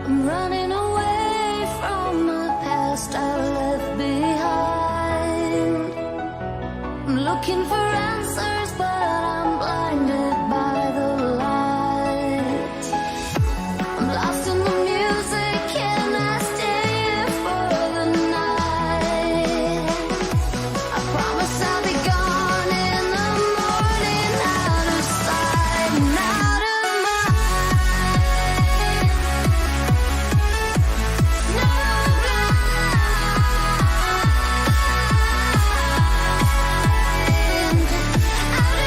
I'm running away from the past I left behind. I'm looking for answers, but I'm blinded by the light. I'm lost in the music, and I stay here for the night. I promise I'll be gone in the morning, out of sight and out of mind. No blind, out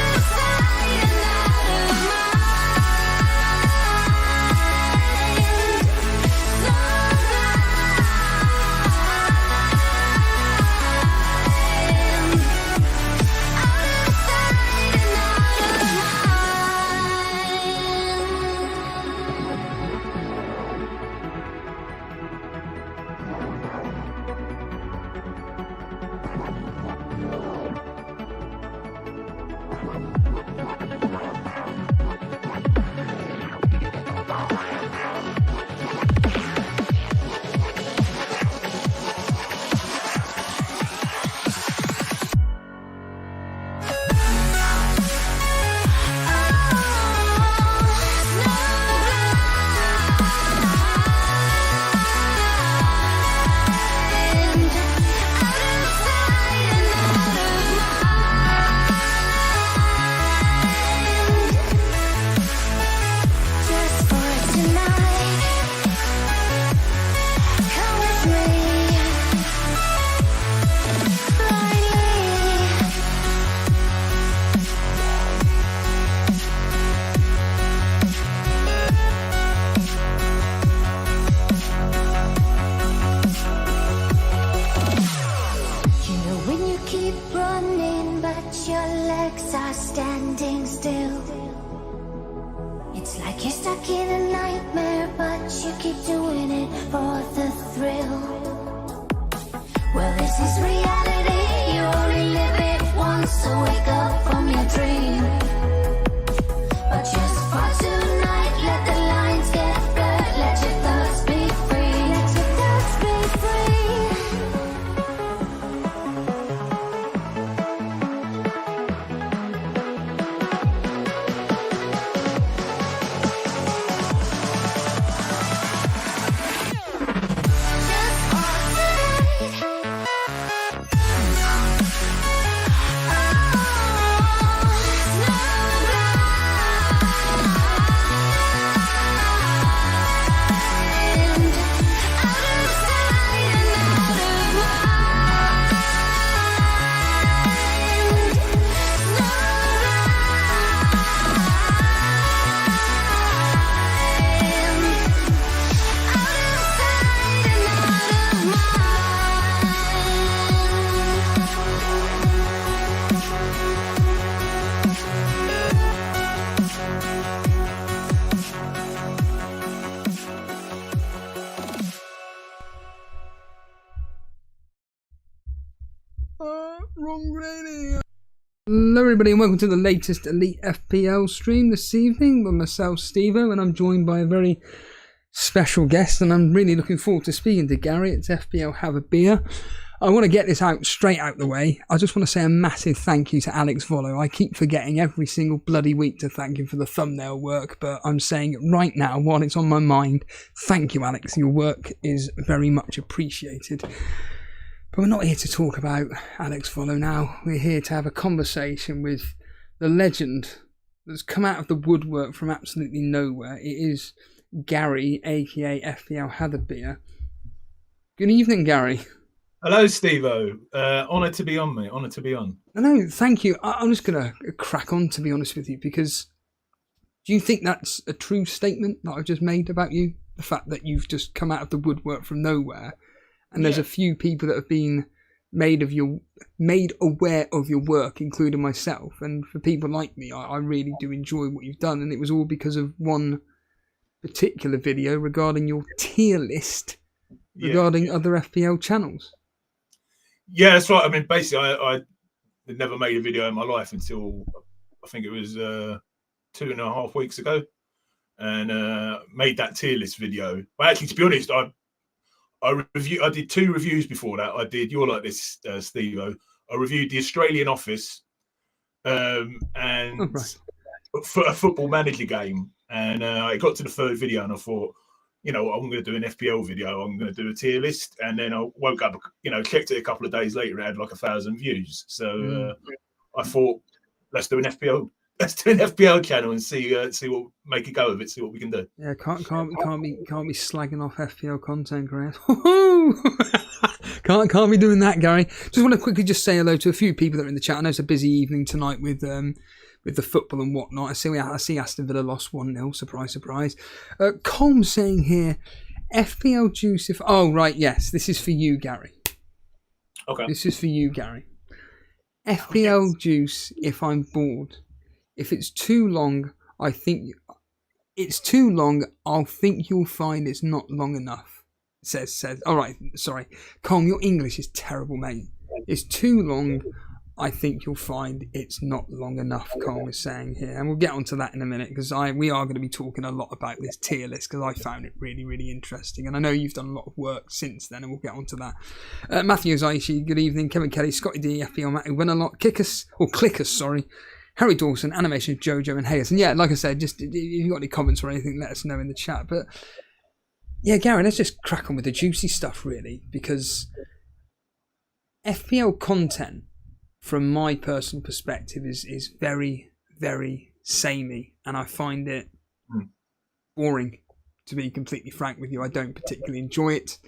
of sight and out of mind. No standing still. It's like you're stuck in a nightmare, but you keep doing it for the thrill. Well, this is reality, you only live it once, so wake up from your dream. But just for tonight, let the lines get blurred, let your thoughts be free, let your thoughts be free. Hello everybody and welcome to the latest Elite FPL stream this evening with myself, Stevo, and I'm joined by a very special guest, and I'm really looking forward to speaking to Gary. It's FPL Have a Beer. I want to get this out straight out the way. I just want to say a massive thank you to Alex Volo. I keep forgetting every single bloody week to thank him for the thumbnail work, but I'm saying it right now while it's on my mind. Thank you, Alex. Your work is very much appreciated. But we're not here to talk about Alex Volo now. We're here to have a conversation with the legend that's come out of the woodwork from absolutely nowhere. It is Gary, aka FPL Have a Beer. Good evening, Gary. Hello, Stevo. Honoured to be on, mate. Honoured to be on. No, thank you. I'm just going to crack on, to be honest with you, because do you think that's a true statement that I've just made about you? The fact that you've just come out of the woodwork from nowhere, and there's a few people that have been made aware of your work, including myself. And for people like me, I really do enjoy what you've done. And it was all because of one particular video regarding your tier list regarding other FPL channels. Yeah, that's right. I mean, basically, I had never made a video in my life until I think it was 2.5 weeks ago. and made that tier list video. But actually, to be honest, I did 2 reviews before that. You're like this, Steve-O. I reviewed the Australian Office and for a football manager game. And I got to the 3rd video and I thought, I'm going to do an FPL video. I'm going to do a tier list. And then I woke up, checked it a couple of days later. It had like 1,000 views. So I thought, let's do an FPL channel and see what, make a go of it, see what we can do. Yeah, can't be slagging off FPL content, Grant. can't be doing that, Gary. Just want to quickly just say hello to a few people that are in the chat. I know it's a busy evening tonight with the football and whatnot. I see Aston Villa lost 1-0. Surprise, surprise. Colm saying here, FPL juice. Oh right, yes, this is for you, Gary. Okay. This is for you, Gary. FPL juice. If I'm bored. If it's too long, I'll think you'll find it's not long enough. Says. All right, sorry. Colm, your English is terrible, mate. It's too long, I think you'll find it's not long enough, Colm is saying here. And we'll get onto that in a minute because we are going to be talking a lot about this tier list because I found it really, really interesting. And I know you've done a lot of work since then and we'll get onto that. Matthew Zaishi, good evening. Kevin Kelly, Scotty D, FPL Matthew, win a lot. Clickers, sorry. Harry Dawson, Animation, Jojo and Hayes. And yeah, like I said, just if you've got any comments or anything, let us know in the chat. But yeah, Gary, let's just crack on with the juicy stuff really because FPL content from my personal perspective is very, very samey and I find it boring, to be completely frank with you. I don't particularly enjoy it.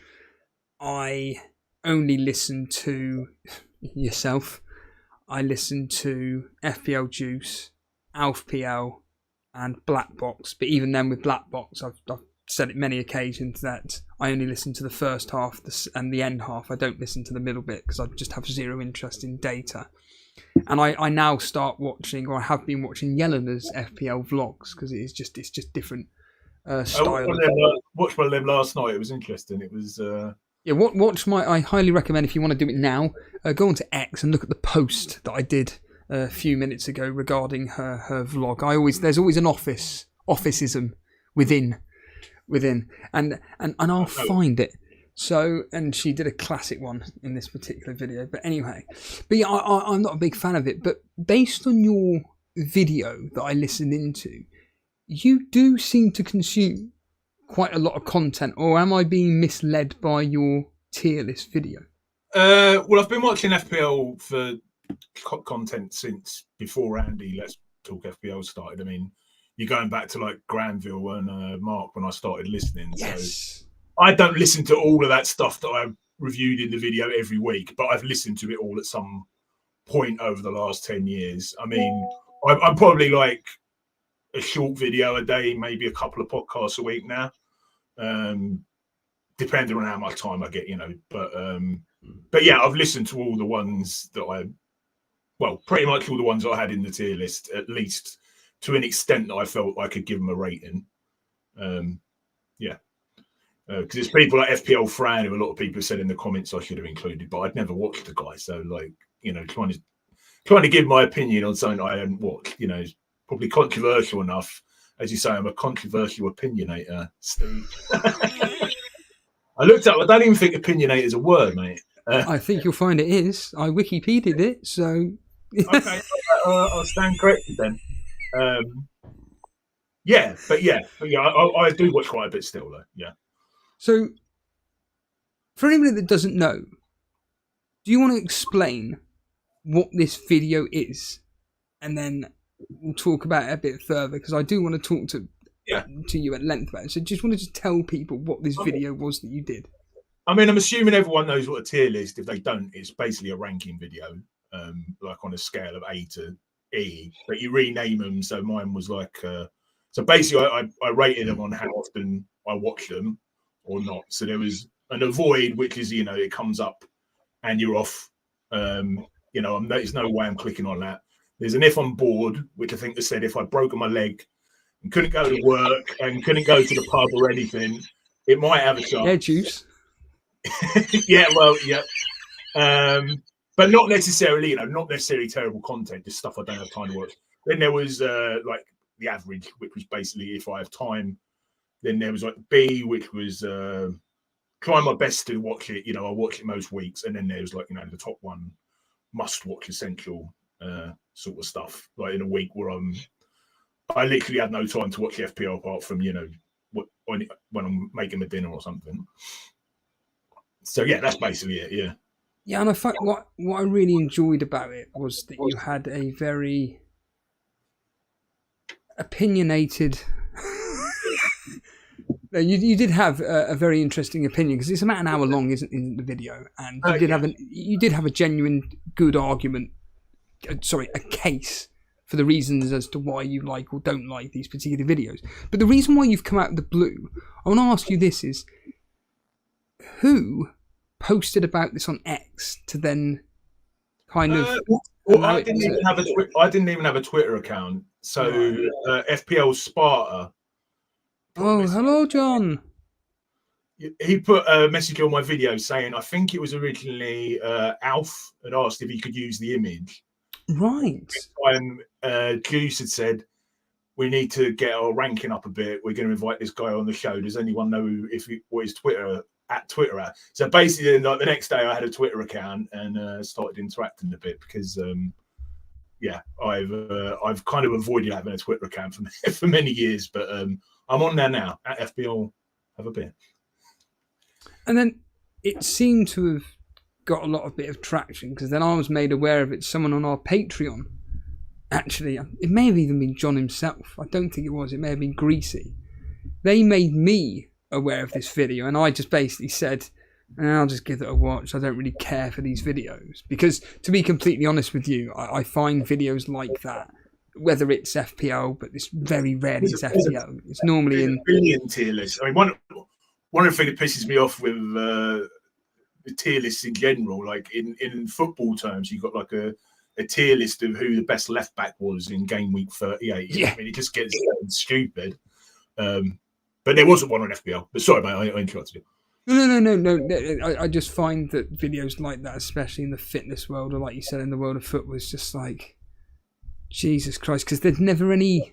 I only listen to yourself. I listen to FPL Juice, AlfPL and Black Box. But even then with Black Box, I've said it many occasions that I only listen to the first half and the end half. I don't listen to the middle bit because I just have zero interest in data. And I now start watching, or I have been watching, Yelena's FPL vlogs because it's just different style. I watched one of them last night. It was interesting. It was... Yeah, watch I highly recommend if you want to do it now, go on to X and look at the post that I did a few minutes ago regarding her vlog. There's always an officeism within, and I'll find it. So, and she did a classic one in this particular video. But anyway, yeah, I'm not a big fan of it. But based on your video that I listened into, you do seem to consume quite a lot of content, or am I being misled by your tier list video? Well, I've been watching FPL for content since before Andy Let's Talk FPL started. I mean, you're going back to like Granville and Mark when I started listening. Yes. So I don't listen to all of that stuff that I reviewed in the video every week, but I've listened to it all at some point over the last 10 years. I mean, I'm probably like a short video a day, maybe a couple of podcasts a week now, depending on how much time I get, But yeah, I've listened to all the ones that pretty much all the ones I had in the tier list, at least to an extent that I felt I could give them a rating. Because it's people like FPL Fran, who a lot of people said in the comments I should have included, but I'd never watched the guy. So, trying to give my opinion on something I hadn't watched, is probably controversial enough. As you say, I'm a controversial opinionator, Steve. I looked up. I don't even think opinionator is a word, mate. I think you'll find it is. I Wikipedia'd it, so... Okay, I'll stand corrected then. I do watch quite a bit still, though, yeah. So, for anybody that doesn't know, do you want to explain what this video is? And then we'll talk about it a bit further, because I do want to talk to you at length about it. So just want to tell people what this video was that you did. I mean, I'm assuming everyone knows what a tier list. If they don't, it's basically a ranking video, like on a scale of A to E. But you rename them. So mine was like... so basically, I rated them on how often I watch them or not. So there was an avoid, which is, it comes up and you're off. There's no way I'm clicking on that. There's an if I'm bored, which I think they said if I broke my leg and couldn't go to work and couldn't go to the pub or anything, it might have a chance. Yeah, juice. But not necessarily, not necessarily terrible content, just stuff I don't have time to watch. Then there was like the the average, which was basically if I have time. Then there was like B, which was try my best to watch it. I watch it most weeks, and then there was like the top one, must watch essential sort of stuff. Like in a week where I literally had no time to watch the FPL apart from when I'm making my dinner or something. So yeah, that's basically it. Yeah. Yeah, and I find what I really enjoyed about it was that you had a very opinionated. You did have a very interesting opinion because it's about an hour long, isn't in the video, and you did have a genuine good argument. A case for the reasons as to why you like or don't like these particular videos. But the reason why you've come out of the blue, I want to ask you this: is who posted about this on X to then kind of? I didn't even have a Twitter account, so FPL Sparta. Oh, hello, John. He put a message on my video saying, I think it was originally Alf had asked if he could use the image. Right. Juice had said, we need to get our ranking up a bit. We're going to invite this guy on the show. Does anyone know what his Twitter at? So basically, like the next day, I had a Twitter account and started interacting a bit because, I've kind of avoided having a Twitter account for many years, but I'm on there now at FPL. Have a bit. And then it seemed to have got a lot of bit of traction because then I was made aware of it. Someone on our Patreon, actually, it may have even been John himself. I don't think it was. It may have been Greasy. They made me aware of this video, and I just basically said, I'll just give it a watch. I don't really care for these videos because, to be completely honest with you, I find videos like that. Whether it's FPL, but it's very rarely it's FPL. It's normally in billion tier lists. I mean, one of the things that pisses me off with the tier lists in general, like in football terms, you've got like a tier list of who the best left back was in game week 38. Yeah. I mean, it just gets stupid. But there wasn't one on FPL. But sorry, mate, I interrupted you. No. I just find that videos like that, especially in the fitness world, or like you said, in the world of football, is just like, Jesus Christ, because there's never any,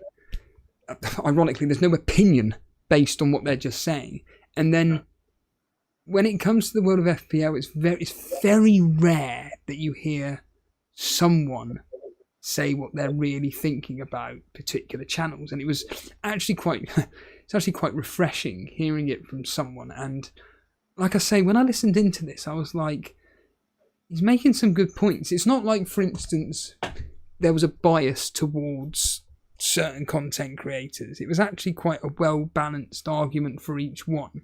ironically, there's no opinion based on what they're just saying. And then when it comes to the world of FPL, it's very rare that you hear someone say what they're really thinking about particular channels. And it was actually quite refreshing hearing it from someone. And like I say, when I listened into this, I was like, he's making some good points. It's not like, for instance, there was a bias towards certain content creators. It was actually quite a well-balanced argument for each one.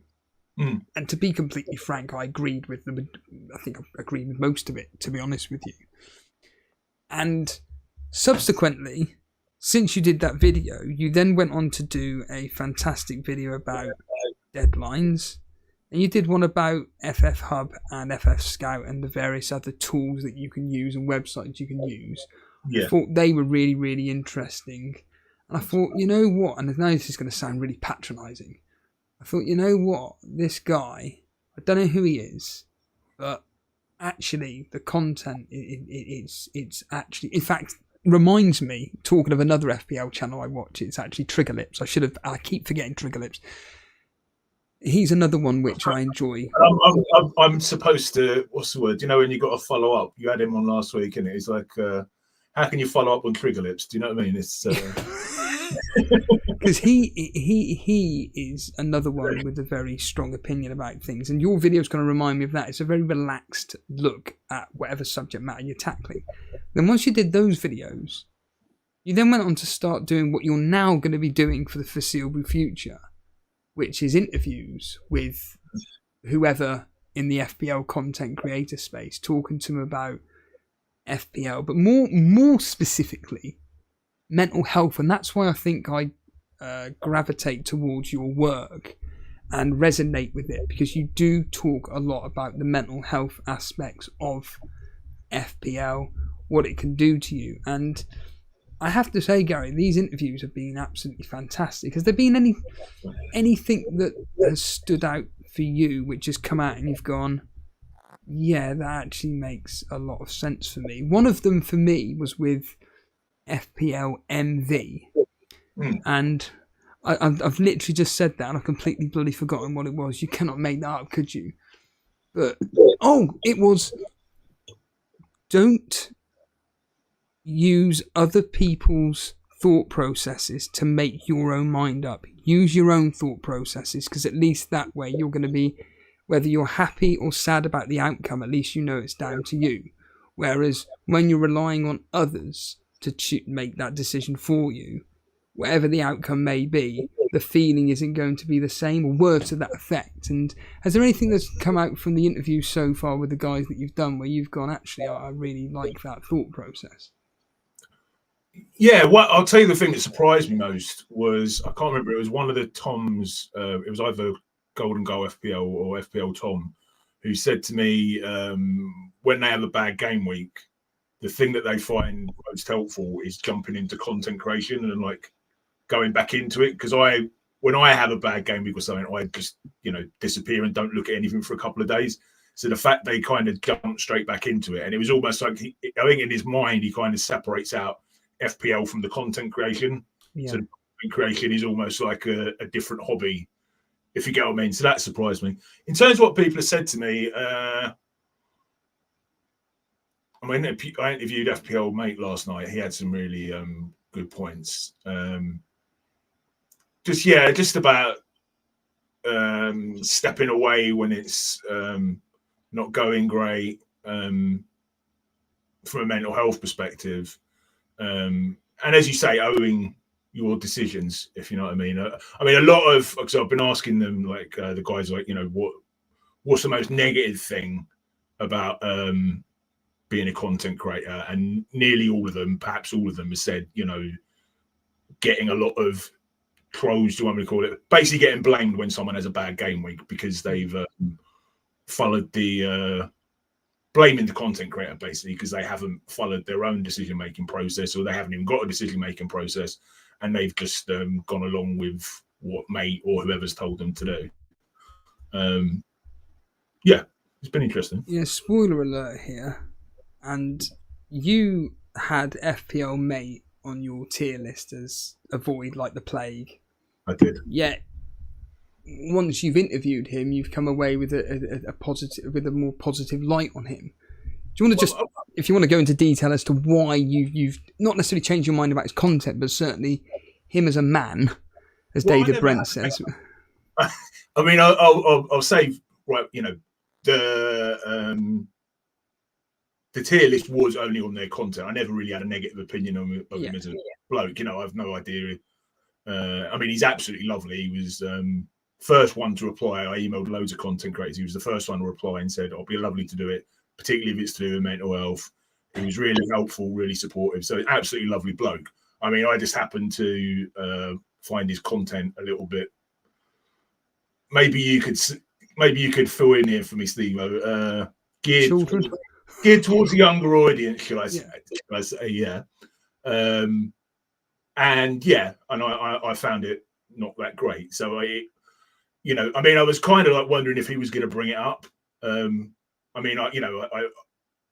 Mm. And to be completely frank, I agreed with them. I think I agreed with most of it, to be honest with you. And subsequently, since you did that video, you then went on to do a fantastic video about deadlines. And you did one about FF Hub and FF Scout and the various other tools that you can use and websites you can use. Yeah. I thought they were really, really interesting. And I thought, you know what? And I know this is going to sound really patronising. I thought, you know what? This guy, I don't know who he is, but actually the content, it's actually, in fact, reminds me, talking of another FPL channel I watch, it's actually Trigger Lips. I keep forgetting Trigger Lips. He's another one which I enjoy. I'm supposed to, what's the word? You know, when you got to follow up, you had him on last week and it's like, how can you follow up on Trigger Lips? Do you know what I mean? It's because he is another one with a very strong opinion about things, and your video is going to remind me of that. It's a very relaxed look at whatever subject matter you're tackling. Then once you did those videos, you then went on to start doing what you're now going to be doing for the foreseeable future, which is interviews with whoever in the FPL content creator space, talking to them about FPL, but more specifically, mental health. And that's why I think I gravitate towards your work and resonate with it, because you do talk a lot about the mental health aspects of FPL, what it can do to you. And I have to say, Gary, these interviews have been absolutely fantastic. Has there been anything that has stood out for you which has come out and you've gone, yeah, that actually makes a lot of sense for me? One of them for me was with FPL MV, And I've literally just said that, and I've completely bloody forgotten what it was. You cannot make that up, could you? But it was, don't use other people's thought processes to make your own mind up. Use your own thought processes, because at least that way you're going to be, whether you're happy or sad about the outcome, at least you know it's down to you. Whereas when you're relying on others to make that decision for you, whatever the outcome may be, the feeling isn't going to be the same, or words to that effect. And has there anything that's come out from the interview so far with the guys that you've done where you've gone, actually, I really like that thought process? Yeah, well, I'll tell you the thing that surprised me most was, I can't remember, it was one of the Toms, it was either Golden Goal FPL or FPL Tom, who said to me, when they have a bad game week, the thing that they find most helpful is jumping into content creation and like going back into it. Because when I have a bad game week or something, I just, disappear and don't look at anything for a couple of days. So the fact they kind of jumped straight back into it, and it was almost like, I think in his mind, he kind of separates out FPL from the content creation. Yeah. So the content creation is almost like a different hobby, if you get what I mean. So that surprised me. In terms of what people have said to me, I interviewed FPL Mate last night. He had some really good points. Just about stepping away when it's not going great from a mental health perspective. And as you say, owing your decisions, if you know what I mean. A lot of, because I've been asking them, like the guys, like, what's the most negative thing about being a content creator? And nearly all of them, perhaps all of them, have said, getting a lot of trolls, do you want me to call it? Basically getting blamed when someone has a bad game week because they've followed the blaming the content creator, basically, because they haven't followed their own decision-making process, or they haven't even got a decision-making process, and they've just gone along with what mate or whoever's told them to do. It's been interesting. Yeah, spoiler alert here. And you had FPL Mate on your tier list as avoid like the plague. I did. Yeah. Once you've interviewed him, you've come away with a positive, with a more positive light on him. Do you want to if you want to go into detail as to why you've not necessarily changed your mind about his content, but certainly him as a man, as David Brent says. I'll say, right, the tier list was only on their content. I never really had a negative opinion of him as a bloke. I have no idea. He's absolutely lovely. He was first one to reply. I emailed loads of content creators. He was the first one to reply and said, "It'll be lovely to do it, particularly if it's to do with mental health." He was really helpful, really supportive. So absolutely lovely bloke. I just happened to find his content a little bit. Maybe you could fill in here for me, Steve. Geared towards a younger audience, shall I say? Yeah. I found it not that great. So I was kind of like wondering if he was going to bring it up.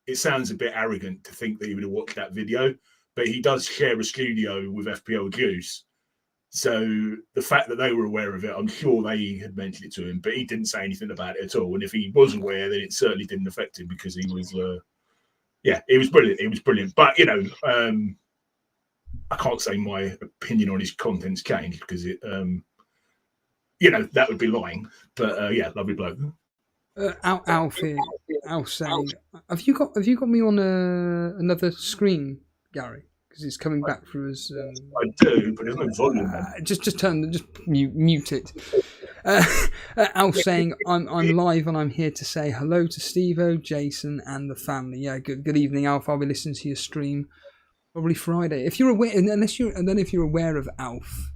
It sounds a bit arrogant to think that he would have watched that video, but he does share a studio with FPL Juice. So the fact that they were aware of it, I'm sure they had mentioned it to him, but he didn't say anything about it at all. And if he was aware, then it certainly didn't affect him because he was, it was brilliant. It was brilliant. But, I can't say my opinion on his content's changed because it, that would be lying. But lovely bloke. Alf saying, have you got me on another screen, Gary? Because it's coming back through as. I do, but there's no volume. Just mute it. Alf saying, I'm live and I'm here to say hello to Steve-O, Jason, and the family. Yeah, good evening, Alf. I'll be listening to your stream probably Friday. If you're aware, if you're aware of Alf,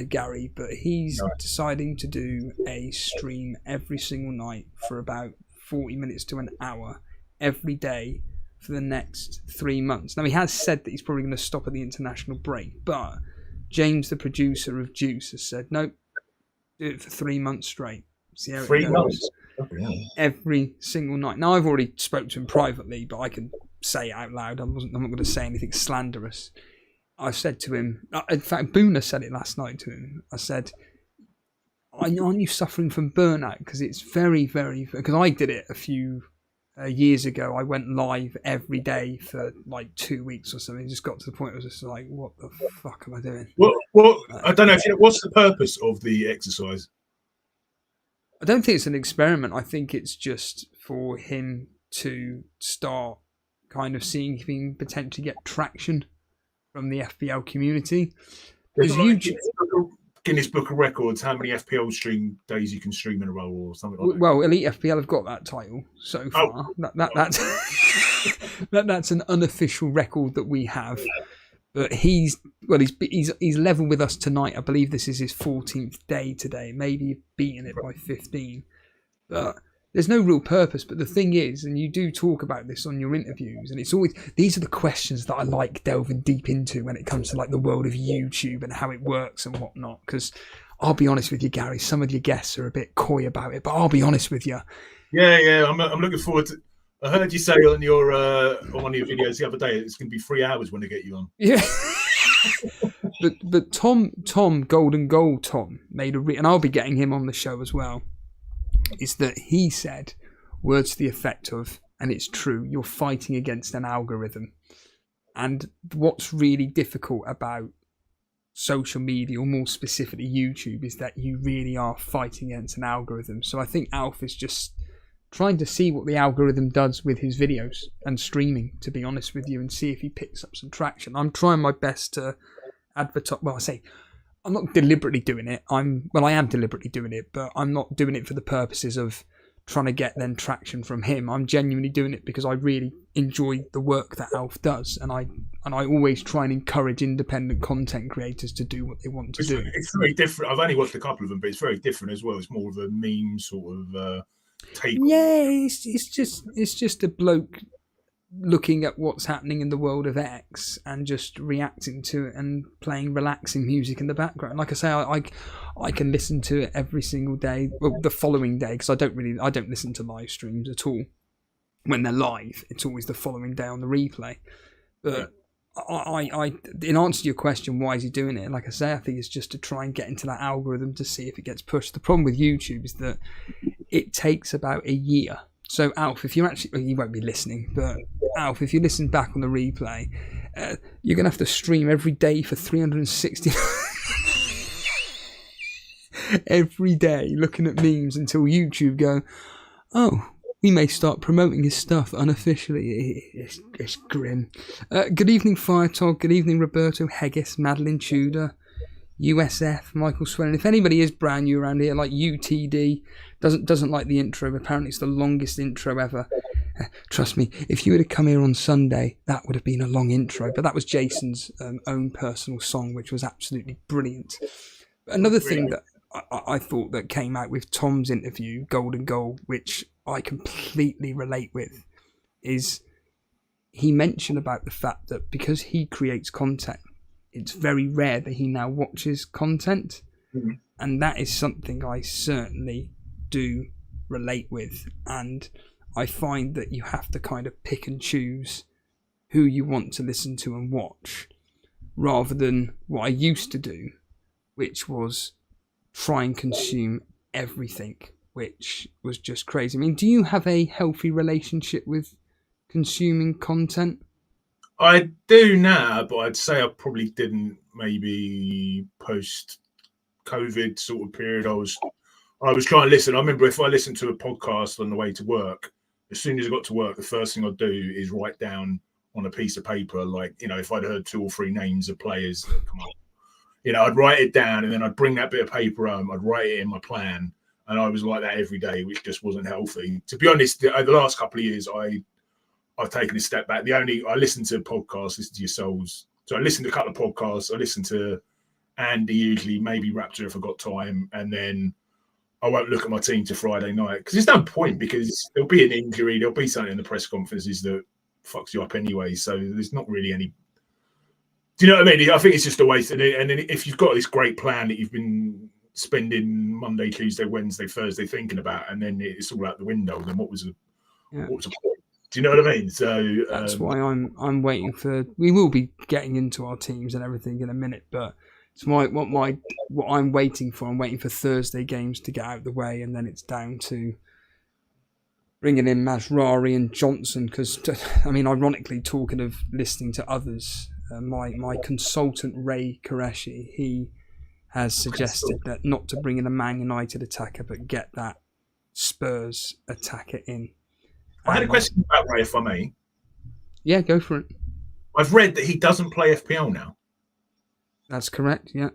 Gary, but he's deciding to do a stream every single night for about 40 minutes to an hour every day for the next 3 months. Now, he has said that he's probably going to stop at the international break, but James, the producer of Juice, has said, nope, do it for 3 months straight. See how 3 it goes. months? Every single night. Now, I've already spoke to him privately, but I can say it out loud. I'm not going to say anything slanderous. I said to him, in fact, Boona said it last night to him. I said, aren't you suffering from burnout? Because it's very, very, because I did it a few years ago. I went live every day for like 2 weeks or something. It just got to the point where I was just like, what the fuck am I doing? Well, I don't know if what's the purpose of the exercise? I don't think it's an experiment. I think it's just for him to start kind of seeing if he can potentially get traction from the FPL community. Because Guinness Book of Records, how many FPL stream days you can stream in a row or something like that. Well, Elite FPL have got that title so far. That's that's an unofficial record that we have. But he's level with us tonight. I believe this is his 14th day today. Maybe beating it by 15. But there's no real purpose. But the thing is, and you do talk about this on your interviews, and it's always, these are the questions that I like delving deep into when it comes to like the world of YouTube and how it works and whatnot. Because I'll be honest with you, Gary, some of your guests are a bit coy about it, but I'll be honest with you. Yeah, I'm looking forward to. I heard you say on your on one of your videos the other day it's going to be 3 hours when they get you on. Yeah. but Tom Golden Goal Tom made and I'll be getting him on the show as well. Is that he said words to the effect of, and it's true, you're fighting against an algorithm. And what's really difficult about social media, or more specifically YouTube, is that you really are fighting against an algorithm. So I think Alf is just trying to see what the algorithm does with his videos and streaming, to be honest with you, and see if he picks up some traction. I'm trying my best to advertise. Well, I say I'm not deliberately doing it. I am deliberately doing it, but I'm not doing it for the purposes of trying to get then traction from him. I'm genuinely doing it because I really enjoy the work that Alf does, and I always try and encourage independent content creators to do what they want to do. It's very different. I've only watched a couple of them, but it's very different as well. It's more of a meme sort of take. Yeah, it's just a bloke looking at what's happening in the world of X and just reacting to it and playing relaxing music in the background. Like I say, I can listen to it every single day. Well, the following day, because I don't listen to live streams at all when they're live. It's always the following day on the replay. But I in answer to your question, why is he doing it? Like I say, I think it's just to try and get into that algorithm to see if it gets pushed. The problem with YouTube is that it takes about a year. So Alf, if you're actually, well, you won't be listening, but Alf, if you listen back on the replay, you're going to have to stream every day for 360 every day, looking at memes until YouTube go, oh, we may start promoting his stuff unofficially. It's grim. Good evening, Firetog. Good evening, Roberto Heggis, Madeline Tudor, USF, Michael Swellen. If anybody is brand new around here, like UTD, doesn't like the intro. Apparently it's the longest intro ever. Trust me, if you were to come here on Sunday, that would have been a long intro. But that was Jason's own personal song, which was absolutely brilliant. Another thing that I thought that came out with Tom's interview, Golden Goal, which I completely relate with, is he mentioned about the fact that because he creates content, it's very rare that he now watches content. Mm-hmm. And that is something I certainly do relate with. And I find that you have to kind of pick and choose who you want to listen to and watch, rather than what I used to do, which was try and consume everything, which was just crazy. I mean, do you have a healthy relationship with consuming content? I do now, but I'd say I probably didn't maybe post-COVID sort of period. I was trying to listen. I remember if I listened to a podcast on the way to work, as soon as I got to work, the first thing I'd do is write down on a piece of paper, like, you know, if I'd heard 2 or 3 names of players that come up, you know, I'd write it down and then I'd bring that bit of paper home, I'd write it in my plan, and I was like that every day, which just wasn't healthy. To be honest, the last couple of years, I've taken a step back. I listen to podcasts, listen to yourselves. So I listen to a couple of podcasts. I listen to Andy usually, maybe Raptor if I've got time, and then I won't look at my team to Friday night because there's no point, because there'll be an injury, there'll be something in the press conferences that fucks you up anyway. So there's not really any. Do you know what I mean? I think it's just a waste. And then if you've got this great plan that you've been spending Monday, Tuesday, Wednesday, Thursday thinking about, and then it's all out the window, then what was the point? Do you know what I mean? So that's why I'm waiting for. We will be getting into our teams and everything in a minute, but it's what I'm waiting for. I'm waiting for Thursday games to get out of the way, and then it's down to bringing in Masrari and Johnson. Because I mean, ironically, talking of listening to others, my consultant Ray Qureshi, he has suggested that not to bring in a Man United attacker, but get that Spurs attacker in. I had a question about Ray, if I may. Yeah, go for it. I've read that he doesn't play FPL now. That's correct. Yeah.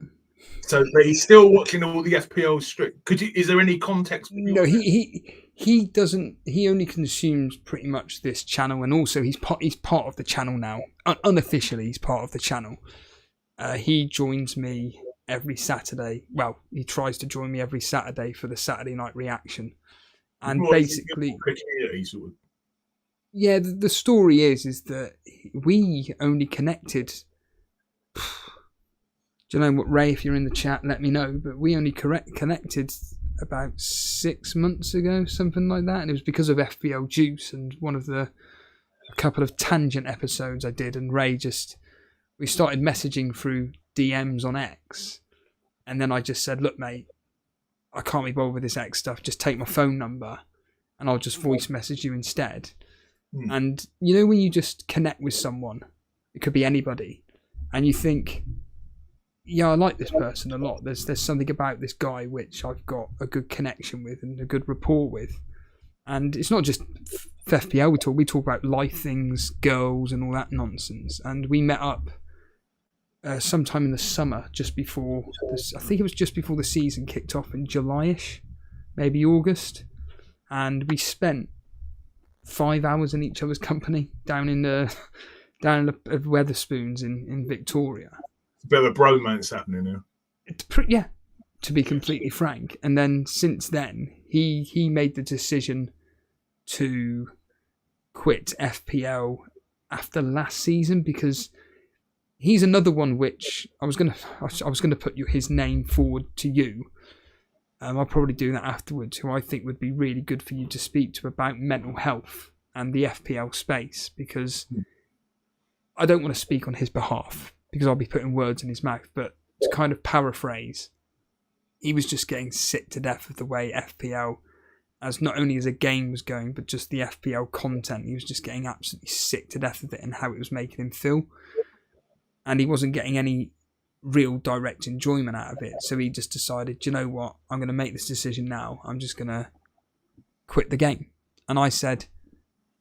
So but he's still watching all the FPL strict. Is there any context? No, he doesn't. He only consumes pretty much this channel, and also he's part of the channel now. Unofficially, he's part of the channel. He joins me every Saturday. Well, he tries to join me every Saturday for the Saturday night reaction, and basically, sort of. Yeah, the story is that we only connected. Do you know what, Ray? If you're in the chat, let me know. But we only connected about 6 months ago, something like that, and it was because of FPL Juice and a couple of tangent episodes I did, and Ray we started messaging through DMs on X, and then I just said, look, mate, I can't be bothered with this X stuff. Just take my phone number, and I'll just voice message you instead. And you know when you just connect with someone, it could be anybody, and you think, yeah, I like this person a lot. There's something about this guy which I've got a good connection with and a good rapport with. And it's not just FPL we talk about life things, girls and all that nonsense. And we met up sometime in the summer, just before I think it was just before the season kicked off in July-ish, maybe August. And we spent 5 hours in each other's company down in Weatherspoons in Victoria. It's a bit of a bromance happening now. Yeah, to be completely frank. And then since then, he made the decision to quit FPL after last season, because he's another one which I was gonna put his name forward to you. I'll probably do that afterwards, who I think would be really good for you to speak to about mental health and the FPL space, because I don't want to speak on his behalf because I'll be putting words in his mouth, but to kind of paraphrase, he was just getting sick to death of the way FPL, as not only as a game was going, but just the FPL content, he was just getting absolutely sick to death of it and how it was making him feel. And he wasn't getting any real direct enjoyment out of it. So he just decided, do you know what? I'm going to make this decision now. I'm just going to quit the game. And I said,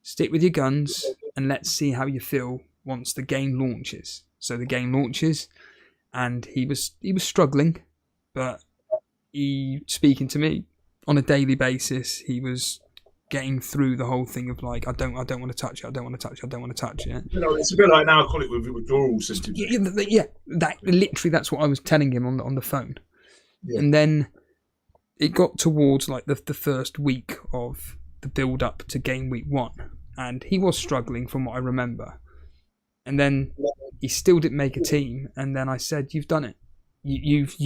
stick with your guns and let's see how you feel once the game launches. So the game launches, and he was struggling, but speaking to me on a daily basis, he was getting through the whole thing of like, I don't want to touch it, I don't want to touch it, I don't want to touch it. You know, it's a bit like an alcoholic with withdrawal symptoms. Yeah, that's what I was telling him on the phone. Yeah. And then it got towards like the first week of the build up to game week 1, and he was struggling from what I remember. And then he still didn't make a team, and then I said, "You've done it. You've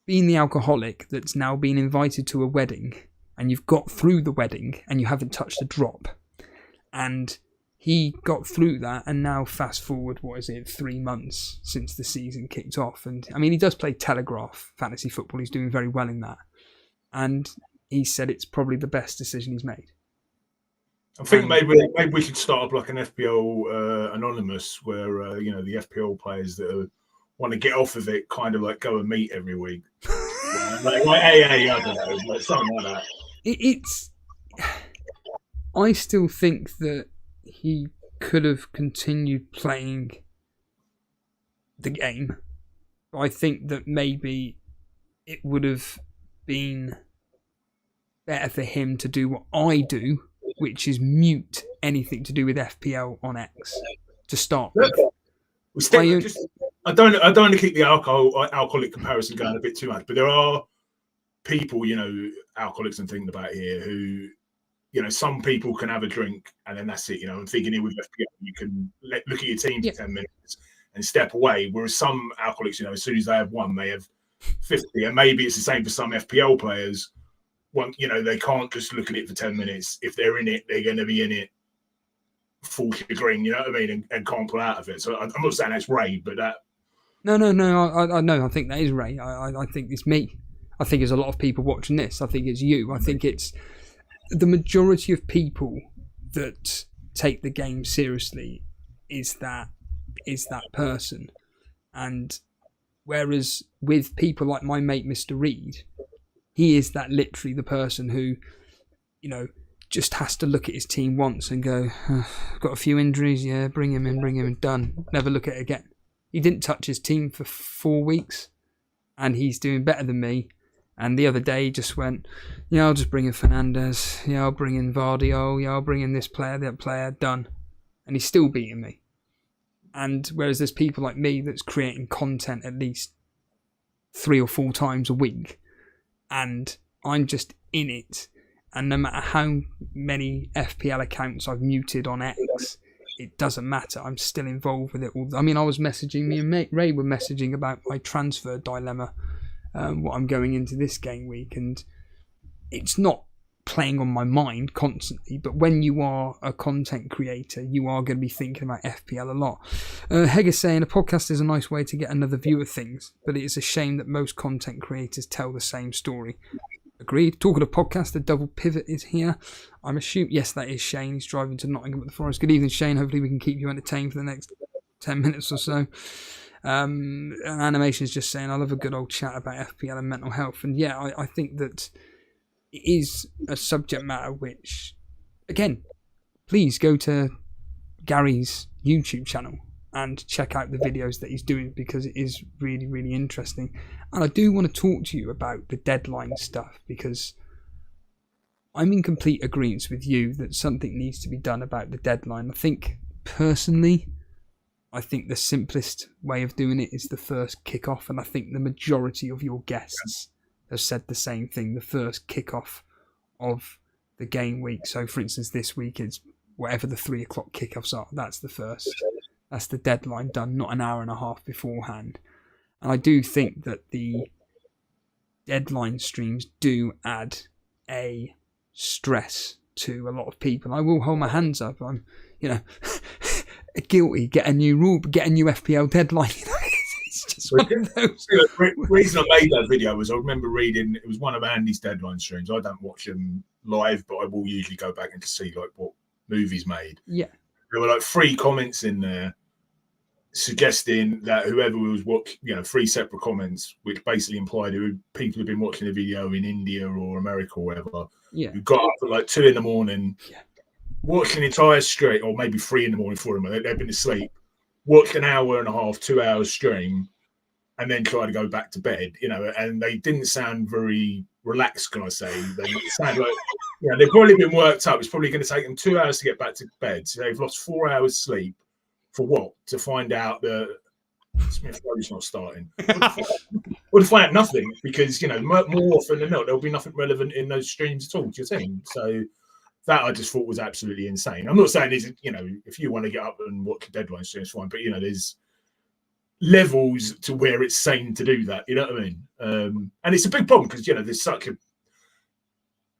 been the alcoholic that's now been invited to a wedding, and you've got through the wedding, and you haven't touched a drop." And he got through that, and now fast forward, 3 months since the season kicked off, and I mean, he does play Telegraph fantasy football. He's doing very well in that, and he said it's probably the best decision he's made. I think maybe we should start up like an FPL anonymous, where the FPL players that want to get off of it kind of like go and meet every week, like AA, I don't know, like something like that. I still think that he could have continued playing the game. I think that maybe it would have been better for him to do what I do, which is mute anything to do with FPL on X to start with. I don't want to keep the alcoholic comparison going a bit too much, but there are people, alcoholics I'm thinking about here, who, some people can have a drink and then that's it. I'm thinking here with FPL, you can look at your team for 10 minutes and step away. Whereas some alcoholics, as soon as they have one, they have 50. And maybe it's the same for some FPL players they can't just look at it for 10 minutes. If they're in it, they're going to be in it full chagrin, you know what I mean, and can't pull out of it. So I'm not saying that's Ray, but that. No. I know. I think that is Ray. I think it's me. I think there's a lot of people watching this. I think it's you. I think it's the majority of people that take the game seriously is that person. And whereas with people like my mate Mr. Reed, he is that literally the person who, just has to look at his team once and go, got a few injuries, yeah, bring him in, done. Never look at it again. He didn't touch his team for 4 weeks and he's doing better than me. And the other day he just went, yeah, I'll just bring in Fernandez. Yeah, I'll bring in Vardy. Oh, yeah, I'll bring in this player, that player. Done. And he's still beating me. And whereas there's people like me that's creating content at least 3 or 4 times a week. And I'm just in it. And no matter how many FPL accounts I've muted on X, it doesn't matter. I'm still involved with it. I mean, I was messaging, me and mate Ray were messaging about my transfer dilemma. What I'm going into this game week, and it's not playing on my mind constantly, but when you are a content creator, you are going to be thinking about FPL a lot. Hegger saying a podcast is a nice way to get another view of things, but it is a shame that most content creators tell the same story. Agreed. Talking of podcast, the double pivot is here. I'm assuming, yes, that is Shane. He's driving to Nottingham at the Forest. Good evening, Shane. Hopefully we can keep you entertained for the next 10 minutes or so. And Animation is just saying, I love a good old chat about FPL and mental health. And yeah, I think that it is a subject matter which, again, please go to Gary's YouTube channel and check out the videos that he's doing, because it is really, really interesting. And I do want to talk to you about the deadline stuff, because I'm in complete agreement with you that something needs to be done about the deadline. I think, personally, the simplest way of doing it is the first kickoff, and I think the majority of your guests have said the same thing, the first kickoff of the game week. So, for instance, this week is whatever the 3 o'clock kickoffs are, that's the first. That's the deadline done, not an hour and a half beforehand. And I do think that the deadline streams do add a stress to a lot of people. I will hold my hands up. I'm, guilty. Get a new rule, get a new FPL deadline. It's just one of those. The reason I made that video was I remember reading, it was one of Andy's deadline streams. I don't watch them live, but I will usually go back and to see what movies made. Yeah. There were 3 comments in there suggesting that whoever was watching, 3 separate comments, which basically implied people who've been watching the video in India or America or wherever, who got up at 2 a.m, watched an entire stream, or maybe 3 a.m, 4 a.m, they've been asleep, watched an hour and a half, 2 hours stream, and then tried to go back to bed, and they didn't sound very relaxed, can I say. They sound like, they've probably been worked up. It's probably going to take them 2 hours to get back to bed. So they've lost 4 hours sleep for what? To find out that Smith Rowe's not starting. Or to find out nothing, because, more often than not, there'll be nothing relevant in those streams at all to your team. So that I just thought was absolutely insane. I'm not saying, if you want to get up and watch a deadline stream, it's fine. But, there's levels to where it's sane to do that. You know what I mean? And it's a big problem because, there's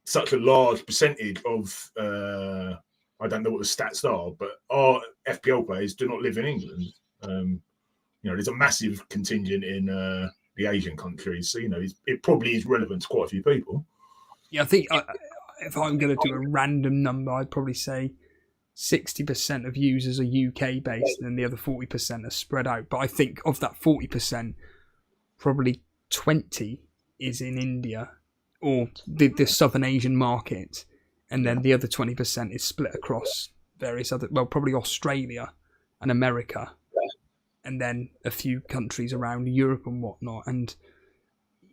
such a large percentage of, I don't know what the stats are, but our FPL players do not live in England. There's a massive contingent in the Asian countries. So, it probably is relevant to quite a few people. Yeah, I think if I'm going to do a random number, I'd probably say 60% of users are UK based and the other 40% are spread out. But I think of that 40%, probably 20 is in India or the Southern Asian market. And then the other 20% is split across various other, probably Australia and America. And then a few countries around Europe and whatnot. And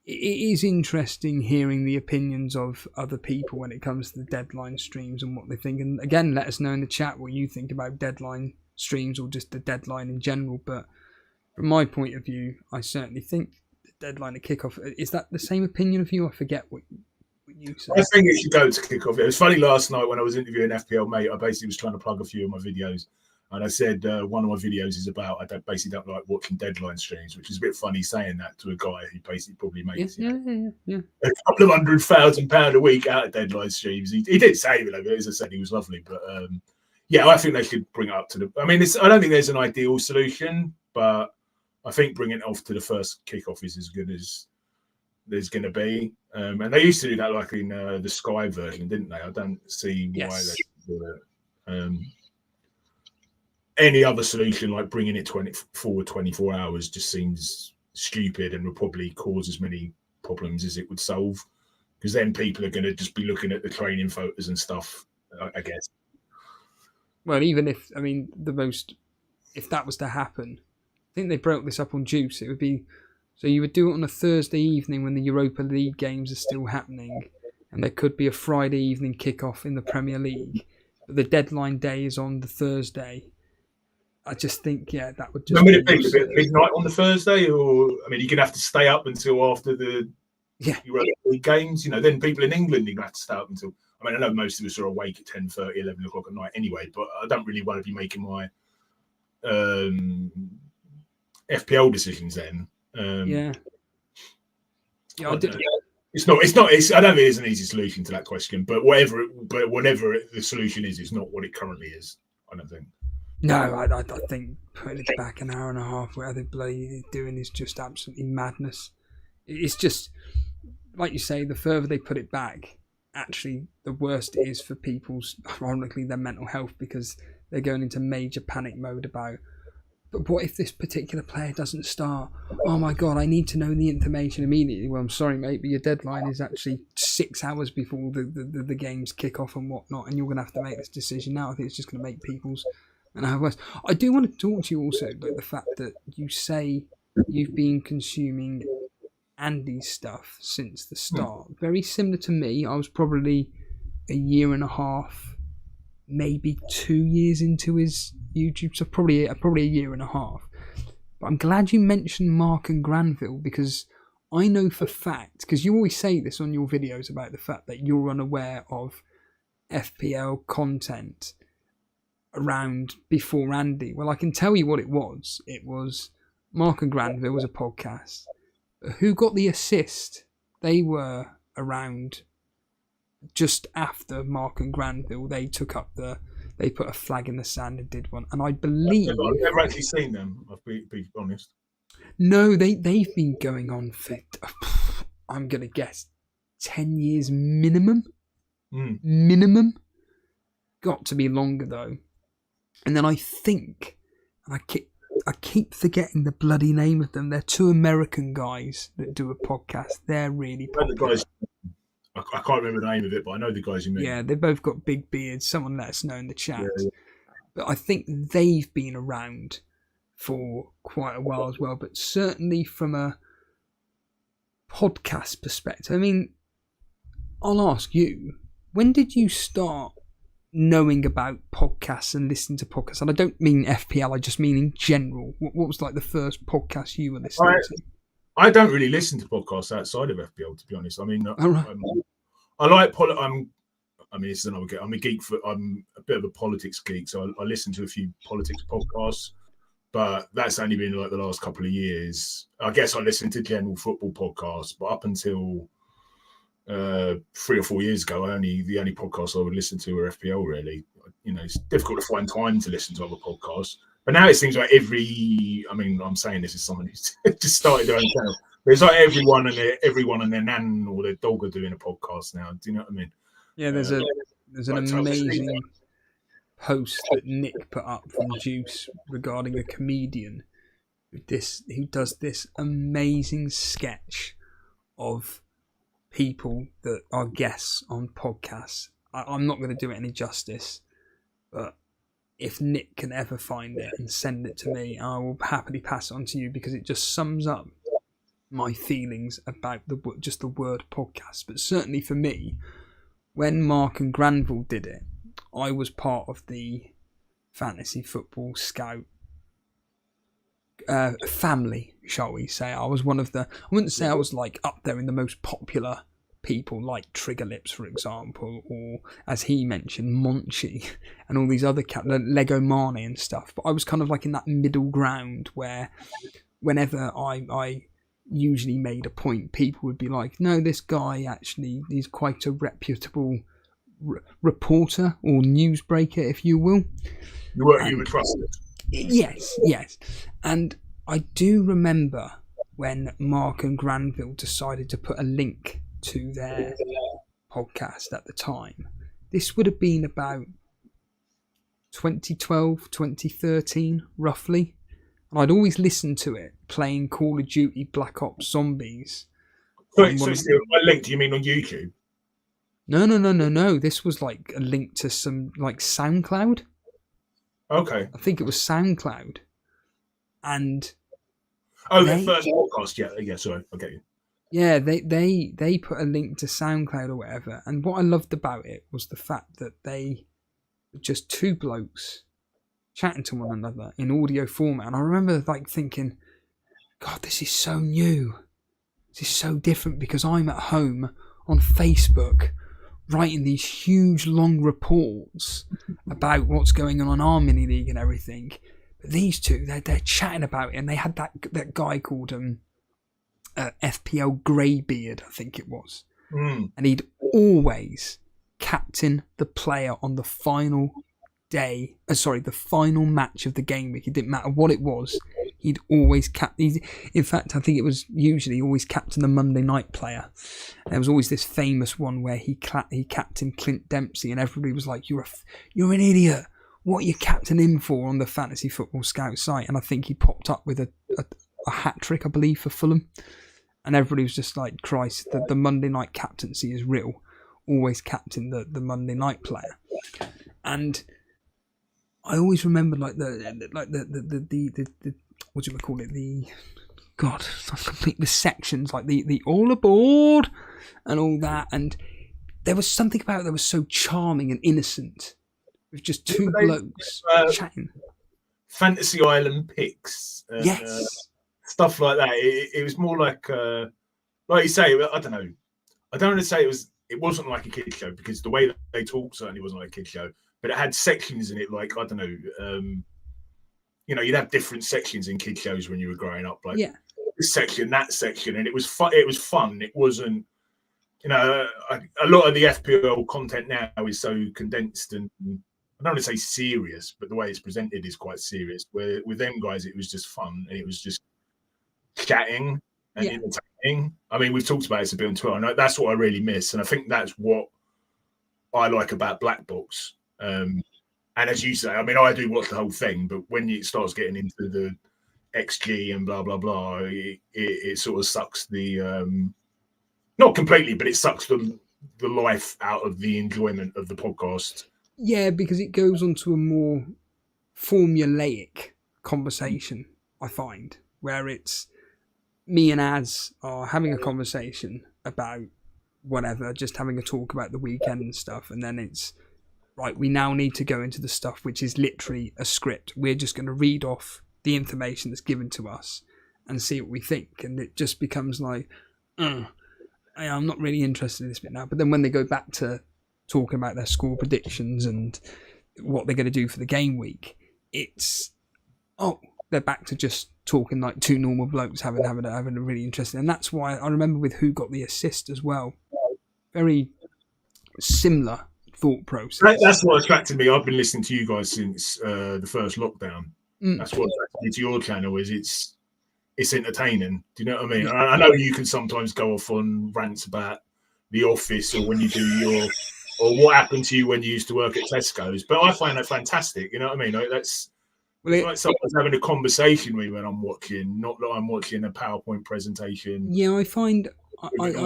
it is interesting hearing the opinions of other people when it comes to the deadline streams and what they think. And again, let us know in the chat what you think about deadline streams or just the deadline in general. But from my point of view, I certainly think the deadline to kick off, is that the same opinion of you? I forget what you said. I think it should go to kick off. It was funny last night when I was interviewing FPL Mate, I basically was trying to plug a few of my videos. And I said one of my videos is about basically don't like watching deadline streams, which is a bit funny saying that to a guy who basically probably makes yeah. a couple of £100,000 a week out of deadline streams. He did say, as I said, he was lovely, but yeah, I think they should bring it up to the. I mean, I don't think there's an ideal solution, but I think bringing it off to the first kickoff is as good as there's going to be. And they used to do that like in the Sky version, didn't they? I don't see why they should do it. Any other solution like bringing it forward 24 hours just seems stupid and will probably cause as many problems as it would solve, because then people are going to just be looking at the training photos and stuff, I guess. Well, even if, I mean, if that was to happen, I think they broke this up on Juice. It would be, so you would do it on a Thursday evening when the Europa League games are still happening, and there could be a Friday evening kickoff in the Premier League, but the deadline day is on the Thursday. I just think, that would just. I mean, it'd be a bit midnight on the Thursday, or I mean, you're gonna have to stay up until after the Europa League games. You know, then people in England are gonna have to stay up until. I mean, I know most of us are awake at 10:30, 11 o'clock at night anyway, but I don't really want to be making my FPL decisions then. I did. It's not. I don't think there's an easy solution to that question. But whatever the solution is, it's not what it currently is. I don't think. No, I think putting it back an hour and a half, where they're bloody doing, is just absolutely madness. It's just, like you say, the further they put it back, actually, the worse it is for people's, ironically, their mental health, because they're going into major panic mode about, but what if this particular player doesn't start? Oh my God, I need to know the information immediately. Well, I'm sorry, mate, but your deadline is actually 6 hours before the games kick off and whatnot, and you're going to have to make this decision now. I think it's just going to make people's mental health worse. I do want to talk to you also about the fact that you say you've been consuming Andy's stuff since the start. Very similar to me. I was probably a year and a half, maybe 2 years into his YouTube, so probably a year and a half. But I'm glad you mentioned Mark and Granville, because I know for fact, because you always say this on your videos about the fact that you're unaware of FPL content around before Andy. Well, I can tell you what it was. It was Mark and Granville was a podcast. Who got the assist? They were around just after Mark and Granville. They put a flag in the sand and did one. And I believe... I've never actually seen them, I'll be honest. No, they've been going on for, I'm going to guess, 10 years minimum. Minimum. Got to be longer, though. And then I think, and I keep forgetting the bloody name of them. They're two American guys that do a podcast. They're really popular. I can't remember the name of it, but I know the guys you mean. Yeah, they've both got big beards. Someone let us know in the chat. Yeah. But I think they've been around for quite a while as well. But certainly from a podcast perspective, I mean, I'll ask you, when did you start knowing about podcasts and listening to podcasts? And I don't mean FPL, I just mean in general. What was like the first podcast you were listening to? I don't really listen to podcasts outside of FPL, to be honest. I mean, I like I mean, it's another. I'm a geek I'm a bit of a politics geek, so I listen to a few politics podcasts, but that's only been like the last couple of years. I guess I listened to general football podcasts, but up until 3 or 4 years ago, the only podcasts I would listen to were FPL. Really, you know, it's difficult to find time to listen to other podcasts. But now it seems like I'm saying this as someone who's just started their own channel. But it's like everyone and their nan or their dog are doing a podcast now. Do you know what I mean? Yeah, there's an amazing post that Nick put up from Juice regarding a comedian who does this amazing sketch of people that are guests on podcasts. I'm not going to do it any justice, but if Nick can ever find it and send it to me, I will happily pass it on to you, because it just sums up my feelings about just the word podcast. But certainly for me, when Mark and Granville did it, I was part of the Fantasy Football Scout family, shall we say. I was one of I wouldn't say I was like up there in the most popular people like Trigger Lips, for example, or as he mentioned, Monchi, and all these other Lego Marnie and stuff. But I was kind of like in that middle ground where whenever I usually made a point, people would be like, no, this guy actually is quite a reputable reporter or newsbreaker, if you will. You were trusted. Yes. And I do remember when Mark and Granville decided to put a link to their podcast at the time. This would have been about 2012, 2013, roughly. And I'd always listen to it playing Call of Duty Black Ops Zombies. So what link do you mean on YouTube? No. This was like a link to some like SoundCloud. Okay. I think it was SoundCloud. And their first podcast, yeah, sorry, I get you. Yeah, they put a link to SoundCloud or whatever, and what I loved about it was the fact that they were just two blokes chatting to one another in audio format. And I remember like thinking, God, this is so new. This is so different, because I'm at home on Facebook writing these huge long reports about what's going on our mini league and everything. But these two, they're chatting about it, and they had that guy called FPL Greybeard, I think it was. And he'd always captain the player on the final the final match of the game week. It didn't matter what it was. He'd always in fact, I think it was usually always captain the Monday night player. And there was always this famous one where he captained Clint Dempsey, and everybody was like, "You're an idiot. What are you captaining him for?" on the Fantasy Football Scout site. And I think he popped up with a hat trick, I believe, for Fulham. And everybody was just like, Christ, the Monday night captaincy is real. Always captain the Monday night player. And I always remember like the what do you call it? The sections, like the all aboard and all that. And there was something about it that was so charming and innocent, with just two blokes chatting. Fantasy Island picks. Yes. Stuff like that. It was more like you say, I don't know. I don't want to say it wasn't like a kid show, because the way that they talk certainly wasn't like a kid show, but it had sections in it, like, I don't know, you'd have different sections in kid shows when you were growing up, like this section, that section, and it was fun. It wasn't, a lot of the FPL content now is so condensed, and I don't want to say serious, but the way it's presented is quite serious. Where with them guys, it was just fun, and it was just chatting and entertaining. I mean, we've talked about this a bit on Twitter. I know that's what I really miss, and I think that's what I like about Black Box. And as you say, I mean, I do watch the whole thing, but when it starts getting into the XG and blah blah blah, it sort of sucks the not completely, but it sucks the life out of the enjoyment of the podcast. Yeah, because it goes on to a more formulaic conversation, I find, where it's me and Az are having a conversation about whatever, just having a talk about the weekend and stuff, and then it's, right, we now need to go into the stuff which is literally a script. We're just going to read off the information that's given to us and see what we think, and it just becomes like, I'm not really interested in this bit now. But then when they go back to talking about their score predictions and what they're going to do for the game week, it's, they're back to just talking like two normal blokes having a really interesting. And that's why I remember with Who Got the Assist as well, very similar thought process. That's what attracted me. I've been listening to you guys since the first lockdown. That's what attracted me to your channel, is it's entertaining. Do you know what I mean? I know you can sometimes go off on rants about The Office, or when you do or what happened to you when you used to work at Tesco's, but I find that fantastic. You know what I mean? It's like someone's having a conversation with me when I'm watching, not that I'm watching a PowerPoint presentation. Yeah, I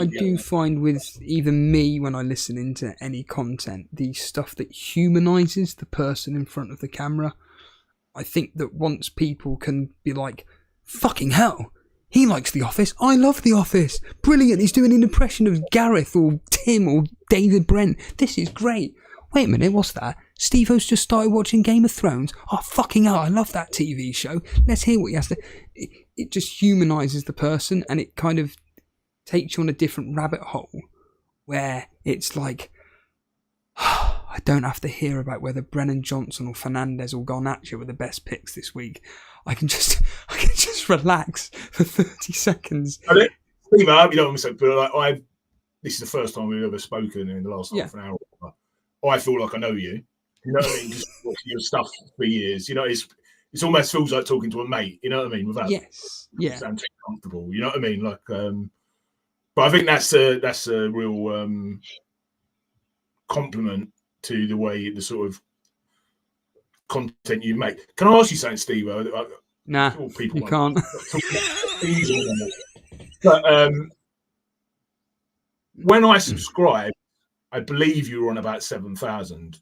do find with even me, when I listen into any content, the stuff that humanises the person in front of the camera, I think that once people can be like, fucking hell, he likes The Office, I love The Office, brilliant, he's doing an impression of Gareth or Tim or David Brent, this is great. Wait a minute, what's that? Steve-O's just started watching Game of Thrones. Oh, fucking hell, I love that TV show. Let's hear what he has to... It just humanises the person, and it kind of takes you on a different rabbit hole where it's like, I don't have to hear about whether Brennan Johnson or Fernandez or Garnacho were the best picks this week. I can just relax for 30 seconds. Steve, you know what I'm saying, but like, this is the first time we've ever spoken in the last half an hour. I feel like I know you. You know what I mean? Just watching your stuff for years. You know, it's almost feels like talking to a mate. You know what I mean? Without sound too comfortable. You know what I mean? Like, but I think that's a real compliment to the way the sort of content you make. Can I ask you something, Steve? Nah, people you can't. But when I subscribed, I believe you were on about 7,000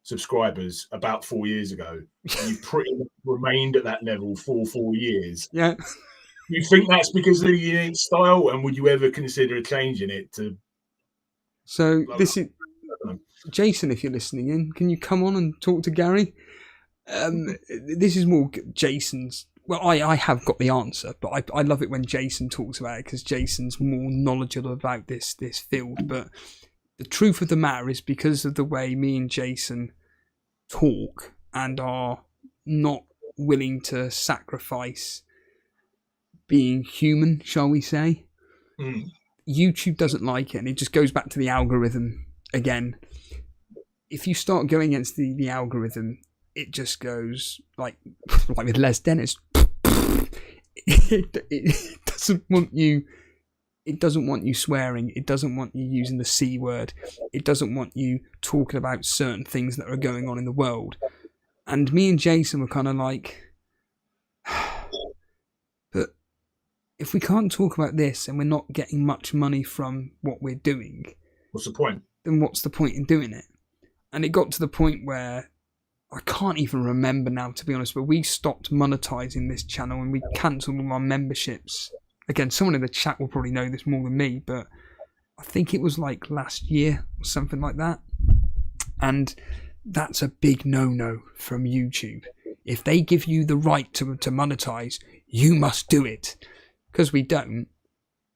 subscribers about 4 years ago. And you pretty much remained at that level for 4 years. Yeah. You think that's because of the unique style, and would you ever consider changing it to? So this is Jason. If you're listening in, can you come on and talk to Gary? This is more Jason's. Well, I have got the answer, but I love it when Jason talks about it because Jason's more knowledgeable about this field. But the truth of the matter is, because of the way me and Jason talk and are not willing to sacrifice being human, shall we say, YouTube doesn't like it, and it just goes back to the algorithm again. If you start going against the algorithm, it just goes like with Les Dennis. It doesn't want you. It doesn't want you swearing. It doesn't want you using the C word. It doesn't want you talking about certain things that are going on in the world. And me and Jason were kind of like, but if we can't talk about this and we're not getting much money from what we're doing, what's the point? Then what's the point in doing it? And it got to the point where I can't even remember now, to be honest, but we stopped monetizing this channel and we cancelled all our memberships. Again, someone in the chat will probably know this more than me, but I think it was like last year or something like that. And that's a big no-no from YouTube. If they give you the right to monetize, you must do it. Because we don't,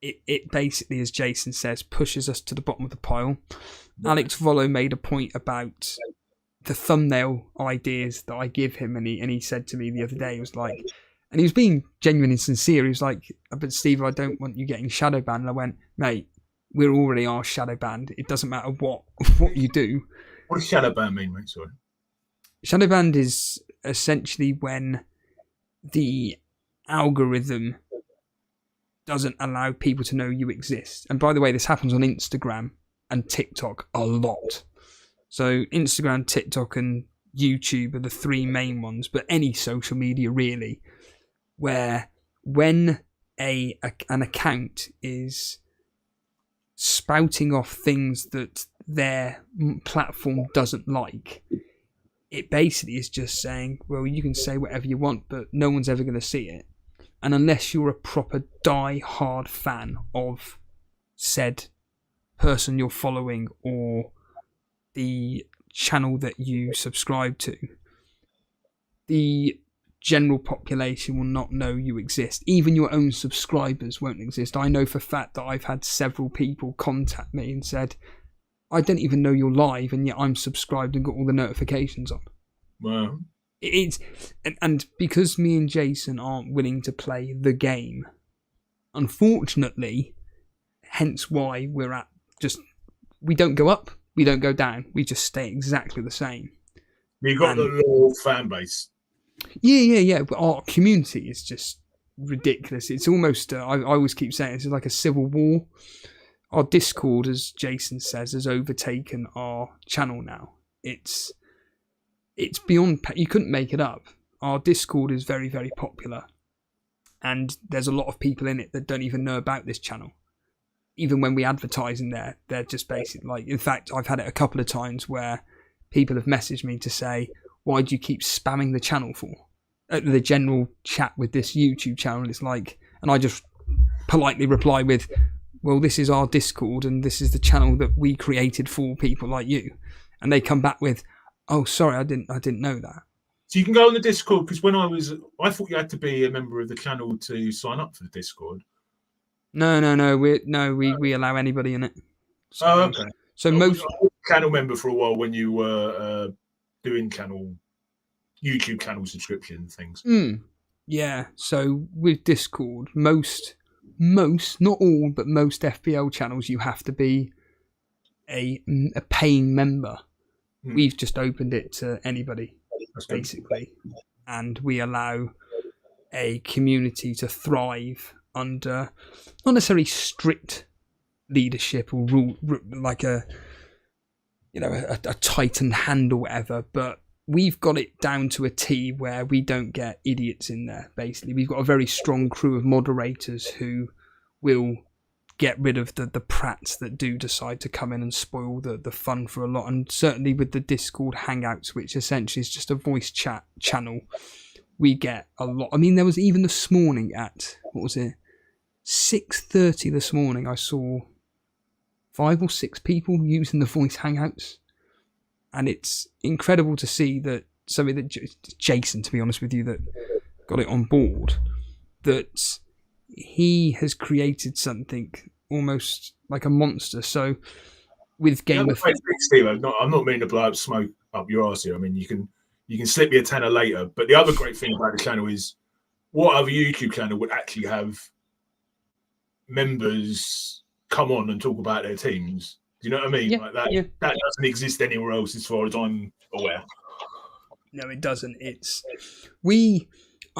it basically, as Jason says, pushes us to the bottom of the pile. Alex Vollo made a point about the thumbnail ideas that I give him, and he said to me the other day, he was like, and he was being genuine and sincere, he was like, but Steve, I don't want you getting shadow banned. And I went, mate, we already are shadow banned. It doesn't matter what you do. What does shadow ban mean, mate? Sorry. Shadow banned is essentially when the algorithm doesn't allow people to know you exist. And by the way, this happens on Instagram and TikTok a lot. So Instagram, TikTok and YouTube are the three main ones, but any social media really, where when an account is spouting off things that their platform doesn't like, it basically is just saying, well, you can say whatever you want, but no one's ever going to see it. And unless you're a proper die-hard fan of said person you're following or the channel that you subscribe to, the general population will not know you exist. Even your own subscribers won't exist. I know for a fact that I've had several people contact me and said, I don't even know you're live, and yet I'm subscribed and got all the notifications on. Wow. And because me and Jason aren't willing to play the game, unfortunately, hence why we're at we don't go up, we don't go down, we just stay exactly the same. You've got the loyal fan base. Yeah. But our community is just ridiculous. It's almost, I always keep saying, it's like a civil war. Our Discord, as Jason says, has overtaken our channel now. It's beyond, you couldn't make it up. Our Discord is very, very popular. And there's a lot of people in it that don't even know about this channel. Even when we advertise in there, they're just basically like, in fact, I've had it a couple of times where people have messaged me to say, why do you keep spamming the channel for? The general chat with this YouTube channel, it's like, and I just politely reply with, well, this is our Discord and this is the channel that we created for people like you. And they come back with, oh, sorry, I didn't know that. So you can go on the Discord, because I thought you had to be a member of the channel to sign up for the Discord. No. We allow anybody in it. Okay. So I most was a channel member for a while when you were doing YouTube channel subscription things. Yeah, so with Discord, most, not all, but most FPL channels, you have to be a paying member. We've just opened it to anybody, basically, and we allow a community to thrive under not necessarily strict leadership or rule, like a tightened hand or whatever, but we've got it down to a T where we don't get idiots in there. Basically, we've got a very strong crew of moderators who will get rid of the prats that do decide to come in and spoil the fun for a lot. And certainly with the Discord Hangouts, which essentially is just a voice chat channel, we get a lot. I mean, there was even this morning at, 6:30 this morning, I saw 5 or 6 people using the voice Hangouts. And it's incredible to see that somebody that Jason, to be honest with you, that got it on board, that he has created something almost like a monster. So with Game of Steve, I'm not meaning to blow up smoke up your arse here. I mean, you can slip me a tenner later. But the other great thing about the channel is, what other YouTube channel would actually have members come on and talk about their teams? Do you know what I mean? Yeah, like that, yeah. That doesn't exist anywhere else, as far as I'm aware. No, it doesn't. I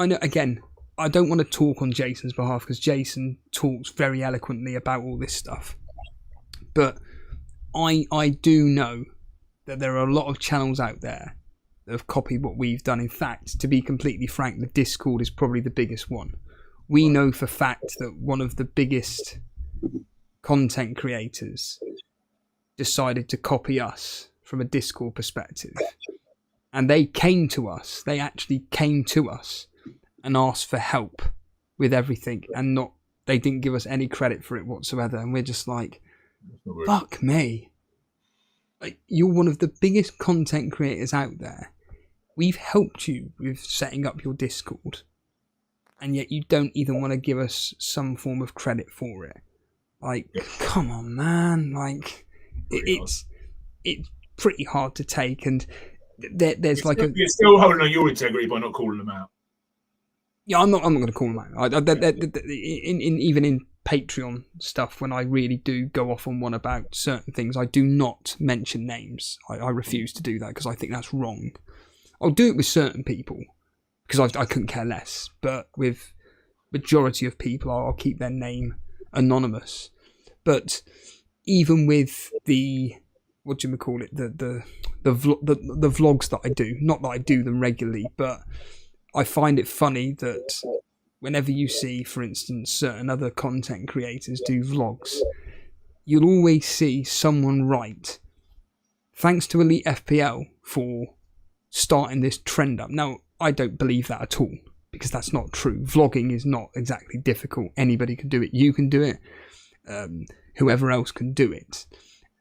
know, again, I don't want to talk on Jason's behalf because Jason talks very eloquently about all this stuff. But I do know that there are a lot of channels out there that have copied what we've done. In fact, to be completely frank, the Discord is probably the biggest one. We know for fact that one of the biggest content creators decided to copy us from a Discord perspective. And they came to us. They actually came to us and asked for help with everything, and they didn't give us any credit for it whatsoever. And we're just like, fuck me. Like, you're one of the biggest content creators out there. We've helped you with setting up your Discord, and yet you don't even want to give us some form of credit for it. Like, come on, man. Like, it's pretty hard to take, and there's you're still holding on your integrity by not calling them out. Yeah, I'm not going to call them out. Even in Patreon stuff, when I really do go off on one about certain things, I do not mention names. I refuse to do that because I think that's wrong. I'll do it with certain people because I couldn't care less. But with majority of people, I'll keep their name anonymous. But even with the the vlogs that I do, not that I do them regularly, but I find it funny that whenever you see, for instance, certain other content creators do vlogs, you'll always see someone write, "Thanks to Elite FPL for starting this trend up." Now, I don't believe that at all, because that's not true. Vlogging is not exactly difficult. Anybody can do it. You can do it. Whoever else can do it.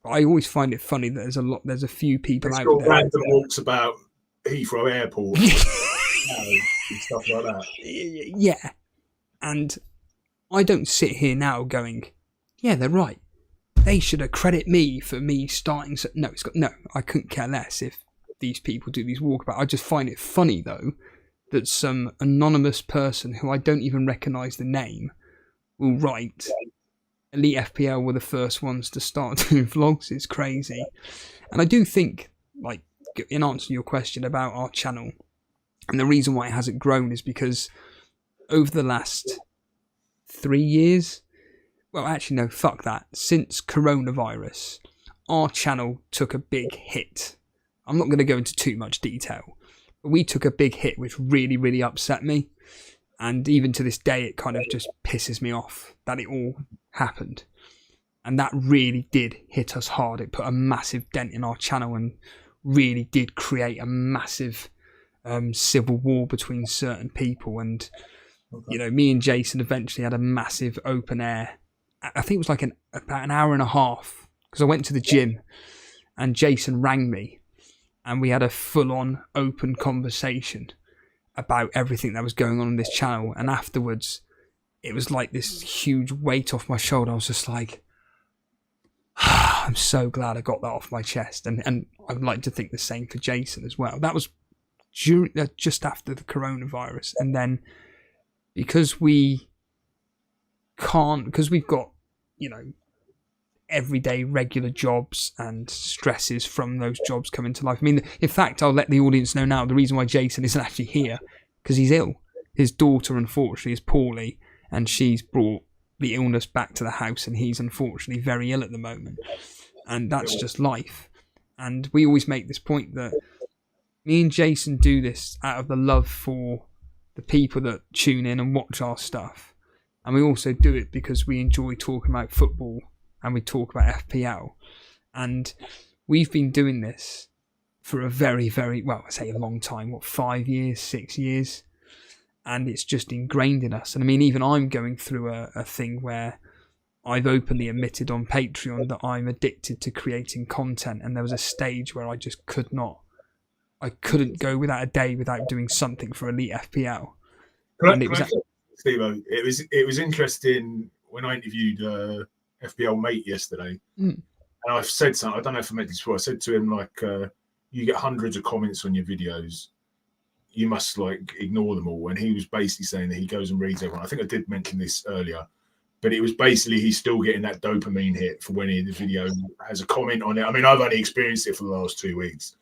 I always find it funny that there's a few people out there. Random walks about Heathrow Airport. And stuff like that. Yeah, and I don't sit here now going, yeah, they're right. They should accredit me for me starting. No, I couldn't care less if these people do these walkabouts. I just find it funny though that some anonymous person who I don't even recognise the name will write, "Elite FPL were the first ones to start doing vlogs." It's crazy, and I do think, like, in answer to your question about our channel. And the reason why it hasn't grown is because over the last 3 years, well, actually, no, fuck that. Since coronavirus, our channel took a big hit. I'm not going to go into too much detail, but we took a big hit, which really, really upset me. And even to this day, it kind of just pisses me off that it all happened. And that really did hit us hard. It put a massive dent in our channel and really did create a massive civil war between certain people. And you know, me and Jason eventually had a massive open air. I think it was like about an hour and a half, because I went to the gym and Jason rang me and we had a full-on open conversation about everything that was going on this channel. And afterwards, it was like this huge weight off my shoulder. I was just like, I'm so glad I got that off my chest, and I would like to think the same for Jason as well. That was just after the coronavirus, and then because we've got, you know, everyday regular jobs and stresses from those jobs coming to life. I mean, in fact, I'll let the audience know now the reason why Jason isn't actually here, because he's ill. His daughter, unfortunately, is poorly, and she's brought the illness back to the house, and he's unfortunately very ill at the moment. And that's just life. And we always make this point that me and Jason do this out of the love for the people that tune in and watch our stuff. And we also do it because we enjoy talking about football and we talk about FPL. And we've been doing this for a very, very, well, I say a long time, 5 years, 6 years? And it's just ingrained in us. And I mean, even I'm going through a thing where I've openly admitted on Patreon that I'm addicted to creating content. And there was a stage where I just couldn't go without a day without doing something for Elite FPL. Steve-O, it was interesting when I interviewed FPL Mate yesterday, and I've said something, I don't know if I mentioned this before, I said to him, like, you get hundreds of comments on your videos, you must, like, ignore them all. And he was basically saying that he goes and reads everyone. I think I did mention this earlier, but it was basically he's still getting that dopamine hit for when the video has a comment on it. I mean, I've only experienced it for the last 2 weeks,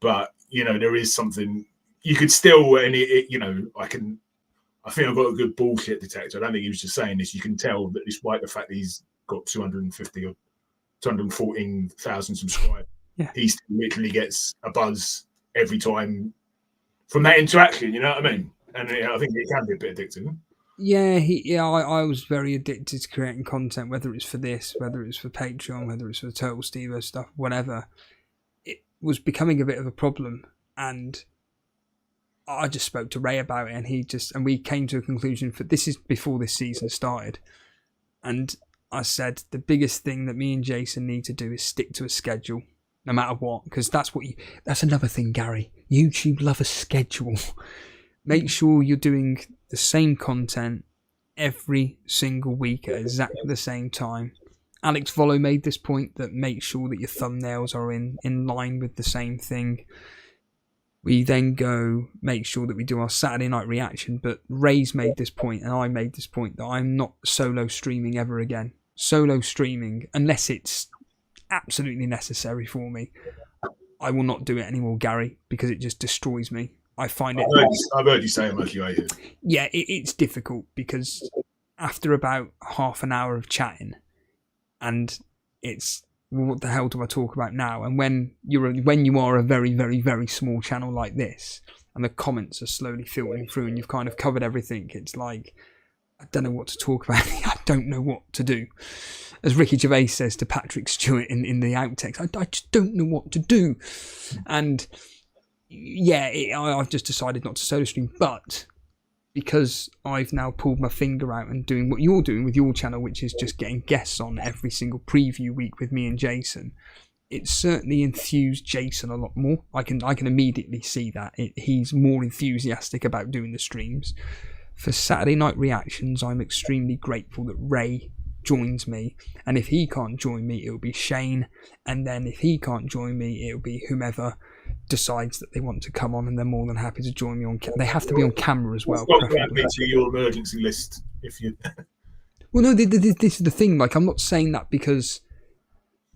but, you know, there is something you could still, and you know, I think I've got a good bullshit detector. I don't think he was just saying this. You can tell that despite the fact that he's got 250 or 214,000 subscribers, he still literally gets a buzz every time from that interaction. You know what I mean? And I think it can be a bit addictive. Yeah, I was very addicted to creating content, whether it's for this, whether it's for Patreon, whether it's for the Total Steve-O stuff, whatever. It was becoming a bit of a problem, and I just spoke to Ray about it, and we came to a conclusion for this is before this season started, and I said the biggest thing that me and Jason need to do is stick to a schedule, no matter what, because that's another thing, Gary. YouTube love a schedule. Make sure you're doing the same content every single week at exactly the same time. Alex Vollo made this point that make sure that your thumbnails are in line with the same thing. We then go make sure that we do our Saturday night reaction, but Ray's made this point and I made this point that I'm not solo streaming ever again. Solo streaming, unless it's absolutely necessary for me, I will not do it anymore, Gary, because it just destroys me. I find it... I've heard you say how much you hate it. Yeah, it's difficult because after about half an hour of chatting, and it's... what the hell do I talk about now? And when you are a very, very, very small channel like this, and the comments are slowly filtering through, and you've kind of covered everything, it's like, I don't know what to talk about. I don't know what to do. As Ricky Gervais says to Patrick Stewart in the outtakes, I just don't know what to do. And yeah, I've just decided not to solo stream, but because I've now pulled my finger out and doing what you're doing with your channel, which is just getting guests on every single preview week with me and Jason, it's certainly enthused Jason a lot more. I can immediately see that. He's more enthusiastic about doing the streams. For Saturday night reactions, I'm extremely grateful that Ray joins me, and if he can't join me, it'll be Shane, and then if he can't join me, it'll be whomever decides that they want to come on, and they're more than happy to join me on they have to be on camera as well. To your emergency list if you... Well, no, this is the thing, like, I'm not saying that because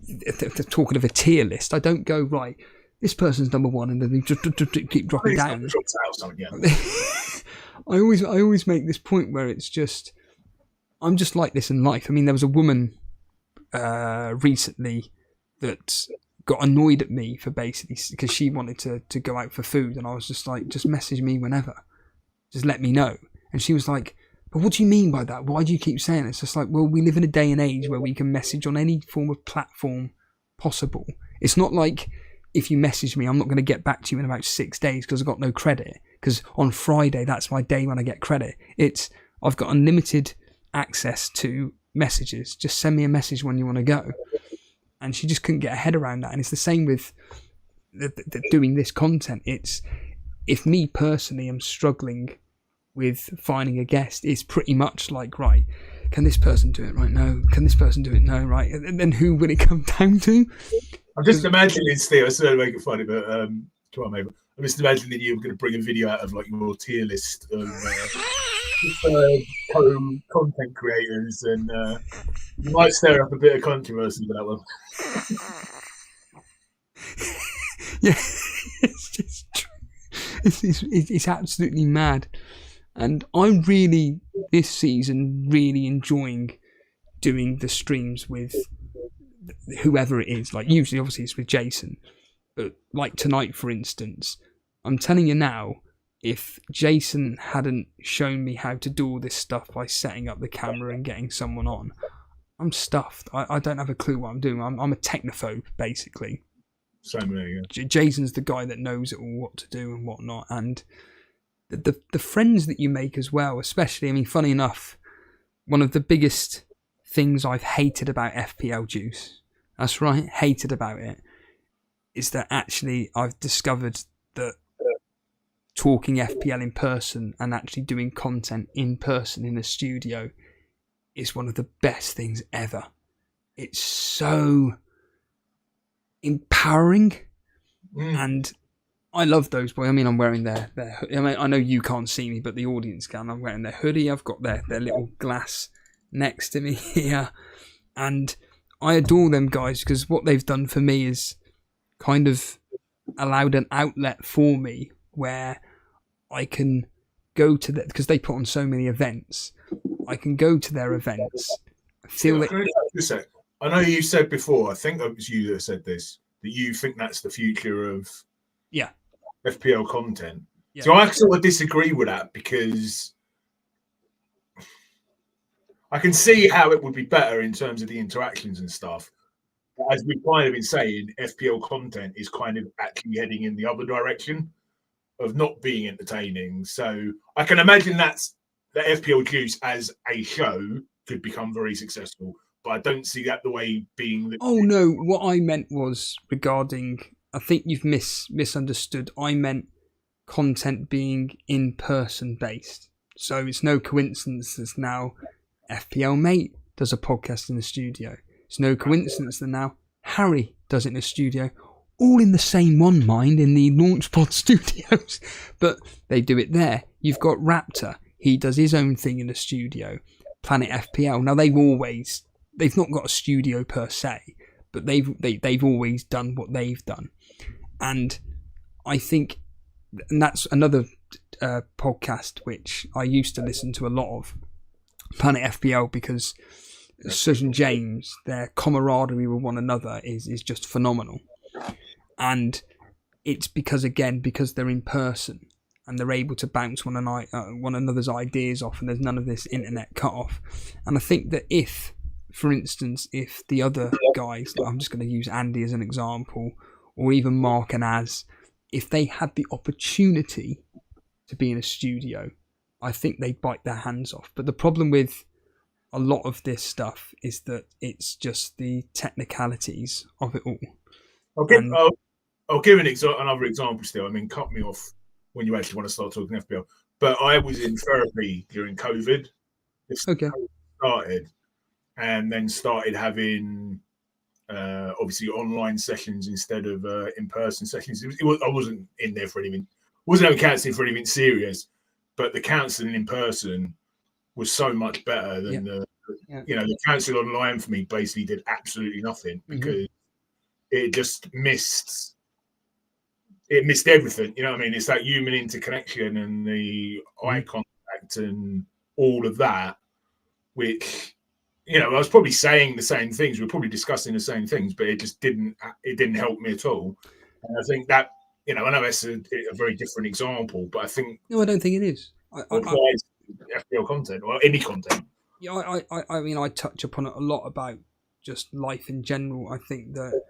they're talking of a tier list. I don't go, right, this person's number one, and then they just keep dropping down. I always make this point where it's just, I'm just like this in life. I mean, there was a woman recently that got annoyed at me for basically, because she wanted to go out for food, and I was just like, just message me whenever, just let me know. And she was like, but what do you mean by that? Why do you keep saying it? It's just like, well, we live in a day and age where we can message on any form of platform possible. It's not like if you message me, I'm not going to get back to you in about 6 days because I've got no credit, because on Friday, that's my day when I get credit. I've got unlimited access to messages. Just send me a message when you want to go. And she just couldn't get her head around that. And it's the same with doing this content. It's, if me personally am struggling with finding a guest, it's pretty much like, right, can this person do it? Right, no. Can this person do it? No, right. And then who will it come down to? I'm just imagining, Steve, I sort of make it funny, but come on, mate. I'm just imagining you were going to bring a video out of like your tier list of content creators, and you might stir up a bit of controversy with that one. Yeah, it's just true. It's absolutely mad. And I'm really, this season, really enjoying doing the streams with whoever it is. Like, usually, obviously, it's with Jason. But, like, tonight, for instance, I'm telling you now, if Jason hadn't shown me how to do all this stuff by setting up the camera and getting someone on, I'm stuffed. I don't have a clue what I'm doing. I'm a technophobe, basically. Same way, yeah. Jason's the guy that knows it all, what to do and whatnot. And the friends that you make as well, especially, I mean, funny enough, one of the biggest things I've hated about FPL Juice, that's right, hated about it, is that actually I've discovered that talking FPL in person and actually doing content in person in a studio is one of the best things ever. It's so empowering, and I love those boys. I mean, I'm wearing their I mean, I know you can't see me, but the audience can. I'm wearing their hoodie. I've got their little glass next to me here, and I adore them guys because what they've done for me is kind of allowed an outlet for me where I can go to that, because they put on so many events. I can go to their events. I know you said before, I think it was you that said this, that you think that's the future of FPL content. Yeah. So I sort of disagree with that, because I can see how it would be better in terms of the interactions and stuff. As we've kind of been saying, FPL content is kind of actually heading in the other direction of not being entertaining. So I can imagine that FPL Juice as a show could become very successful, but I don't see that the way being. Oh no, what I meant was regarding, I think you've misunderstood. I meant content being in-person based. So it's no coincidence that now FPL Mate does a podcast in the studio. It's no coincidence that now Harry does it in the studio, all in the same one mind in the Launchpod studios, but they do it there. You've got Raptor, he does his own thing in the studio. Planet FPL, now they've not got a studio per se, but they've always done what they've done. And I think, and that's another podcast which I used to listen to a lot of, Planet FPL, because Suj and James, their camaraderie with one another is just phenomenal. And it's because they're in person and they're able to bounce one another's ideas off, and there's none of this internet cut off. And I think that if, for instance, if the other guys, I'm just going to use Andy as an example, or even Mark and Az, if they had the opportunity to be in a studio, I think they'd bite their hands off. But the problem with a lot of this stuff is that it's just the technicalities of it all. I'll give another example still. I mean, cut me off when you actually want to start talking FPL. But I was in therapy during COVID. Started, and then started having obviously online sessions instead of in-person sessions. I wasn't in there for anything. Wasn't having counselling for anything serious, but the counselling in person was so much better than the counselling online for me basically did absolutely nothing, because it just missed everything. You know what I mean? It's that human interconnection and the eye contact and all of that, which, you know, I was probably saying the same things. We were probably discussing the same things, but it just didn't help me at all. And I think that, you know, I know that's a very different example, but I think... No, I don't think it is. applies to FPL content or any content. Yeah, I mean, I touch upon it a lot about just life in general. I think that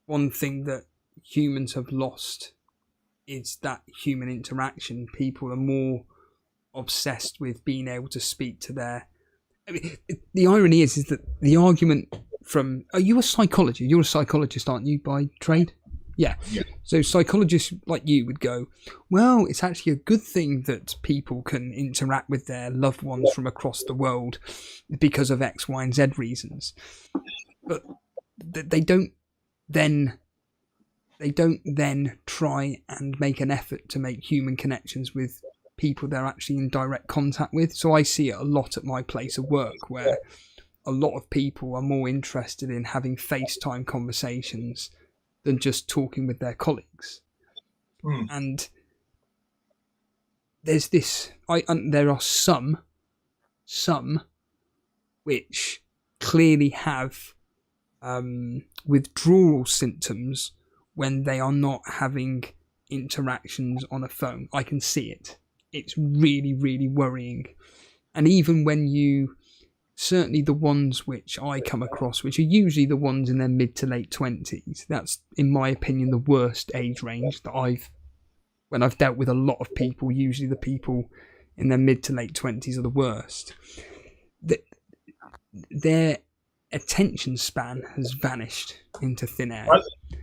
one thing that humans have lost is that human interaction. People are more obsessed with being able to speak to their... I mean, the irony is that the argument from... Are you a psychologist? You're a psychologist, aren't you, by trade? Yeah. So psychologists like you would go, well, it's actually a good thing that people can interact with their loved ones from across the world because of X, Y, and Z reasons. But they don't then try and make an effort to make human connections with people they're actually in direct contact with. So I see it a lot at my place of work, where a lot of people are more interested in having FaceTime conversations than just talking with their colleagues. And there's this, there are some which clearly have withdrawal symptoms when they are not having interactions on a phone. I can see it. It's really, really worrying. And even when certainly the ones which I come across, which are usually the ones in their mid to late 20s, that's, in my opinion, the worst age range that when I've dealt with a lot of people, usually the people in their mid to late 20s are the worst. Their attention span has vanished into thin air.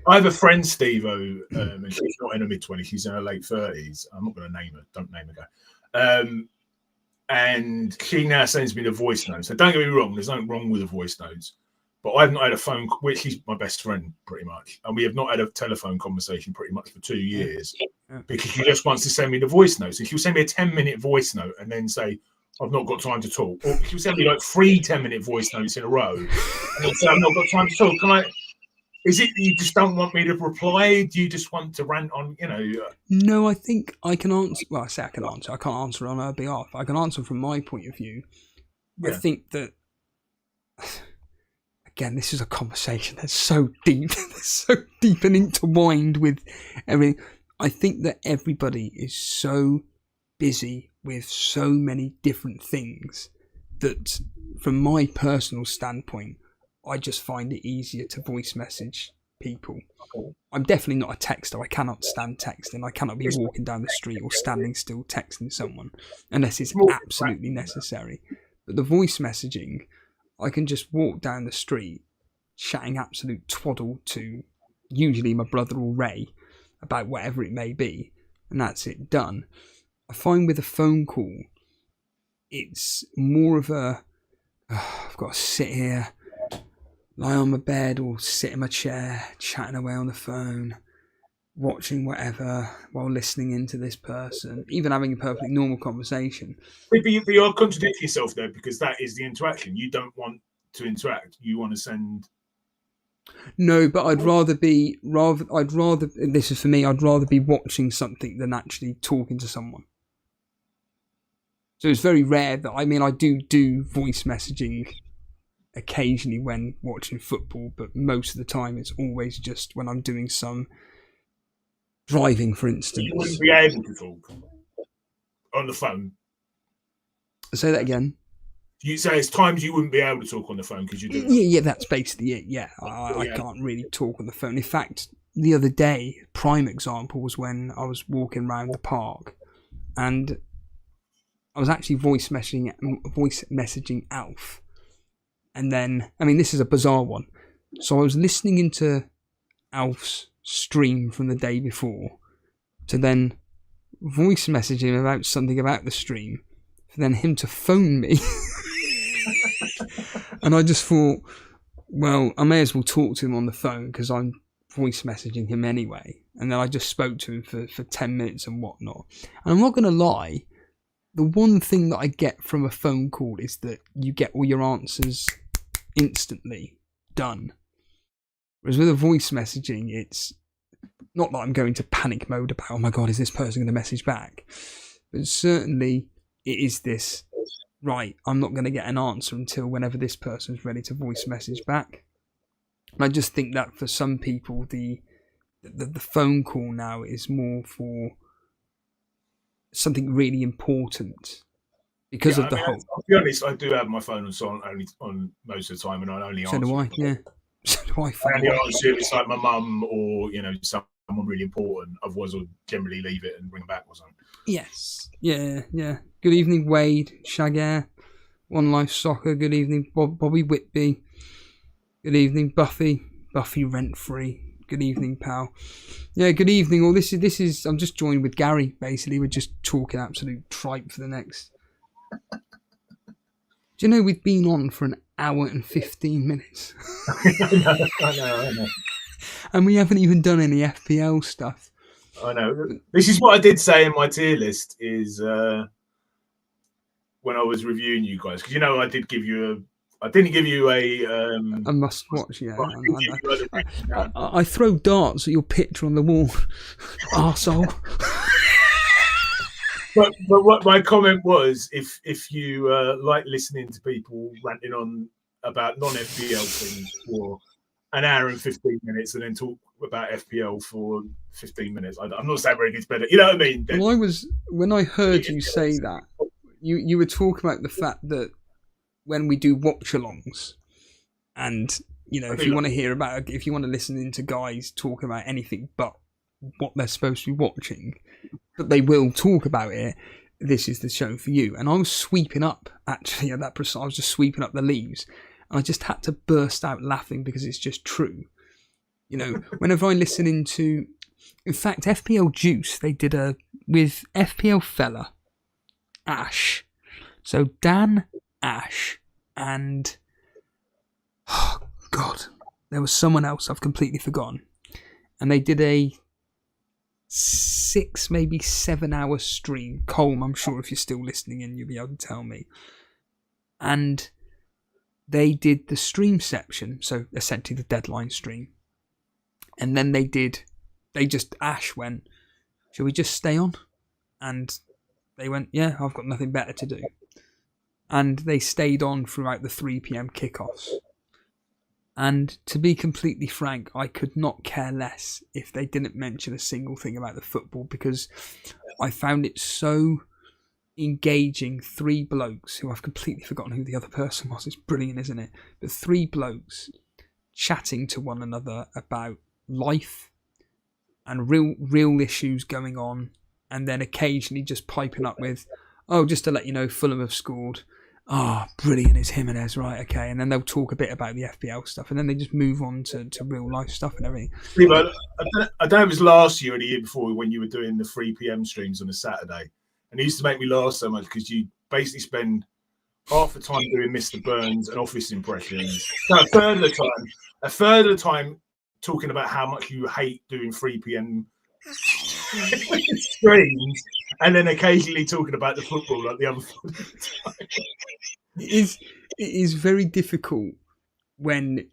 I have a friend, Steve-O, and she's not in her mid-20s, she's in her late 30s. I'm not going to name her, don't name her, guy. And she now sends me the voice notes. So don't get me wrong, there's nothing wrong with the voice notes. But I've not had a phone, which she's my best friend pretty much. And we have not had a telephone conversation pretty much for 2 years because she just wants to send me the voice notes. And she'll send me a 10-minute voice note and then say, I've not got time to talk. Or she'll send me like 3 10-minute voice notes in a row. And then say, I've not got time to talk. Is it you just don't want me to reply? Do you just want to rant on, No, I think I can answer. Well, I say I can answer. I can't answer on her behalf. I can answer from my point of view. Yeah. I think that, again, this is a conversation that's so deep, and intertwined with everything. I think that everybody is so busy with so many different things that, from my personal standpoint, I just find it easier to voice message people. I'm definitely not a texter. I cannot stand texting. I cannot be walking down the street or standing still texting someone unless it's absolutely necessary. But the voice messaging, I can just walk down the street chatting absolute twaddle to usually my brother or Ray about whatever it may be, and that's it, done. I find with a phone call, it's more of a, I've got to sit here, lie on my bed or sit in my chair, chatting away on the phone, watching whatever while listening into this person, even having a perfectly normal conversation. But you're contradicting yourself there, because that is the interaction. You don't want to interact. You want to send. No, but I'd rather, this is for me, I'd rather be watching something than actually talking to someone. So it's very rare that, I do voice messaging occasionally when watching football, but most of the time it's always just when I'm doing some driving, for instance. You wouldn't be able to talk on the phone. Say that again. You say it's times you wouldn't be able to talk on the phone because you do. Yeah, that's basically it. Yeah, I can't really talk on the phone. In fact, the other day, prime example was when I was walking around the park, and I was actually voice messaging Alf. And then, this is a bizarre one. So I was listening into Alf's stream from the day before to then voice message him about something about the stream, for then him to phone me. And I just thought, well, I may as well talk to him on the phone because I'm voice messaging him anyway. And then I just spoke to him for 10 minutes and whatnot. And I'm not going to lie, the one thing that I get from a phone call is that you get all your answers instantly done. Whereas with a voice messaging, it's not that I'm going to panic mode about, oh my God, is this person going to message back? But certainly it is this, right, I'm not going to get an answer until whenever this person's ready to voice message back. And I just think that for some people, the phone call now is more for something really important because of the whole. I'll be honest, I do have my phone on silent only on most of the time, and I only answer. So do I, yeah. So do I. I only answer if it's like my mum or someone really important. Otherwise, I'll generally leave it and ring back or something. Yes, yeah. Good evening, Wade, Shagair, One Life Soccer. Good evening, Bobby Whitby. Good evening, Buffy Rent Free. Good evening, pal. Yeah, good evening. All this is. I'm just joined with Gary. Basically, we're just talking absolute tripe for the next. Do you know we've been on for an hour and 15 minutes? I know. And we haven't even done any FPL stuff. I know. This is what I did say in my tier list is when I was reviewing you guys, because I didn't give you a must watch. Yeah, I throw darts at your picture on the wall, arsehole. But what my comment was, if you like listening to people ranting on about non-FPL things for an hour and 15 minutes and then talk about FPL for 15 minutes, I'm not saying it gets better. You know what I mean? Well, when I heard you say that, you were talking about the fact that when we do watch-alongs, and if you want to listen into guys talking about anything but what they're supposed to be watching, but they will talk about it, this is the show for you. And I was sweeping up, actually, at that I was just sweeping up the leaves, and I just had to burst out laughing because it's just true. Whenever I listen into, in fact, FPL Juice, they did with FPL Fella, Ash. So Dan, Ash, and oh God, there was someone else I've completely forgotten. And they did a 6, maybe 7 hour stream. Colm, I'm sure if you're still listening in, you'll be able to tell me. And they did the stream section, so essentially the deadline stream. And then Ash went, shall we just stay on? And they went, yeah, I've got nothing better to do. And they stayed on throughout the 3 p.m. kickoffs. And to be completely frank, I could not care less if they didn't mention a single thing about the football, because I found it so engaging. 3 blokes, who I've completely forgotten who the other person was. It's brilliant, isn't it? But 3 blokes chatting to one another about life and real issues going on, and then occasionally just piping up with, oh, just to let you know, Fulham have scored. Oh, brilliant, it's Jimenez, right, okay. And then they'll talk a bit about the FPL stuff, and then they just move on to real life stuff and everything. I don't know if it was last year or the year before when you were doing the 3 p.m. streams on a Saturday. And it used to make me laugh so much because you basically spend half the time doing Mr. Burns and office impressions. No, a third of the time talking about how much you hate doing 3 p.m. streams, and then occasionally talking about the football like the other time. It is very difficult when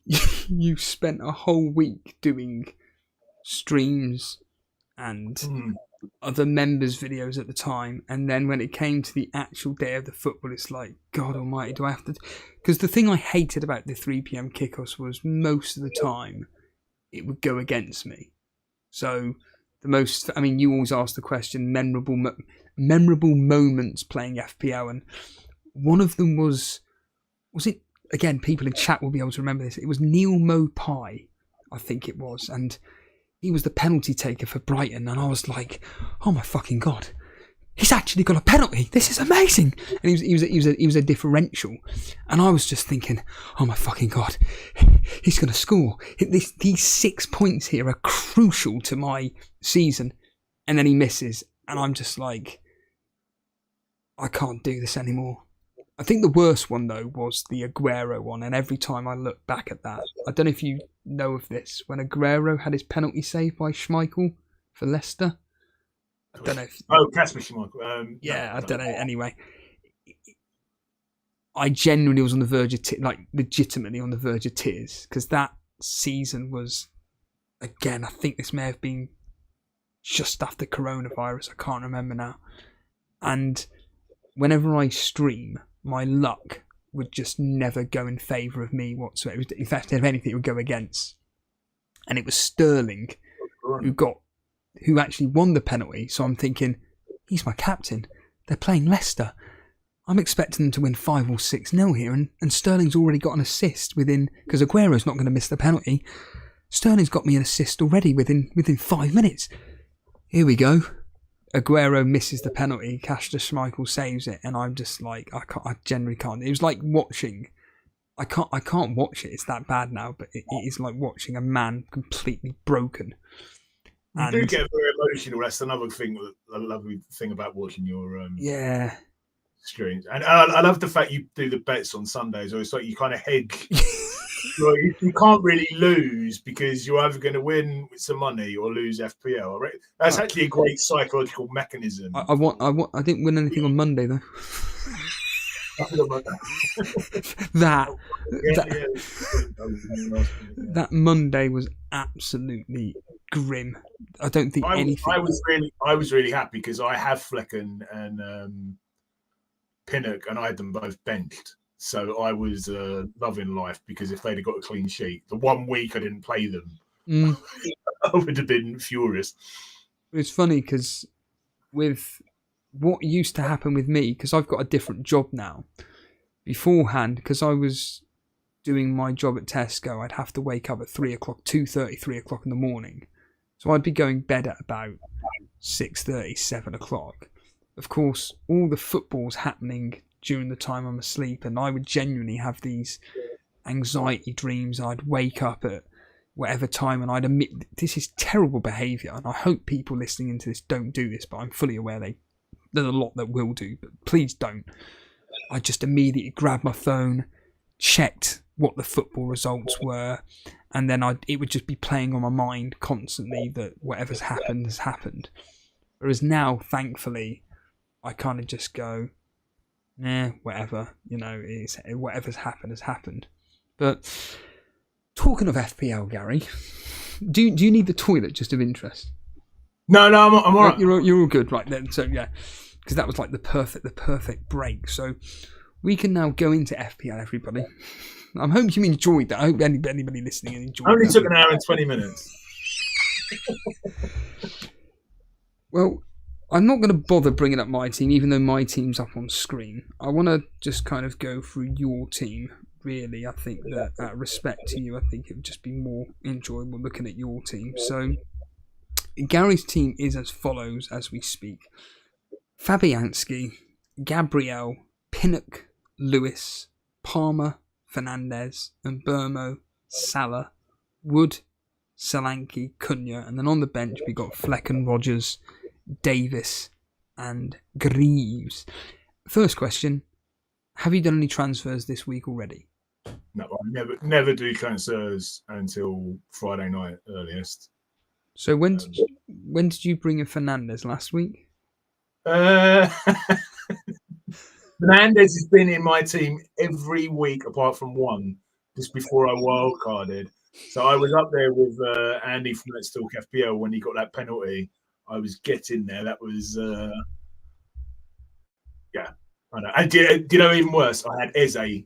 you spent a whole week doing streams and other members' videos at the time, and then when it came to the actual day of the football, it's like, God almighty, do I have to? Because the thing I hated about the 3 p.m. kickoffs was most of the time it would go against me. So you always ask the question, memorable moments playing FPL, and one of them was it, again, people in chat will be able to remember this, it was Neil Mopai, I think it was, and he was the penalty taker for Brighton, and I was like, oh my fucking God, he's actually got a penalty, this is amazing. And he was a differential, and I was just thinking, oh my fucking God, he's going to score. These 6 points here are crucial to my season, and then he misses, and I'm just like, I can't do this anymore. I think the worst one though was the Aguero one, and every time I look back at that, I don't know if you know of this, when Aguero had his penalty saved by Schmeichel for Leicester. I don't know if... Oh, Kasper Schmeichel. I don't know. Anyway, I genuinely was on the verge of legitimately on the verge of tears, because that season was, again, I think this may have been just after coronavirus, I can't remember now, and whenever I stream, my luck would just never go in favour of me whatsoever. In fact, if anything, it would go against. And it was Sterling who actually won the penalty. So I'm thinking, he's my captain. They're playing Leicester. I'm expecting them to win 5 or 6-0 here, and Sterling's already got an assist because Aguero's not going to miss the penalty. Sterling's got me an assist already within 5 minutes. Here we go. Aguero misses the penalty, Kasper Schmeichel saves it, and I'm just like, I generally can't. It was like watching I can't watch it. It's that bad now. But it is like watching a man completely broken. You do get very emotional. That's another thing, a lovely thing about watching your yeah. streams. And I love the fact you do the bets on Sundays, or it's like you kind of hedge. You can't really lose because you're either going to win with some money or lose FPL. Right? That's actually a great psychological mechanism. I didn't win anything on Monday though. That Monday was absolutely grim. I don't think anything. I was really happy because I have Flecken and Pinnock, and I had them both benched. So I was loving life because if they'd have got a clean sheet, the 1 week I didn't play them, I would have been furious. It's funny because with what used to happen with me, because I've got a different job now. Beforehand, because I was doing my job at Tesco, I'd have to wake up at 3 o'clock, 2:30, 3 o'clock in the morning. So I'd be going bed at about 6:30, 7 o'clock. Of course, all the football's happening during the time I'm asleep, and I would genuinely have these anxiety dreams. I'd wake up at whatever time and I'd admit this is terrible behaviour, and I hope people listening into this don't do this, but I'm fully aware there's a lot that will do, but please don't. I just immediately grabbed my phone, checked what the football results were, and then it would just be playing on my mind constantly that whatever's happened has happened. Whereas now, thankfully, I kind of just go, whatever, whatever's happened has happened. But talking of FPL, Gary, do you need the toilet just of interest? No, I'm all right. You're all good, right then. So yeah, because that was like the perfect break. So we can now go into FPL, everybody. I hope you enjoyed that. I hope anybody listening enjoyed. Only took an hour and 20 minutes. Well, I'm not going to bother bringing up my team, even though my team's up on screen. I want to just kind of go through your team, really. I think that out of respect to you, I think it would just be more enjoyable looking at your team. So Gary's team is as follows as we speak. Fabianski, Gabriel, Pinnock, Lewis, Palmer, Fernandez, and Burmo, Salah, Wood, Solanke, Cunha, and then on the bench we got Flecken, Rogers, Davis, and Greaves. First question: have you done any transfers this week already? No, I never do transfers until Friday night earliest. So when did you bring in Fernandez last week? Fernandez has been in my team every week apart from one, just before I wildcarded. So I was up there with Andy from Let's Talk FPL when he got that penalty. I was getting there. That was, yeah. I know. And do you know even worse? I had Eze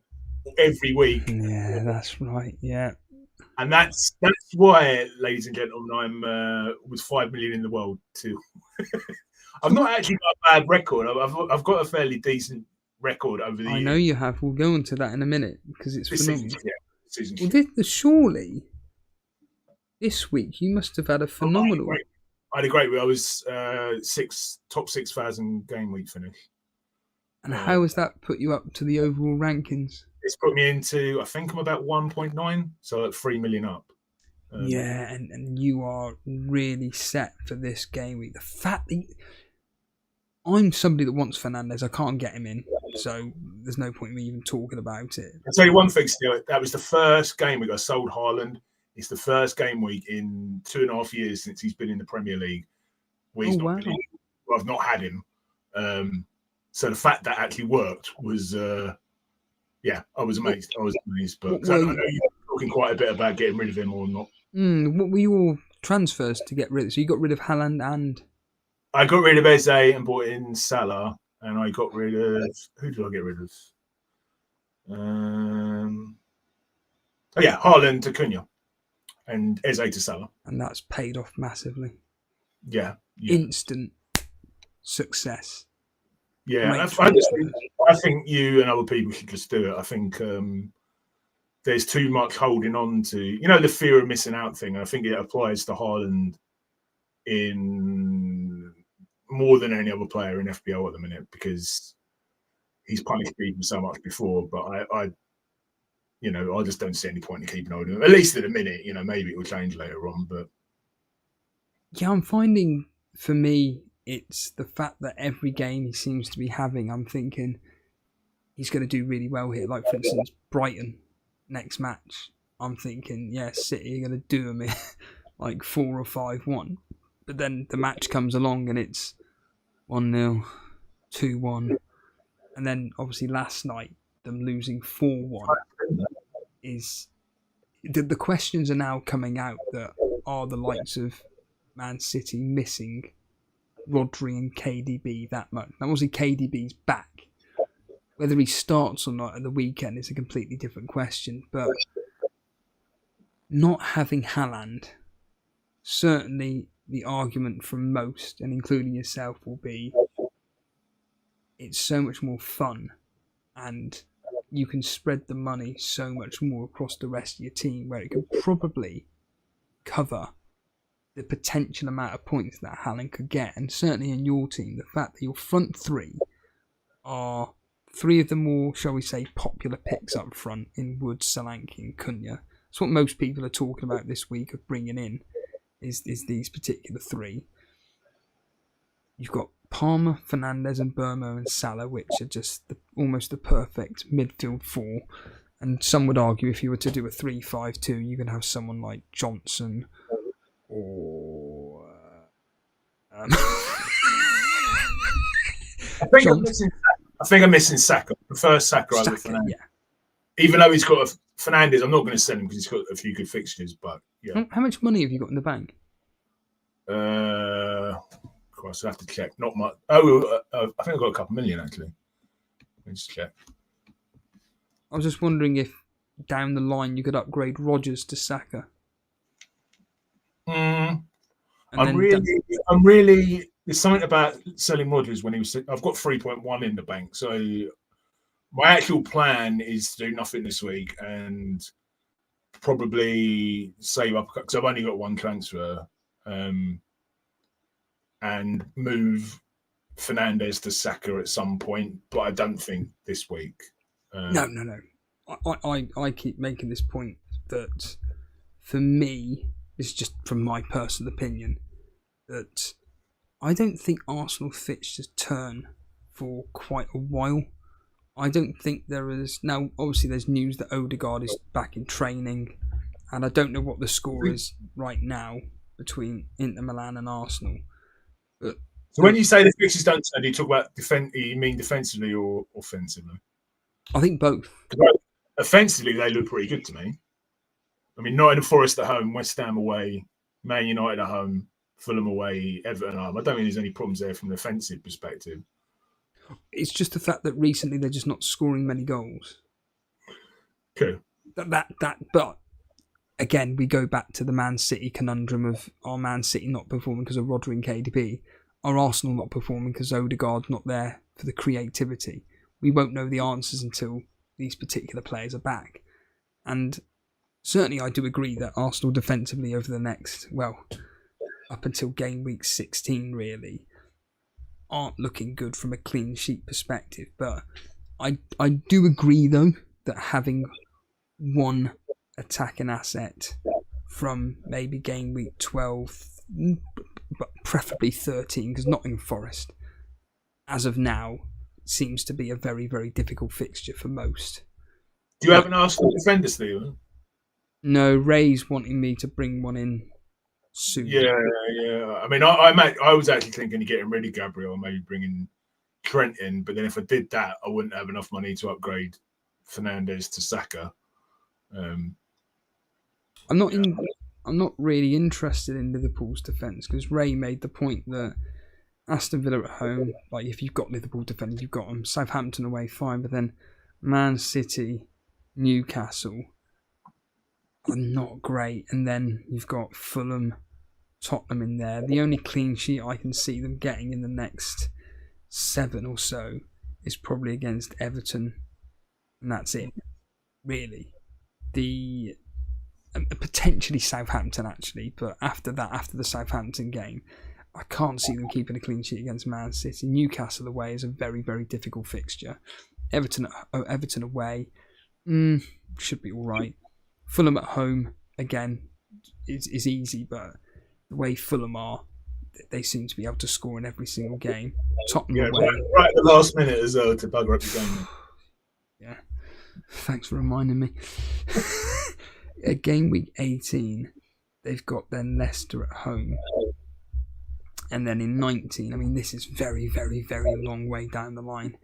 every week. Yeah, that's right. Yeah. And that's why, ladies and gentlemen, I'm with 5 million in the world too. I've not actually got a bad record. I've got a fairly decent record over the years. I know you have. We'll go into that in a minute because it's phenomenal. Season, surely this week you must have had a phenomenal. I had a great week. I was top 6,000 game week finish. And how has that put you up to the overall rankings? It's put me into, I think I'm about 1.9, so like 3 million up. Yeah, and you are really set for this game week. The fact that I'm somebody that wants Fernandez, I can't get him in, so there's no point in me even talking about it. I'll tell you one thing, Stuart. That was the first game week I sold Haaland. It's the first game week in 2.5 years since he's been in the Premier League. I've not had him. So the fact that actually worked was, I was amazed. But I know you're talking quite a bit about getting rid of him or not. What were your transfers to get rid of? So you got rid of Haaland and... I got rid of Eze and bought in Salah, and I got rid of... Who did I get rid of? Haaland to Cunha and Eze to Salah. And that's paid off massively. Yeah. Instant success. Yeah, I think you and other people should just do it. I think there's too much holding on to, the fear of missing out thing. I think it applies to Haaland in more than any other player in FPL at the minute because he's punished people so much before. But I just don't see any point in keeping hold of him. At least at the minute, maybe it will change later on. But yeah, I'm finding for me, it's the fact that every game he seems to be having, I'm thinking he's going to do really well here. Like, for instance, Brighton next match, I'm thinking, yeah, City are going to do him like 4 or 5-1. But then the match comes along and it's 1-0, 2-1. And then obviously last night, them losing 4-1 is... The questions are now coming out that are the likes of Man City missing Rodri and KDB that much. Now, obviously, KDB's back. Whether he starts or not at the weekend is a completely different question. But not having Haaland, certainly the argument from most, and including yourself, will be it's so much more fun and you can spread the money so much more across the rest of your team, where it could probably cover the potential amount of points that Haaland could get. And certainly in your team, the fact that your front three are 3 of the more, shall we say, popular picks up front in Wood, Solanke and Cunha. That's what most people are talking about this week of bringing in, is these particular 3. You've got Palmer, Fernandes and Burmo and Salah, which are just almost the perfect midfield 4. And some would argue if you were to do a 3-5-2, you can have someone like Johnson or... I think I'm missing Saka. I prefer Saka over Fernandes. Yeah. Even though he's got Fernandes, I'm not going to sell him because he's got a few good fixtures. But yeah. How much money have you got in the bank? Of course, I have to check. Not much. Oh, I think I've got a couple million actually. Let me just check. I was just wondering if down the line you could upgrade Rodgers to Saka. I'm really. There's something about selling Rodgers when he was. I've got 3.1 in the bank, so my actual plan is to do nothing this week and probably save up because I've only got 1 transfer. And move Fernandes to Saka at some point, but I don't think this week. No. I keep making this point that for me, this is just from my personal opinion, that I don't think Arsenal fixtures turn for quite a while. I don't think there is... Now, obviously, there's news that Odegaard is back in training, and I don't know what the score is right now between Inter Milan and Arsenal. But, so when you say the fixtures don't turn, do you talk about you mean defensively or offensively? I think both. Offensively, they look pretty good to me. I mean, Nottingham Forest at home, West Ham away, Man United at home, Fulham away, Everton at home. I don't think there's any problems there from an offensive perspective. It's just the fact that recently they're just not scoring many goals. Cool. But again, we go back to the Man City conundrum of our Man City not performing because of Rodri and KDB, our Arsenal not performing because Odegaard's not there for the creativity. We won't know the answers until these particular players are back. And certainly I do agree that Arsenal defensively over the next, up until game week 16 really, aren't looking good from a clean sheet perspective. But I do agree though that having one attacking asset from maybe game week 12, but preferably 13, because Nottingham Forest, as of now, seems to be a very, very difficult fixture for most. Do you have an Arsenal defender, Stephen? No, Ray's wanting me to bring one in soon. Yeah. I mean, I was actually thinking of getting rid of Gabriel and maybe bringing Trent in, but then if I did that, I wouldn't have enough money to upgrade Fernandes to Saka. I'm not really interested in Liverpool's defence because Ray made the point that Aston Villa at home, like if you've got Liverpool defenders, you've got them. Southampton away, fine, but then Man City, Newcastle are not great, and then you've got Fulham, Tottenham in there. The only clean sheet I can see them getting in the next 7 or so is probably against Everton, and that's it, really. Potentially Southampton actually, but after the Southampton game, I can't see them keeping a clean sheet against Man City. Newcastle away is a very, very difficult fixture. Everton away, should be all right. Fulham at home, again, is easy, but the way Fulham are, they seem to be able to score in every single game. Tottenham away. Right at the last minute as well to bugger up the game. Yeah. Thanks for reminding me. At game week 18, they've got then Leicester at home. And then in 19, I mean, this is very, very, very long way down the line.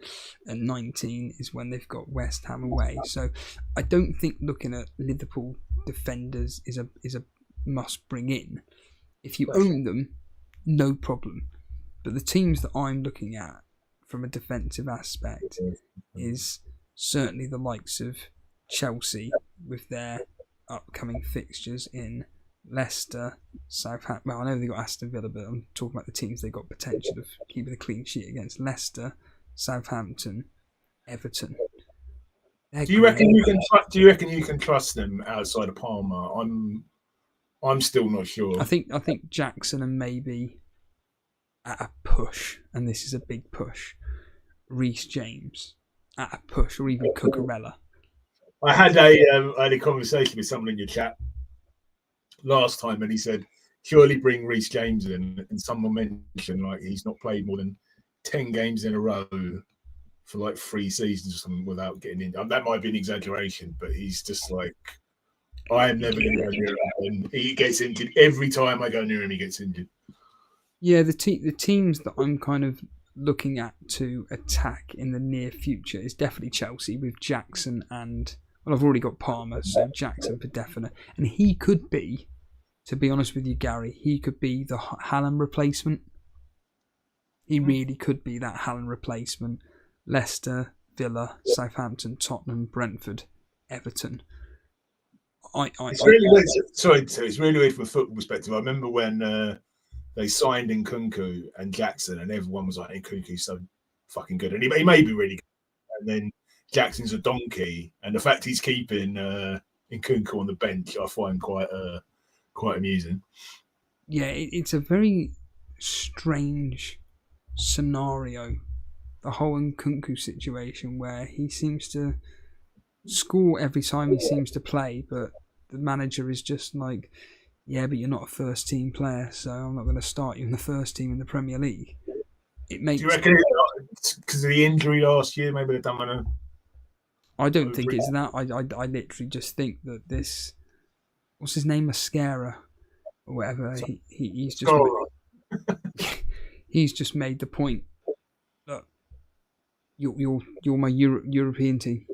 And 19 is when they've got West Ham away. So I don't think looking at Liverpool defenders is a must bring in. If you own them, no problem. But the teams that I'm looking at from a defensive aspect is certainly the likes of Chelsea with their upcoming fixtures in Leicester, Southampton. Well, I know they got Aston Villa, but I'm talking about the teams they got potential of keeping a clean sheet against: Leicester, Southampton, Everton. Do you reckon you can trust them outside of Palmer? I'm still not sure. I think Jackson and maybe at a push, and this is a big push, Reece James at a push, or even Cucurella. I had a conversation with someone in your chat last time, and he said, surely bring Reece James in, and someone mentioned like he's not played more than 10 games in a row for like 3 seasons or something without getting in. That might be an exaggeration, but he's just like, I am never going to go near him. And he gets injured every time I go near him. He gets injured. Yeah, the teams that I'm kind of looking at to attack in the near future is definitely Chelsea with Jackson and, well, I've already got Palmer, so Jackson for definite. And he could be, to be honest with you, Gary, he could be the Haaland replacement. He really could be that Haaland replacement. Leicester, Villa, Southampton, Tottenham, Brentford, Everton. It's really weird. Sorry, it's really weird from a football perspective. I remember when they signed Nkunku and Jackson, and everyone was like, Nkunku's so fucking good. And he may be really good. And then Jackson's a donkey. And the fact he's keeping Nkunku on the bench, I find quite amusing. Yeah, it's a very strange scenario, the whole Nkunku situation, where he seems to score every time he seems to play, but the manager is just like, yeah, but you're not a first team player, so I'm not going to start you in the first team in the Premier League. It makes. Do you reckon because of the injury last year, maybe they've done one? I don't think it's that. I literally just think that this, what's his name, Mascara or whatever. He's just he's just made the point that you're my European team.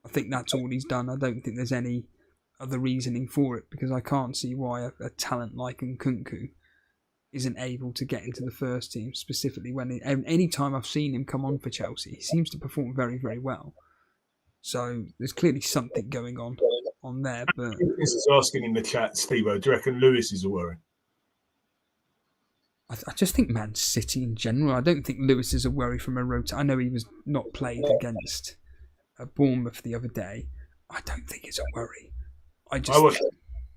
I think that's all he's done. I don't think there's any other reasoning for it, because I can't see why a talent like Nkunku isn't able to get into the first team, specifically when any time I've seen him come on for Chelsea, he seems to perform very, very well. So there's clearly something going on there. But this is asking in the chat, Steve, do you reckon Lewis is a worry? I just think Man City in general. I don't think Lewis is a worry from a rotation. I know he was not played against Bournemouth the other day. I don't think it's a worry. I watched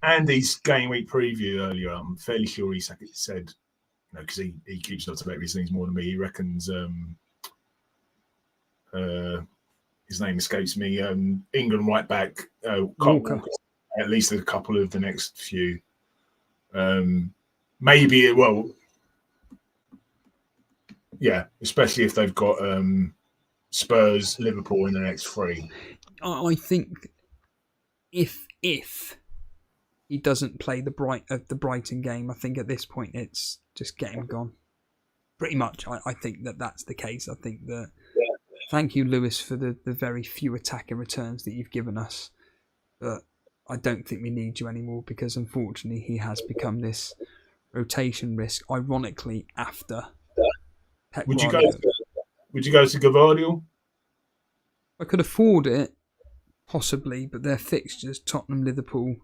Andy's Gameweek Preview earlier. I'm fairly sure he said, because he keeps up to date with these things more than me. He reckons his name escapes me. England right back, Walker. At least a couple of the next few. Maybe, well, yeah, especially if they've got Spurs, Liverpool in the next 3. I think if he doesn't play the Brighton game, I think at this point it's just get him gone. Pretty much, I think that's the case. I think that. Thank you, Lewis, for the very few attacking returns that you've given us, but I don't think we need you anymore, because unfortunately he has become this rotation risk. Ironically, after Pep Guardiola. Would you go to Gavardiol? I could afford it, possibly, but their fixtures: Tottenham, Liverpool,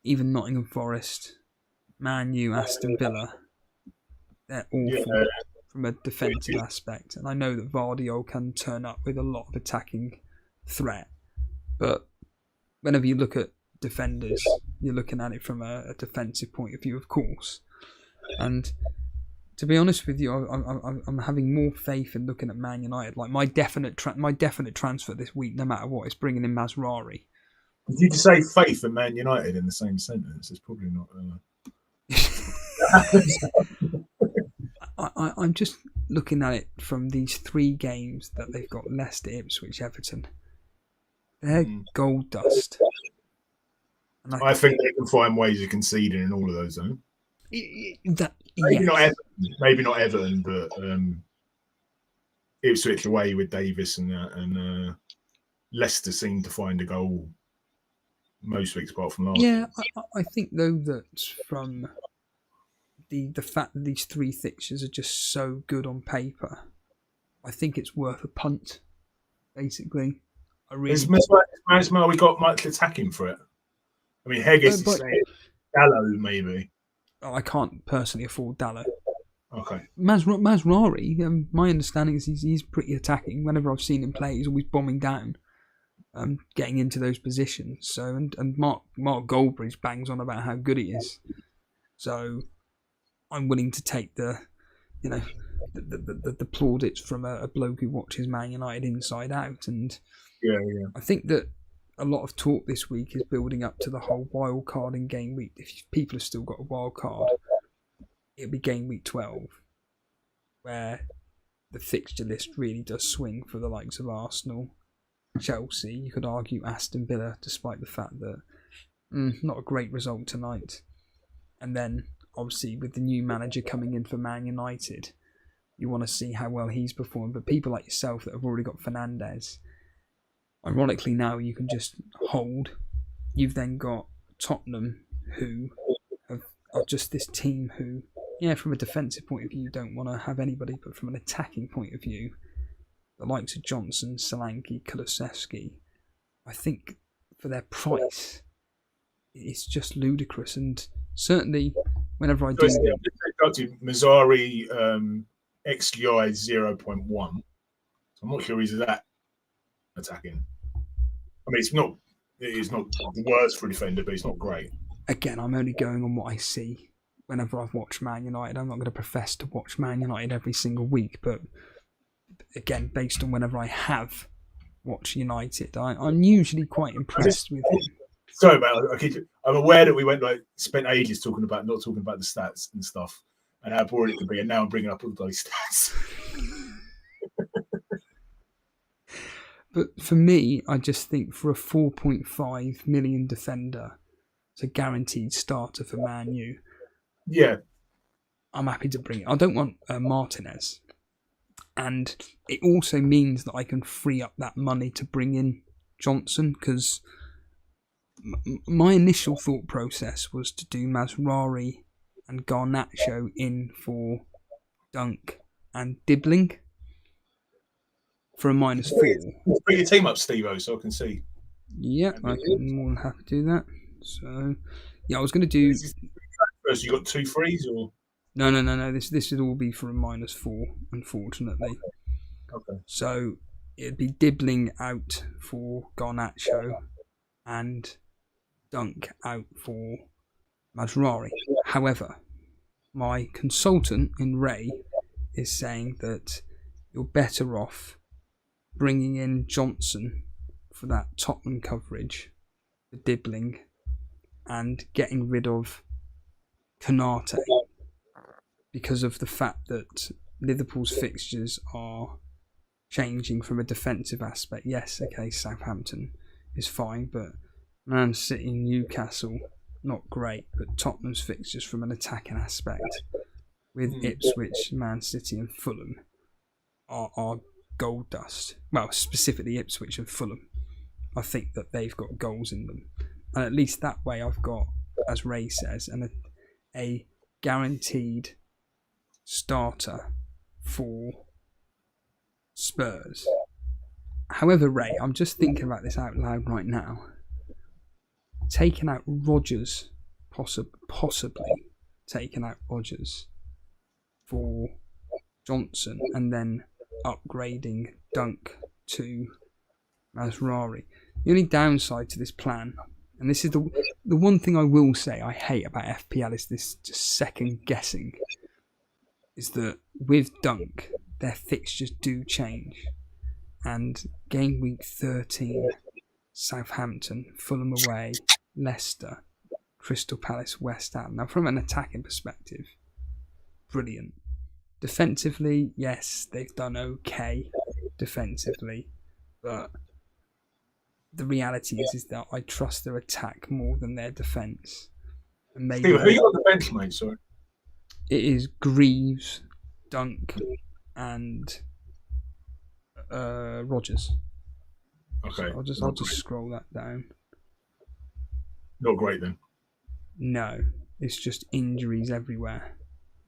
even Nottingham Forest, Man U, Aston Villa, they're awful from a defensive aspect. And I know that Vardiol can turn up with a lot of attacking threat, but whenever you look at defenders, you're looking at it from a defensive point of view, of course. And To be honest with you, I'm having more faith in looking at Man United. Like my definite transfer this week, no matter what, is bringing in Mazraoui. Did you just say faith and Man United in the same sentence? It's probably not. I'm just looking at it from these 3 games that they've got: Leicester, Ipswich, Everton. They're gold dust. And I think they can find ways of conceding in all of those, though. Maybe not Everton, but Ipswich away with Davis and Leicester seem to find a goal most weeks apart from last. Yeah, I think though that from the fact that these 3 fixtures are just so good on paper, I think it's worth a punt. Basically, we got much attacking for it. I mean, Heggis is saying Dallo maybe. I can't personally afford Dallo. Okay. Mazraoui, my understanding is he's pretty attacking. Whenever I've seen him play, he's always bombing down, getting into those positions. So and Mark Goldbridge bangs on about how good he is. So I'm willing to take the plaudits from a bloke who watches Man United inside out. And yeah. I think that a lot of talk this week is building up to the whole wild card in game week. If people have still got a wild card, it'll be game week 12, where the fixture list really does swing for the likes of Arsenal, Chelsea. You could argue Aston Villa, despite the fact that not a great result tonight. And then, obviously, with the new manager coming in for Man United, you want to see how well he's performed. But people like yourself that have already got Fernandes, ironically, now you can just hold. You've then got Tottenham, who are just this team who, from a defensive point of view, don't want to have anybody, but from an attacking point of view, the likes of Johnson, Solanke, Kulusevski, I think for their price, it's just ludicrous. And certainly, whenever I do... Mazraoui XGI is 0.1. So I'm not sure he's that attacking. I mean, it's not the worst for a defender, but it's not great. Again, I'm only going on what I see whenever I've watched Man United. I'm not going to profess to watch Man United every single week, but again, based on whenever I have watched United, I'm usually quite impressed with him. Sorry, man. I'm aware that we spent ages not talking about the stats and stuff, and how boring it could be, and now I'm bringing up all those stats. But for me, I just think for a 4.5 million defender, it's a guaranteed starter for Man U. Yeah. I'm happy to bring it. I don't want Martinez. And it also means that I can free up that money to bring in Johnson, because my initial thought process was to do Mazraoui and Garnacho in for Dunk and Dibbling for a -4. Bring your team up, Steve-O, so I can see. Yeah, I can more than happy to do that. So, I was going to do... First, you got 2 frees, or...? No. This would all be for a -4, unfortunately. Okay. So, it'd be Dibbling out for Garnacho and Dunk out for Mazraoui. However, my consultant in Ray is saying that you're better off bringing in Johnson for that Tottenham coverage, for Dibbling, and getting rid of Konate, because of the fact that Liverpool's fixtures are changing from a defensive aspect. Yes, okay, Southampton is fine, but Man City, Newcastle, not great. But Tottenham's fixtures from an attacking aspect, with Ipswich, Man City and Fulham, are gold dust. Well, specifically Ipswich and Fulham. I think that they've got goals in them. And at least that way I've got, as Ray says, a guaranteed starter for Spurs. However, Ray, I'm just thinking about this out loud right now. Taking out Rodgers, possibly taking out Rodgers for Johnson, and then upgrading Dunk to Mazraoui. The only downside to this plan, and this is the one thing I will say I hate about FPL, is this just second guessing. is that with Dunk, their fixtures do change. And game week 13, Southampton, Fulham away, Leicester, Crystal Palace, West Ham. Now, from an attacking perspective, brilliant. Defensively, yes, they've done okay defensively, but the reality is that I trust their attack more than their defence. And maybe Steve, who you got the bench, mate? Sorry, it is Greaves, Dunk, and Rodgers. okay. So I'll just scroll that down. Not great then. No, it's just injuries everywhere.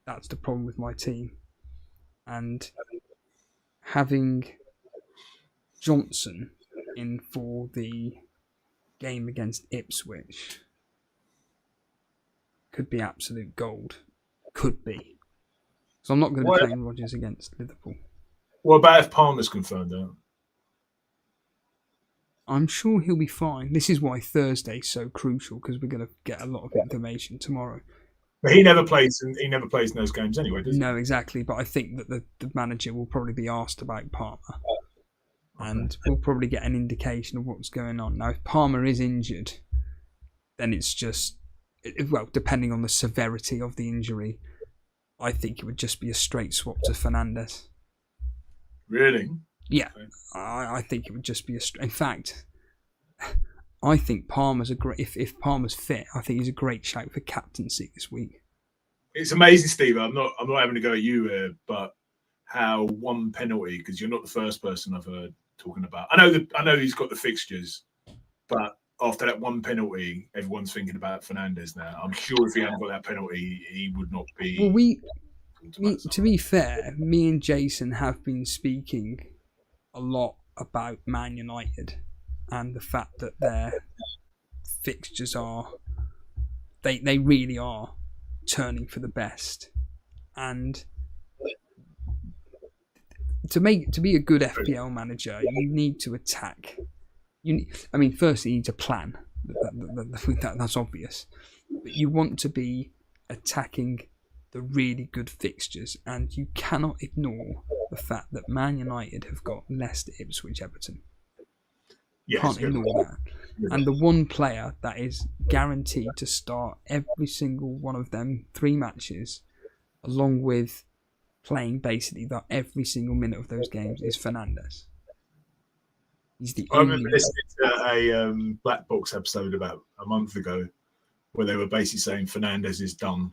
That's the problem with my team. And having Johnson in for the game against Ipswich could be absolute gold. Could be. So I'm not going to be playing Rodgers against Liverpool. What about if Palmer's confirmed out? I'm sure he'll be fine. This is why Thursday's so crucial, because we're going to get a lot of information tomorrow. But he never plays in those games anyway, does he? No, exactly. But I think that the manager will probably be asked about Palmer. And we'll probably get an indication of what's going on. Now, if Palmer is injured, then it's just, well, depending on the severity of the injury, I think it would just be a straight swap to Fernandes. Really? Yeah, okay. I think it would just be in fact, I think Palmer's a great. If Palmer's fit, I think he's a great shout for captaincy this week. It's amazing, Steve. I'm not having to go at you here, but how one penalty, because you're not the first person I've heard talking about. I know he's got the fixtures, but after that one penalty, everyone's thinking about Fernandes now. I'm sure if he hadn't got that penalty, he would not be. Well, to be fair, me and Jason have been speaking a lot about Man United and the fact that their fixtures are, they really are turning for the best. And to be a good FPL manager, you need to attack. Firstly, you need a plan. That's obvious. But you want to be attacking the really good fixtures, and you cannot ignore the fact that Man United have got Leicester, Ipswich, Everton. Yes, can't ignore that. And the one player that is guaranteed to start every single one of them 3 matches, along with playing basically every single minute of those games, is Fernandes. He's the I remember listening to a Black Box episode about a month ago where they were basically saying Fernandes is done.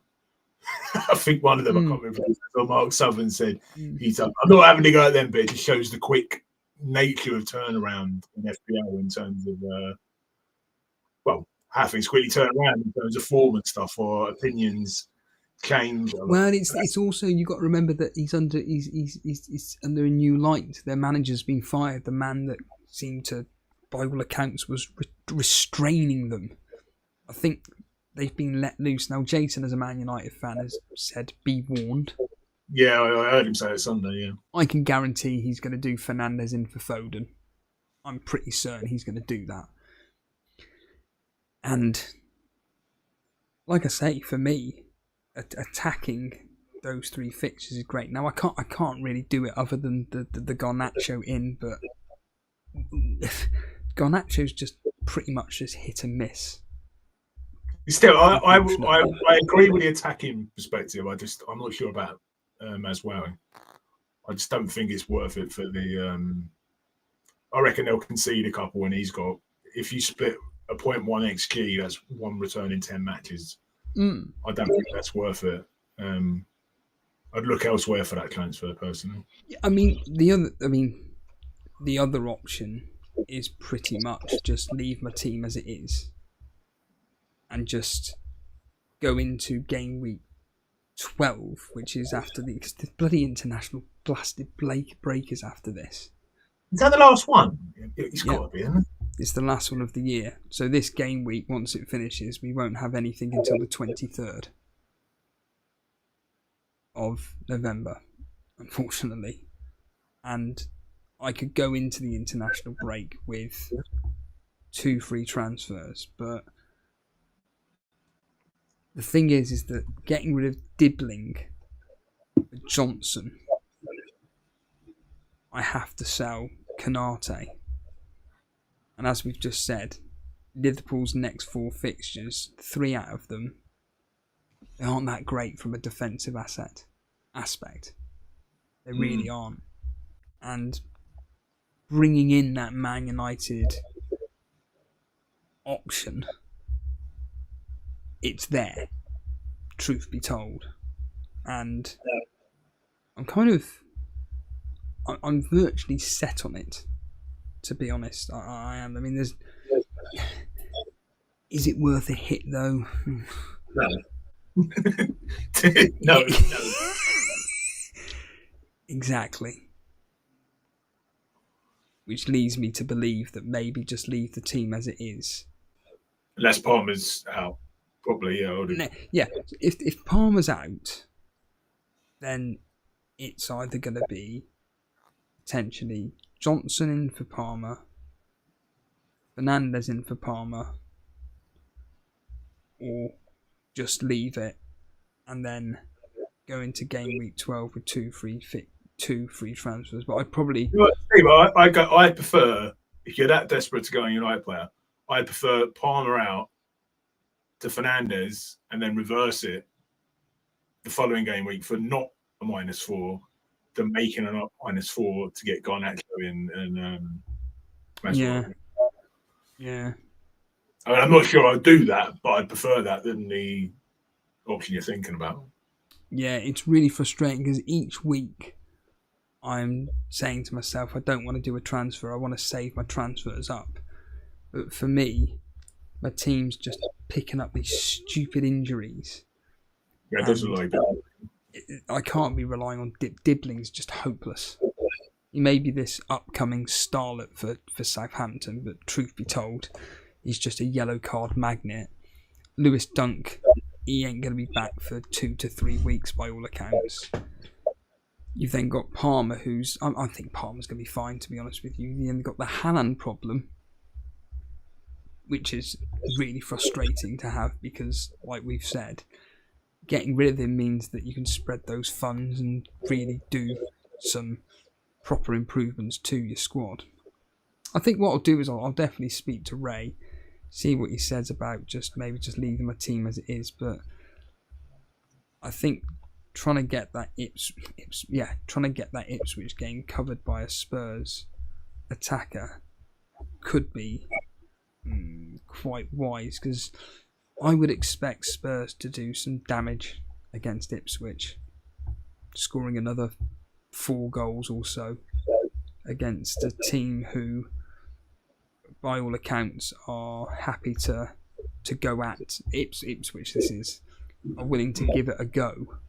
I think one of them, I can't remember, Mark Southern said he's done. I'm not having to go at them, but it just shows the quick nature of turnaround in FPL in terms of, how things quickly turn around in terms of form and stuff, or opinions change. Well, it's also, you got to remember that he's under a new light. Their manager's been fired. The man that seemed to, by all accounts, was restraining them. I think they've been let loose. Now, Jason, as a Man United fan, has said, be warned. Yeah, I heard him say it Sunday, yeah. I can guarantee he's going to do Fernandes in for Foden. I'm pretty certain he's going to do that. And, like I say, for me, attacking those 3 fixtures is great. Now, I can't really do it other than the Garnacho in, but Garnacho's just pretty much just hit and miss. Still, I agree with the attacking perspective. I'm not sure about as well. I just don't think it's worth it for the. I reckon they'll concede a couple when he's got. If you split a 0.1 XG, that's 1 return in 10 matches. I don't think that's worth it. I'd look elsewhere for that transfer personally. The other option is pretty much just leave my team as it is and just go into game week 12, which is after the bloody international blasted break is after this. Is that the last one? It's got to be, isn't it? It's the last one of the year. So this game week, once it finishes, we won't have anything until the 23rd of November, unfortunately. And I could go into the international break with 2 free transfers, but the thing is that getting rid of Dibbling For Johnson, I have to sell Konate. And as we've just said, Liverpool's next 4 fixtures, 3 out of them, they aren't that great from a defensive aspect. They really aren't. And bringing in that Man United option, it's there, truth be told. And I'm virtually set on it, to be honest. I am. I mean, is it worth a hit though? No. No. Exactly. Which leads me to believe that maybe just leave the team as it is. Unless Palmer's out, probably. Yeah. If Palmer's out, then it's either going to be potentially Johnson in for Palmer, Fernandes in for Palmer, or just leave it and then go into game week 12 with two free transfers. But I'd probably... I prefer, if you're that desperate to go on a United player, I prefer Palmer out to Fernandes and then reverse it the following game week for not a -4 than making a -4 to get Garnacho in and Yeah. I mean, I'm not sure I'd do that, but I'd prefer that than the option you're thinking about. Yeah, it's really frustrating because each week I'm saying to myself, I don't want to do a transfer. I want to save my transfers up. But for me, my team's just picking up these stupid injuries. Yeah, it doesn't like that. I can't be relying on Dibling's just hopeless. He may be this upcoming starlet for Southampton, but truth be told, he's just a yellow card magnet. Lewis Dunk, he ain't going to be back for 2 to 3 weeks by all accounts. You've then got Palmer, who's... I think Palmer's going to be fine, to be honest with you. You've then got the Haaland problem, which is really frustrating to have because, like we've said, getting rid of him means that you can spread those funds and really do some proper improvements to your squad. I think what I'll do is I'll definitely speak to Ray, see what he says about maybe just leaving my team as it is. But I think trying to get that Ipswich game covered by a Spurs attacker could be quite wise, because I would expect Spurs to do some damage against Ipswich, scoring another 4 goals or so against a team who, by all accounts, are happy to go at Ipswich. This is, are willing to give it a go,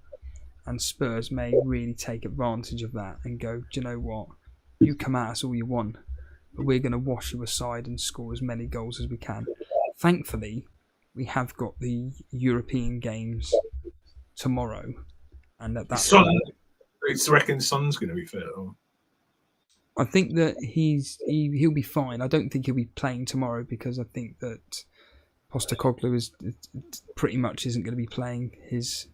and Spurs may really take advantage of that and go, do you know what, you come at us all you want, but we're going to wash you aside and score as many goals as we can. Thankfully, we have got the European games tomorrow, and at that point, I reckon Son's going to be fit. I think that he'll be fine. I don't think he'll be playing tomorrow because I think that Postecoglou is pretty much isn't going to be playing his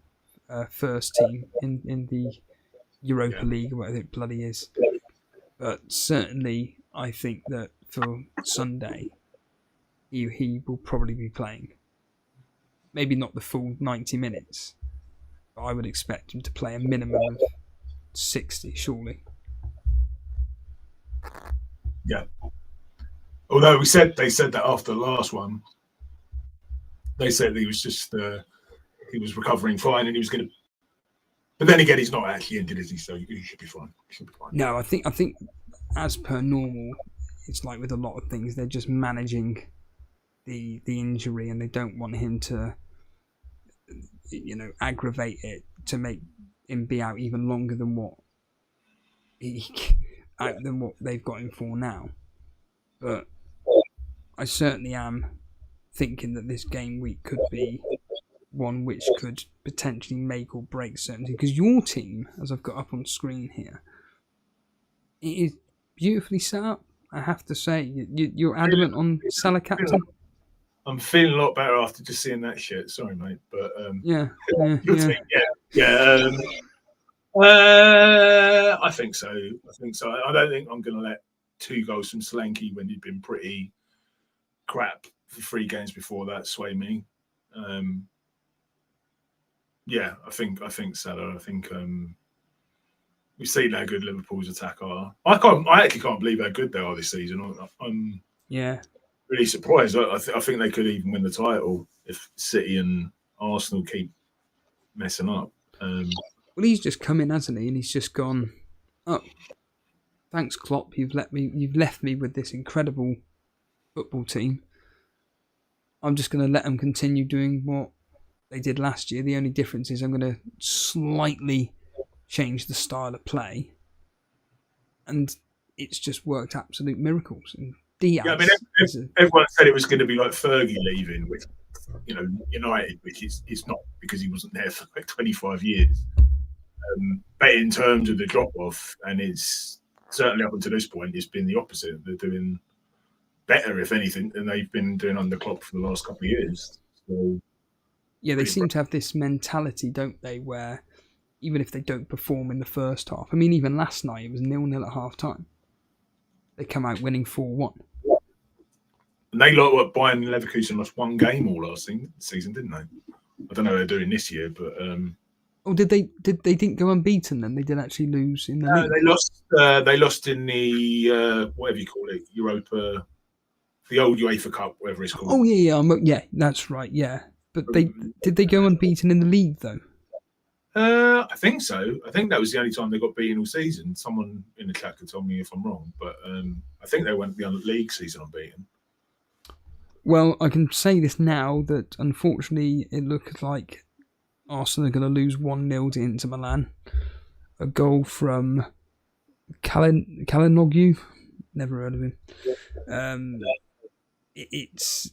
first team in the Europa League or whatever it bloody is. But certainly, I think that for Sunday, he will probably be playing. Maybe not the full 90 minutes, but I would expect him to play a minimum of 60, surely. Yeah. Although they said that after the last one, they said he was just he was recovering fine and he was going to. But then again, he's not actually injured, is he? So he should be fine. No, I think as per normal, it's like with a lot of things, they're just managing the injury, and they don't want him to, aggravate it to make him be out even longer than what they've got him for now. But I certainly am thinking that this game week could be one which could potentially make or break certainty, because your team, as I've got up on screen here, it is beautifully set up, I have to say. You're adamant on Salah captain? I'm feeling a lot better after just seeing that shit. Sorry, mate, but I think so. I don't think I'm going to let 2 goals from Solanke when he'd been pretty crap for 3 games before that sway me. Yeah, I think Salah. I think we've seen how good Liverpool's attack are. I actually can't believe how good they are this season. I'm really surprised. I think they could even win the title if City and Arsenal keep messing up. Well, he's just come in, hasn't he? And he's just gone, oh, thanks, Klopp. You've left me with this incredible football team. I'm just going to let them continue doing what they did last year. The only difference is I'm going to slightly change the style of play. And it's just worked absolute miracles. And Diaz... Yeah, I mean, everyone said it was going to be like Fergie leaving, which, you know, United, which is not because he wasn't there for like 25 years. But in terms of the drop-off, and it's certainly up until this point, it's been the opposite. They're doing better, if anything, than they've been doing under Klopp for the last couple of years. So, yeah, they seem to have this mentality, don't they, where even if they don't perform in the first half, I mean, even last night it was 0-0 at half-time. They come out winning 4-1. And they Bayern Leverkusen lost 1 game all last season, didn't they? I don't know how they're doing this year, but oh, did they didn't go unbeaten then? They did actually lose in the league. They lost in the whatever you call it, Europa, the old UEFA Cup, whatever it's called. Oh yeah, that's right, yeah. But did they go unbeaten in the league though? I think so. I think that was the only time they got beaten all season. Someone in the chat could tell me if I'm wrong, but I think they went the league season unbeaten. Well, I can say this now that unfortunately it looks like Arsenal are going to lose 1-0 to Inter Milan. A goal from Kalinoglu. Never heard of him. It's,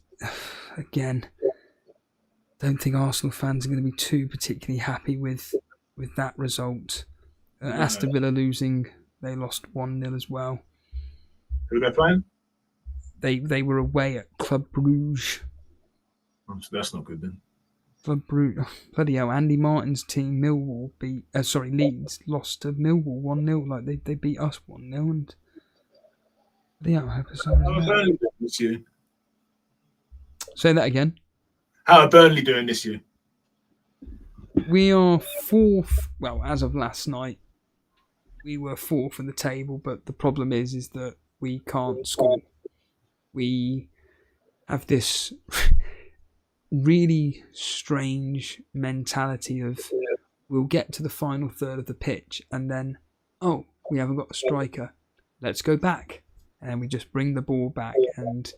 again, don't think Arsenal fans are going to be too particularly happy with that result. Aston Villa losing, they lost 1-0 as well. Who are they playing? They were away at Club Brugge. Oh, so that's not good then. Club Brugge. Bloody hell, Andy Martin's team, Leeds, lost to Millwall 1-0. Like, they beat us 1-0. And how are Burnley doing this year? Say that again. How are Burnley doing this year? We are 4th. Well, as of last night, we were 4th in the table, but the problem is that we can't score. We have this really strange mentality of we'll get to the final third of the pitch and then, oh, we haven't got a striker. Let's go back. And we just bring the ball back, and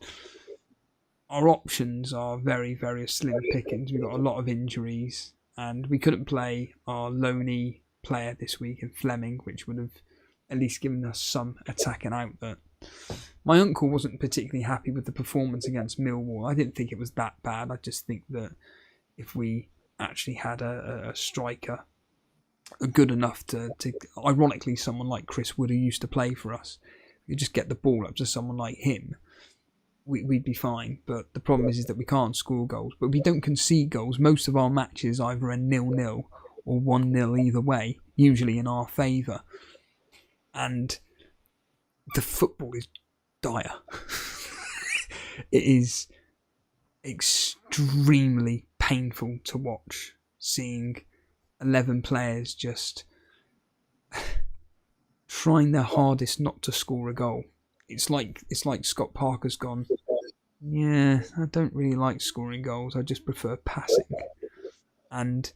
our options are very, very slim pickings. We've got a lot of injuries, and we couldn't play our loney player this week in Fleming, which would have at least given us some attacking outlet. My uncle wasn't particularly happy with the performance against Millwall. I didn't think it was that bad. I just think that if we actually had a striker good enough to ironically, someone like Chris Wood, who used to play for us, you just get the ball up to someone like him, we'd be fine. But the problem is that we can't score goals. But we don't concede goals. Most of our matches either a 0-0 or 1-0 either way, usually in our favour. And the football is dire. It is extremely painful to watch, seeing 11 players just trying their hardest not to score a goal. It's like Scott Parker's gone, yeah, I don't really like scoring goals, I just prefer passing. And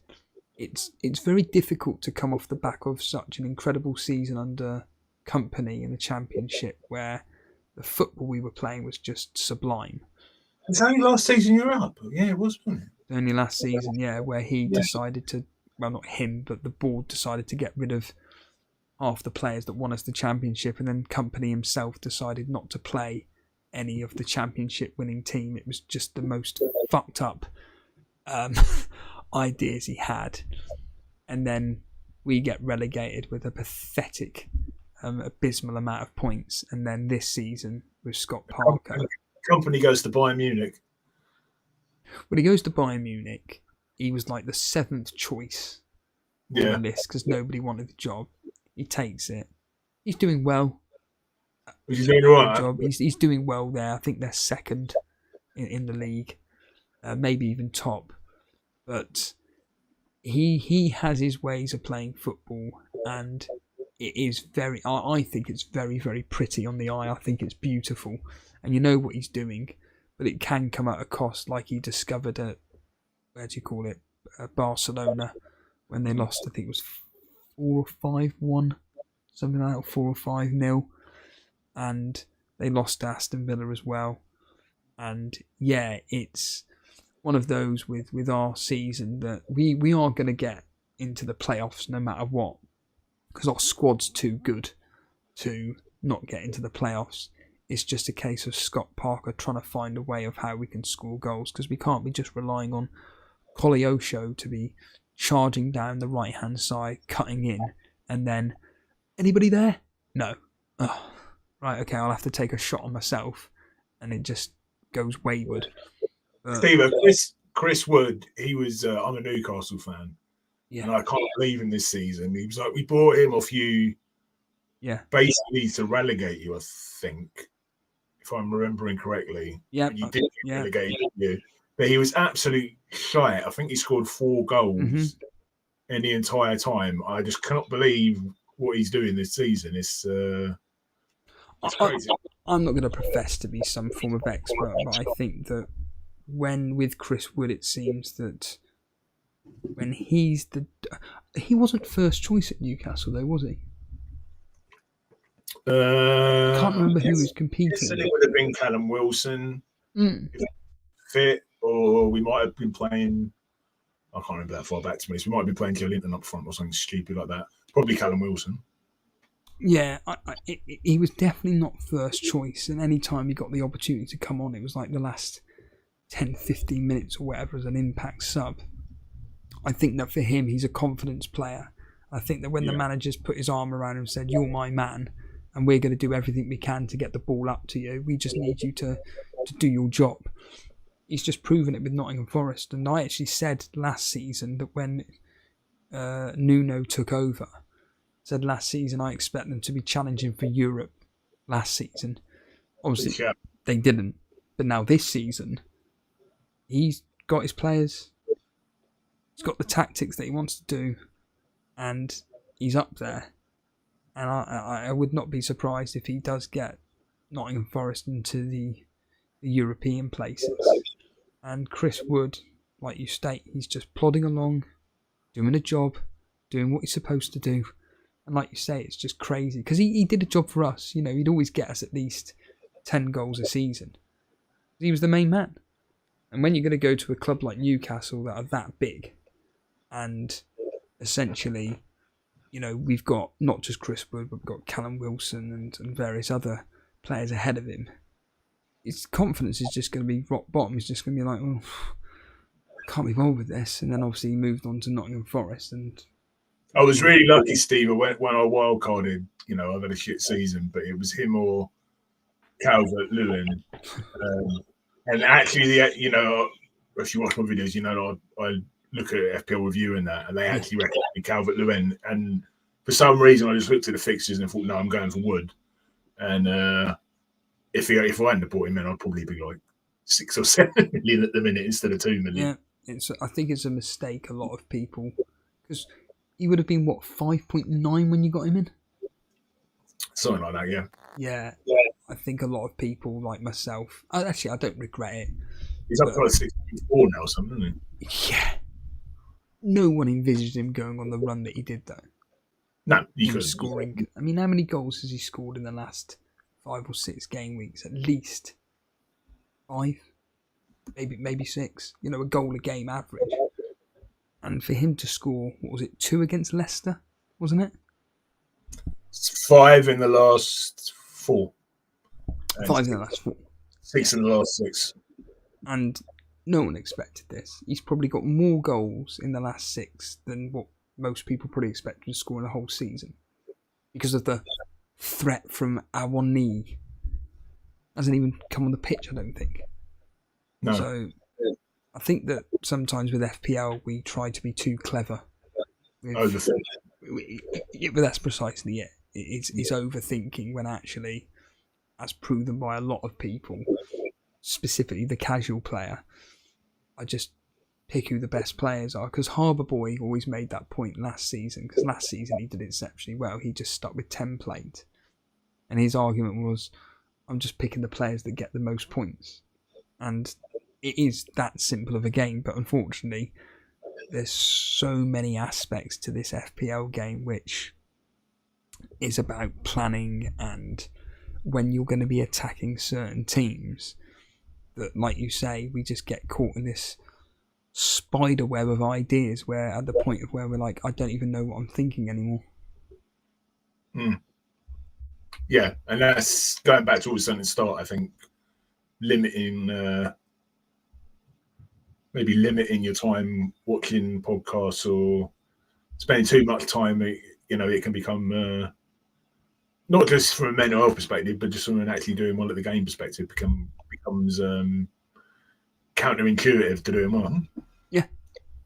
it's very difficult to come off the back of such an incredible season under Company in the Championship, where the football we were playing was just sublime. It's only last season you were up. Yeah, it was, wasn't it? Only last season, yeah, where he decided to, well, not him, but the board decided to get rid of half the players that won us the Championship, and then Company himself decided not to play any of the Championship winning team. It was just the most fucked up ideas he had. And then we get relegated with a pathetic, abysmal amount of points. And then this season with Scott Parker, Company goes to Bayern Munich. When he goes to Bayern Munich, he was like the 7th choice on the list because nobody wanted the job. He takes it. He's doing well. He's doing all right. Job. He's doing well there. I think they're second in the league, maybe even top. But he has his ways of playing football, and it is very. I think it's very, very pretty on the eye. I think it's beautiful, and you know what he's doing, but it can come at a cost, like he discovered at Barcelona when they lost. I think it was 4 or 5-1, something like that, or 4 or 5-0, and they lost to Aston Villa as well. And yeah, it's one of those with our season that we are going to get into the playoffs no matter what, because our squad's too good to not get into the playoffs. It's just a case of Scott Parker trying to find a way of how we can score goals, because we can't be just relying on Koleosho to be charging down the right hand side, cutting in, and then anybody there? No. Oh, right, okay, I'll have to take a shot on myself, and it just goes wayward. Steve, Chris Wood, he was. I'm a Newcastle fan, and I can't believe in this season. He was like, we bought him off you, basically to relegate you. I think, if I'm remembering correctly, you did relegate you, but he was absolute shite. I think he scored 4 goals in the entire time. I just cannot believe what he's doing this season. It's crazy. I'm not going to profess to be some form of expert, but I think that with Chris Wood, it seems that when he wasn't first choice at Newcastle though, was he? I can't remember who was competing. It would have been Callum Wilson, fit, or we might have been playing. I can't remember that far back to me. So we might have been playing Joe Linton up front or something stupid like that. Probably Callum Wilson. Yeah, he was definitely not first choice, and any time he got the opportunity to come on, it was like the last 10-15 minutes or whatever as an impact sub. I think that for him, he's a confidence player. I think that when the manager's put his arm around him and said, "You're my man, and we're going to do everything we can to get the ball up to you. We just need you to do your job." He's just proven it with Nottingham Forest. And I actually said last season that when Nuno took over, said last season I expect them to be challenging for Europe last season. Obviously, they didn't. But now this season, he's got his players, he's got the tactics that he wants to do, and he's up there. And I would not be surprised if he does get Nottingham Forest into the European places. And Chris Wood, like you state, he's just plodding along, doing a job, doing what he's supposed to do. And like you say, it's just crazy. Because he did a job for us. You know, he'd always get us at least 10 goals a season. He was the main man. And when you're going to go to a club like Newcastle that are that big, and essentially, you know, we've got not just Chris Wood, but we've got Callum Wilson and various other players ahead of him. His confidence is just going to be rock bottom. He's just going to be like, oh, I can't be bothered with this. And then obviously he moved on to Nottingham Forest. And I was really lucky, Steve, when I wildcarded. You know, I've had a shit season, but it was him or Calvert-Lewin. And actually, you know, if you watch my videos, you know, I look at FPL Review and that, and they actually recommended Calvert-Lewin. And for some reason, I just looked at the fixtures and thought, no, I'm going for Wood. And if I hadn't have bought him in, I'd probably be like 6 or 7 million at the minute instead of 2 million. Yeah, I think it's a mistake, a lot of people, because he would have been, what, 5.9 when you got him in? Something like that, yeah. Yeah. I think a lot of people, like myself, actually, I don't regret it. He's up to like 6.4 now or something, isn't he? Yeah. No one envisaged him going on the run that he did, though. No, he was scoring. I mean, how many goals has he scored in the last 5 or 6 game weeks? At least 5, maybe 6. You know, a goal a game average. And for him to score, what was it, 2 against Leicester, wasn't it? 5 in the last 4. 5 in the last 4. 6 in the last 6. And no one expected this. He's probably got more goals in the last 6 than what most people probably expected to score in the whole season. Because of the threat from Awani. Hasn't even come on the pitch, I don't think. No. So I think that sometimes with FPL we try to be too clever Overthink. But that's precisely it. It's overthinking when actually, as proven by a lot of people, specifically the casual player, I just pick who the best players are. Because Harbour Boy always made that point last season, because last season he did exceptionally well. He just stuck with template. And his argument was, I'm just picking the players that get the most points. And it is that simple of a game, but unfortunately, there's so many aspects to this FPL game which is about planning and when you're going to be attacking certain teams that, like you say, we just get caught in this spider web of ideas where at the point of where we're like, I don't even know what I'm thinking anymore. Yeah, and that's going back to what we said at the start. I think limiting maybe limiting your time watching podcasts or spending too much time, it can become not just from a mental health perspective, but just from an actually doing well at the game perspective, becomes counterintuitive to doing well.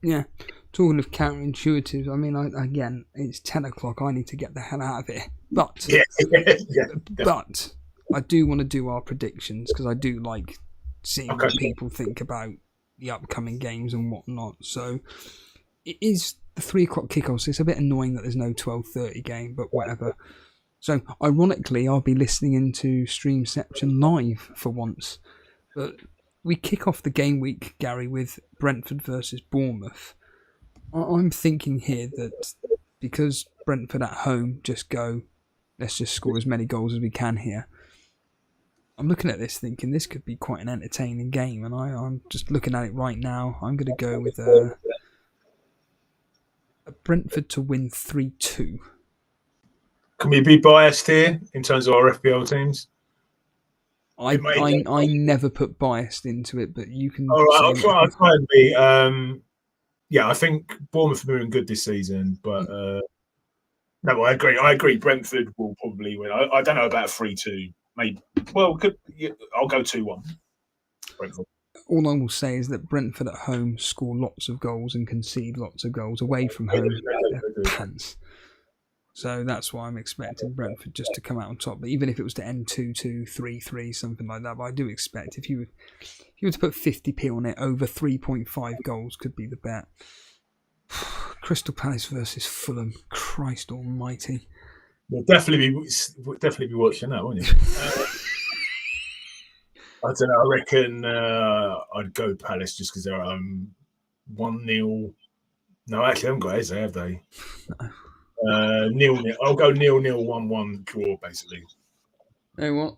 Yeah. Talking of counterintuitive, I mean, again, it's 10 o'clock. I need to get the hell out of here. But but I do want to do our predictions because I do like seeing what people think about the upcoming games and whatnot. So it is the 3 o'clock kickoff. So it's a bit annoying that there's no 12:30 game, but whatever. So ironically, I'll be listening into Streamception live for once. But we kick off the game week, Gary, with Brentford versus Bournemouth. I'm thinking here that because Brentford at home let's just score as many goals as we can here. I'm looking at this thinking this could be quite an entertaining game, and I'm just looking at it right now. I'm going to go with a Brentford to win 3-2. Can we be biased here in terms of our FPL teams? I never put biased into it, but you can. All right, I'll try and be. Yeah, I think Bournemouth are doing good this season, but no, I agree. Brentford will probably win. I don't know about 3-2. Maybe. Well, I'll go 2-1. Brentford. All I will say is that Brentford at home score lots of goals and concede lots of goals. Away from home, they're pants. So that's why I'm expecting Brentford just to come out on top. But even if it was to end 2-2, 3-3, something like that, but I do expect if you were to put 50p on it, over 3.5 goals could be the bet. Crystal Palace versus Fulham. Christ almighty. We'll definitely be watching that, won't you? I don't know. I reckon I'd go Palace just because they're 1-0. No, actually, they haven't got Eze, have they? No. 0-0. I'll go 0-0, 1-1 draw, basically. You know what?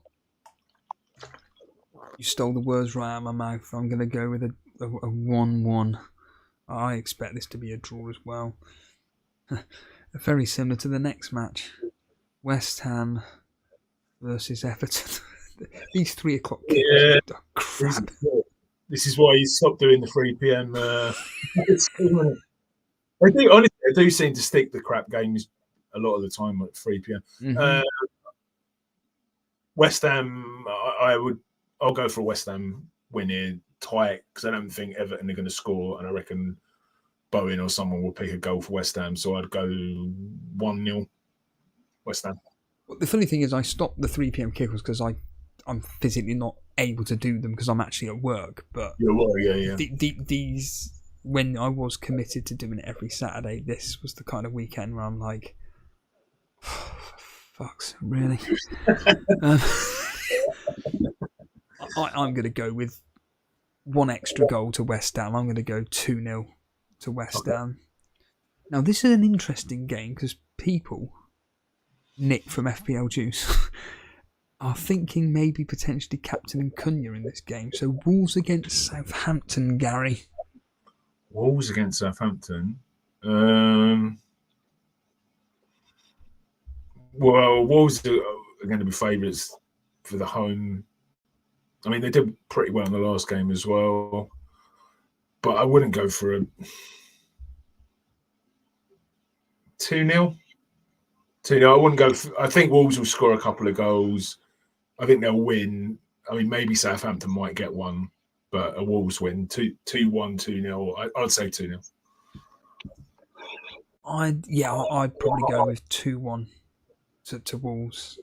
You stole the words right out of my mouth. I'm going to go with a 1-1. I expect this to be a draw as well. Very similar to the next match. West Ham versus Everton. These 3 o'clock kicks are crap. This is why you stopped doing the 3 p.m. Honestly, they do seem to stick the crap games a lot of the time at 3 p.m. Mm-hmm. West Ham, I'll go for a West Ham win here, tight, because I don't think Everton are going to score, and I reckon Bowen or someone will pick a goal for West Ham. So I'd go 1-0 West Ham. Well, the funny thing is, I stopped the 3 p.m. kickoffs because I'm physically not able to do them because I'm actually at work. But yeah. These, when I was committed to doing it every Saturday, this was the kind of weekend where I'm like, fucks, really? I'm going to go with one extra goal to West Ham. I'm going to go 2-0 to West Ham. Now, this is an interesting game because people, Nick from FPL Juice, are thinking maybe potentially captaining Cunha in this game. So Wolves against Southampton, Gary. Wolves against Southampton. Well, Wolves are going to be favourites for the home. I mean, they did pretty well in the last game as well. But I wouldn't go for a 2-0. 2-0. I wouldn't go I think Wolves will score a couple of goals. I think they'll win. I mean, maybe Southampton might get one, but a Wolves win. 2-1, 2-0. I'd say 2-0. I'd probably go with 2-1 to Wolves.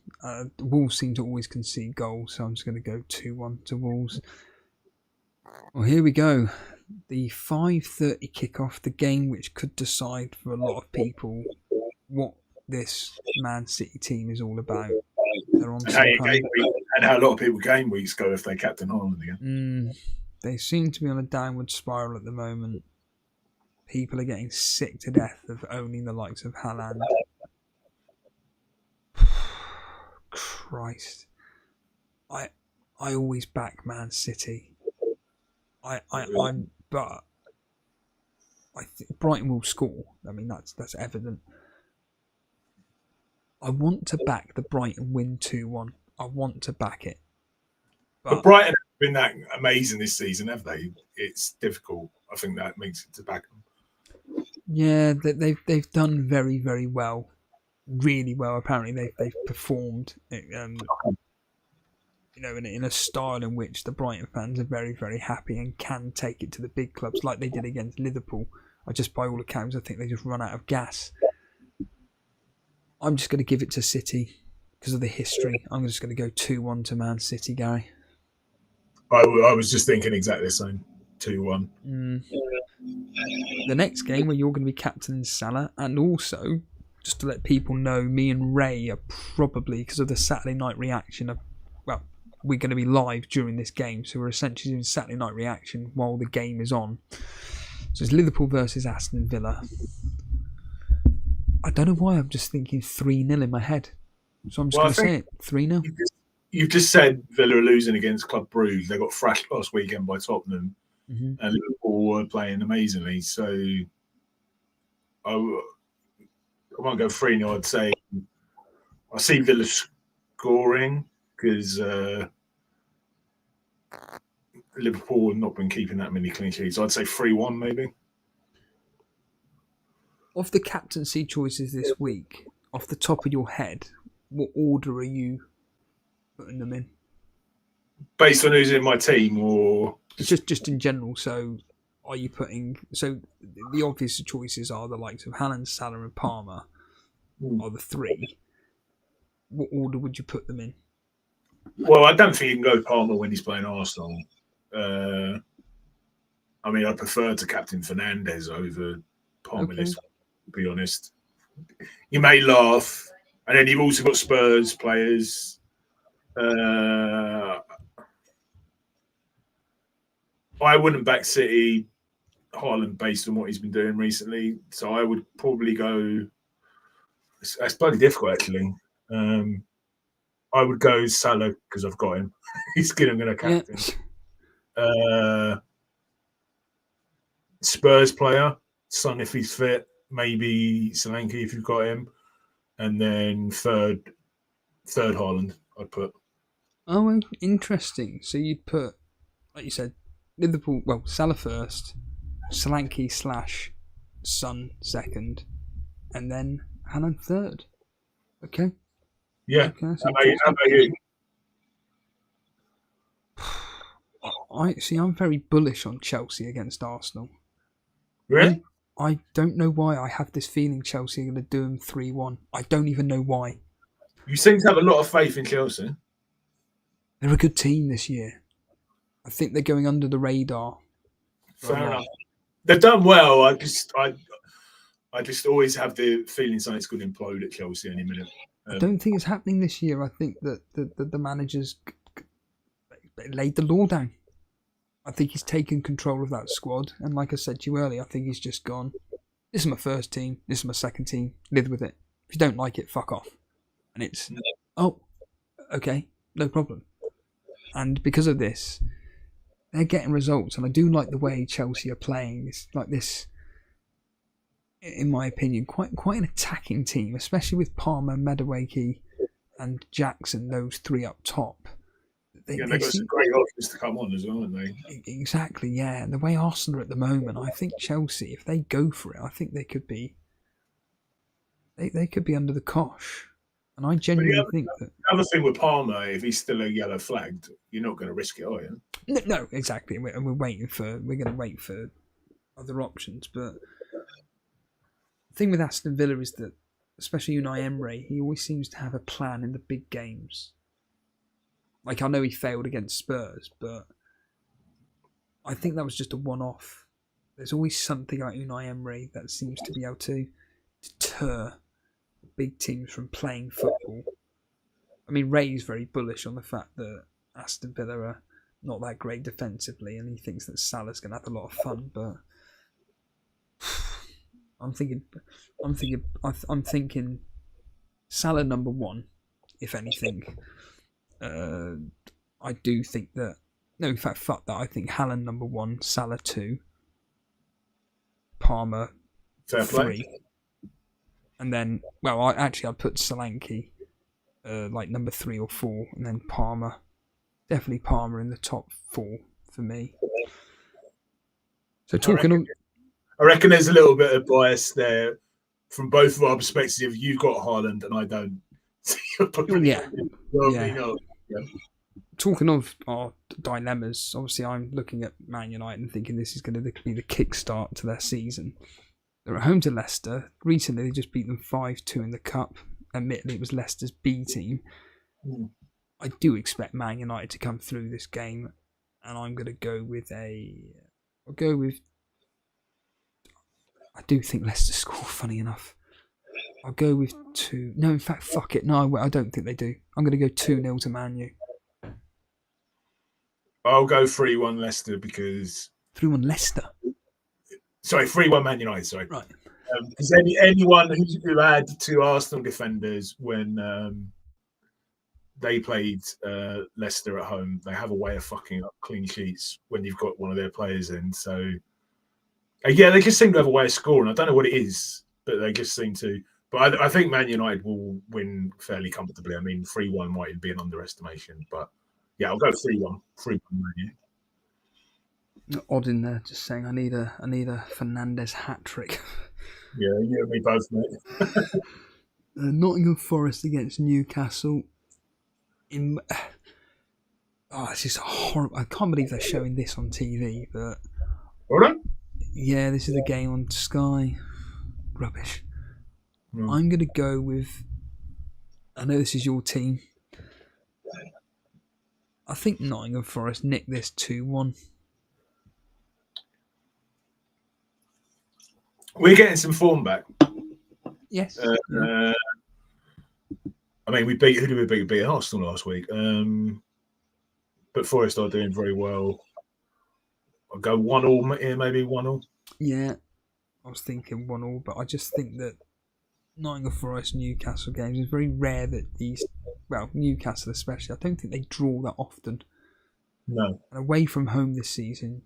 Wolves seem to always concede goals, so I'm just going to go 2-1 to Wolves. Well, here we go. The 5:30 kickoff, the game which could decide for a lot of people what this Man City team is all about. They're on and how a lot of people game weeks go if they captain Haaland again. They seem to be on a downward spiral at the moment. People are getting sick to death of owning the likes of Haaland. Christ. I always back Man City. I think Brighton will score. I mean, that's evident. I want to back the Brighton win 2-1. I want to back it. But Brighton have been that amazing this season, have they? It's difficult. I think that makes it to back them. Yeah, they've done very, very well. Really well. Apparently, they've performed. In a style in which the Brighton fans are very, very happy and can take it to the big clubs like they did against Liverpool. By all accounts, I think they just run out of gas. I'm just going to give it to City because of the history. I'm just going to go 2-1 to Man City, Gary. I was just thinking exactly the same. 2-1. The next game where you're going to be captaining Salah, and also, just to let people know, me and Ray are probably, because of the Saturday night reaction, we're going to be live during this game, so we're essentially doing Saturday night reaction while the game is on. So it's Liverpool versus Aston Villa. I don't know why I'm just thinking 3-0 in my head. So I'm just going to say it, 3-0. You've just said Villa are losing against Club Brugge. They got thrashed last weekend by Tottenham. And Liverpool were playing amazingly. So I won't go 3-0. I'd say I see Villa scoring because Liverpool have not been keeping that many clean sheets. I'd say 3-1 maybe. Of the captaincy choices this week, off the top of your head, what order are you putting them in? Based on who's in my team, or just in general? So, are you putting? So, the obvious choices are the likes of Haaland, Salah, and Palmer. Are the three? What order would you put them in? Well, I don't think you can go Palmer when he's playing Arsenal. I mean, I prefer to captain Fernandes over Palmer. Okay. To be honest, you may laugh, and then you've also got Spurs players. I wouldn't back City Haaland based on what he's been doing recently, so I would probably go. It's bloody difficult, actually. I would go Salah because I've got him. He's good. I'm going to captain. Yeah. Spurs player, Son if he's fit. Maybe Solanke if you've got him, and then third Haaland I'd put. Oh, interesting. So you'd put, like you said, Liverpool. Well, Salah first, Solanke / Son second, and then Haaland third. Okay. Yeah. Okay, how about you? I'm very bullish on Chelsea against Arsenal. Really? I don't know why I have this feeling Chelsea are going to do them 3-1. I don't even know why. You seem to have a lot of faith in Chelsea. They're a good team this year. I think they're going under the radar. Fair enough. They've done well. I just always have the feeling something's going to implode at Chelsea any minute. I don't think it's happening this year. I think that the managers laid the law down. I think he's taken control of that squad. And like I said to you earlier, I think he's just gone, this is my first team, this is my second team, live with it. If you don't like it, fuck off. And it's, oh, okay, no problem. And because of this, they're getting results. And I do like the way Chelsea are playing. It's like this, in my opinion, quite an attacking team, especially with Palmer, Madueke and Jackson, those three up top. They've got some great options to come on as well, haven't they? Exactly, yeah. And the way Arsenal are at the moment, I think Chelsea, if they go for it, I think they could be under the cosh. And I genuinely think that... The other thing with Palmer, if he's still a yellow flagged, you're not going to risk it, are you? No, exactly. And we're going to wait for other options. But The thing with Aston Villa is that, especially Unai Emery, he always seems to have a plan in the big games. Like, I know he failed against Spurs, but I think that was just a one-off. There's always something about Unai Emery that seems to be able to deter big teams from playing football. I mean, Ray's very bullish on the fact that Aston Villa are not that great defensively, and he thinks that Salah's going to have a lot of fun. But I'm thinking Salah number one, if anything. I do think that. No, in fact, fuck that. I think Haaland number one, Salah 2, Palmer 3, and then I'd put Solanke like number 3 or 4, and then Palmer, definitely Palmer in the top 4 for me. So I reckon there's a little bit of bias there from both of our perspectives. You've got Haaland and I don't. Yeah. Talking of our dilemmas, obviously I'm looking at Man United and thinking this is going to be the kickstart to their season. They're at home to Leicester. Recently they just beat them 5-2 in the Cup. Admittedly, it was Leicester's B team. I do expect Man United to come through this game, and I'm going to go with I do think Leicester score, funny enough. I'll go with 2. No, in fact, fuck it. No, I don't think they do. I'm going to go 2-0 to Man U. I'll go 3-1 Leicester because... 3-1 Leicester? Sorry, 3-1 Man United, sorry. Right. Because anyone who had 2 Arsenal defenders when they played Leicester at home, they have a way of fucking up clean sheets when you've got one of their players in. So, yeah, they just seem to have a way of scoring. I don't know what it is, but they just seem to. But I think Man United will win fairly comfortably. I mean, 3-1 might be an underestimation, but yeah, I'll go 3-1. 3-1 Man U. Odd in there, just saying I need a Fernandes hat trick. Yeah, you and me both, mate. Nottingham Forest against Newcastle. It's just horrible. I can't believe they're showing this on TV, but all right. Yeah, this is a game on Sky. Rubbish. I'm going to go with. I know this is your team. I think Nottingham Forest nick this 2-1. We're getting some form back. Yes. I mean, who did we beat? We beat Arsenal last week. But Forest are doing very well. I'll go 1-1 maybe 1-1. Yeah, I was thinking 1-1, but I just think that Nottingham Forest Newcastle games, it's very rare that Newcastle especially, I don't think they draw that often. No. And away from home this season,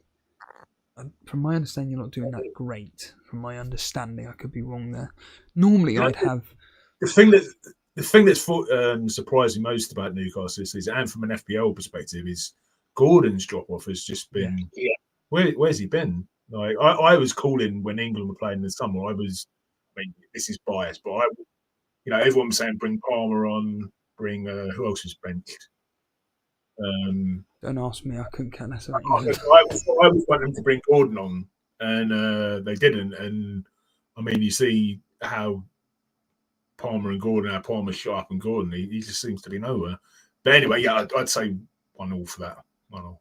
from my understanding, you're not doing that great. From my understanding, I could be wrong there. Normally, I'd have... The thing that's surprising most about Newcastle this season, and from an FPL perspective, is Gordon's drop-off has just been... Yeah. Where's he been? Like I was calling when England were playing in the summer. I mean, this is biased, but everyone was saying bring Palmer on, bring who else was benched? Don't ask me. I couldn't count that. I was wanting them to bring Gordon on, and they didn't. And I mean, you see how Palmer shot up, and Gordon he just seems to be nowhere. But anyway, yeah, I'd say 1-1 for that. 1-1.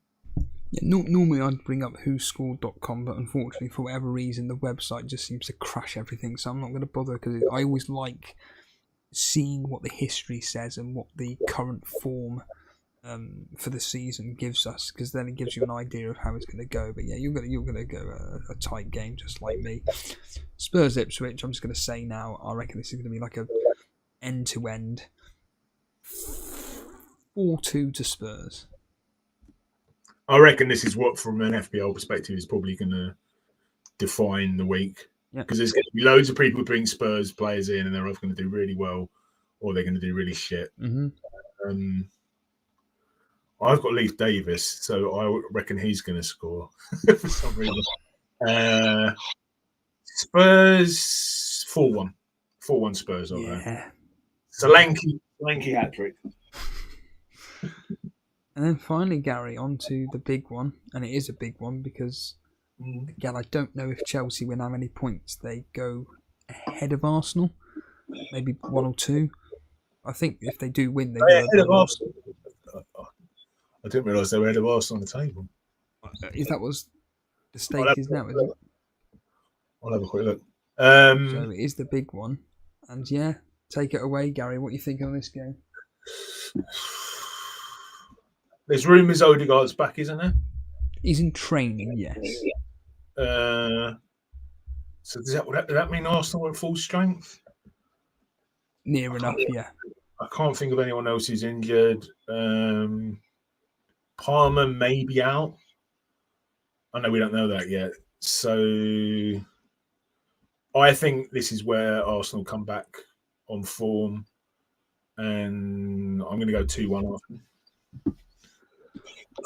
Yeah, normally I'd bring up whoscored.com, but unfortunately, for whatever reason, the website just seems to crash everything. So I'm not going to bother because I always like seeing what the history says and what the current form for the season gives us, because then it gives you an idea of how it's going to go. But yeah, you're going to go a tight game, just like me. Spurs Ipswich. I'm just going to say now, I reckon this is going to be like a end-to-end 4-2 to Spurs. I reckon this is what, from an FPL perspective, is probably going to define the week. Because there's going to be loads of people who bring Spurs players in, and they're either going to do really well or they're going to do really shit. Mm-hmm. I've got Leif Davis, so I reckon he's going to score for some reason. Spurs 4-1. 4-1 Spurs. Yeah. Solanke hat-trick. And then finally, Gary, on to the big one. And it is a big one because, again, I don't know if Chelsea will have any points. They go ahead of Arsenal, maybe 1 or 2. I think if they do win, they go ahead of Arsenal. I didn't realise they were ahead of Arsenal on the table. Is that what the stake is now? Is it? I'll have a quick look. So it is the big one, and yeah, take it away, Gary. What are you thinking on this game? There's rumours Odegaard's back, isn't there? He's in training, yes. So does that mean Arsenal are at full strength? Near enough, yeah. I can't think of anyone else who's injured. Palmer may be out. I know we don't know that yet. So I think this is where Arsenal come back on form, and I'm going to go 2-1 Arsenal.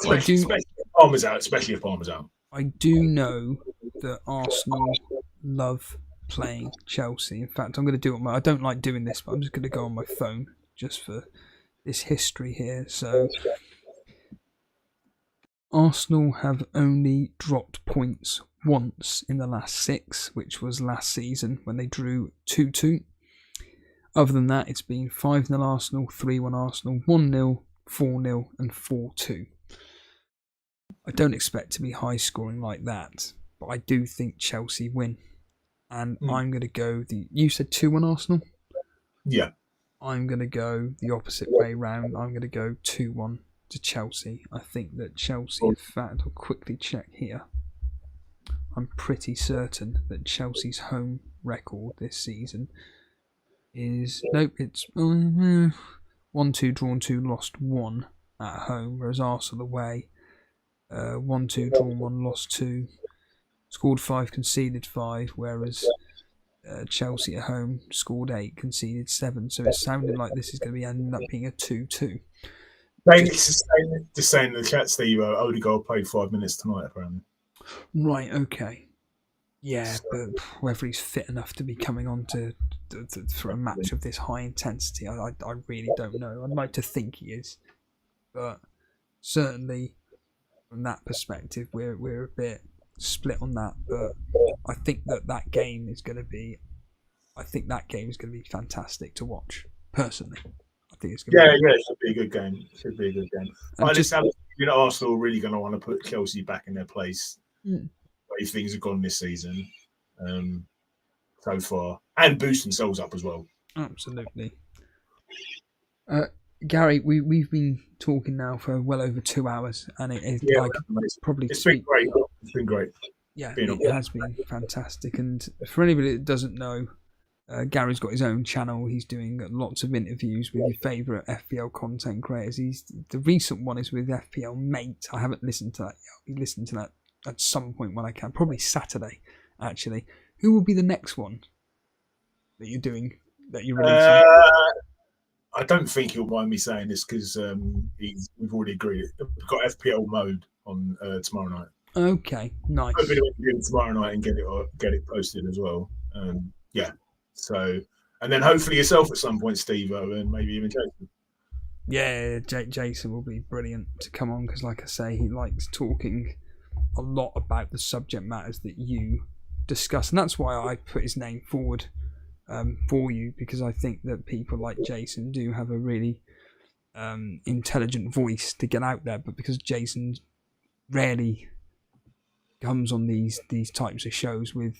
Especially if Palmer's out. I do know that Arsenal love playing Chelsea. In fact, I'm going to do it I don't like doing this, but I'm just going to go on my phone just for this history here. So Arsenal have only dropped points once in the last 6, which was last season when they drew 2-2. Other than that, it's been 5-0 Arsenal, 3-1 Arsenal, 1-0, 4-0 and 4-2. I don't expect to be high scoring like that, but I do think Chelsea win. And I'm going to go you said 2-1 Arsenal? Yeah. I'm going to go the opposite way round. I'm going to go 2-1 to Chelsea. I think that Chelsea, in fact, I'll quickly check here. I'm pretty certain that Chelsea's home record this season is... Nope, it's 1-2 drawn 2, lost 1 at home, whereas Arsenal away, 1-2 drawn 1, lost 2, scored 5, conceded 5, whereas Chelsea at home scored 8, conceded 7. So it's sounding like this is going to be ending up being a 2-2. Just saying in the chat, Steve, Odegaard played 5 minutes tonight, apparently. Right, okay. Yeah, but whether he's fit enough to be coming on for a match of this high intensity, I really don't know. I'd like to think he is. But certainly from that perspective, we're a bit split on that. But I think that game is going to be... I think that game is going to be fantastic to watch, personally. I think it's going to it should be a good game. Arsenal are really going to want to put Chelsea back in their place. Way things have gone this season so far, and boost themselves up as well. Absolutely. Gary, we've been talking now for well over 2 hours, and it's been great. It's been great. Yeah, it has been fantastic. And for anybody that doesn't know, Gary's got his own channel. He's doing lots of interviews with your favourite FPL content creators. The recent one is with FPL Mate. I haven't listened to that yet. I'll listen to that at some point when I can. Probably Saturday, actually. Who will be the next one that you're doing, that you're releasing? I don't think he'll mind me saying this because we've already agreed. We've got FPL mode on tomorrow night. Okay, nice. Hopefully we can do it tomorrow night and get it posted as well. Yeah. So, and then hopefully yourself at some point, Steve-O, and maybe even Jason. Yeah, Jason will be brilliant to come on because, like I say, he likes talking a lot about the subject matters that you discuss, and that's why I put his name forward for you, because I think that people like Jason do have a really intelligent voice to get out there, but because Jason rarely comes on these types of shows with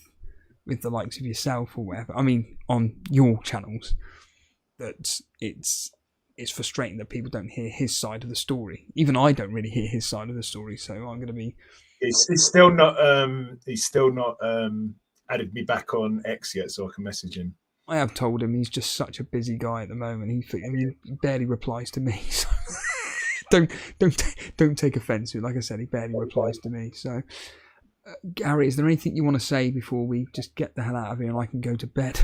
the likes of yourself or whatever, I mean on your channels, that it's frustrating that people don't hear his side of the story. Even I don't really hear his side of the story, so I'm going to be... He's still not added me back on X yet, so I can message him. I have told him he's just such a busy guy at the moment. He barely replies to me. So don't take offence to it. Like I said, he barely replies to me. So, Gary, is there anything you want to say before we just get the hell out of here and I can go to bed?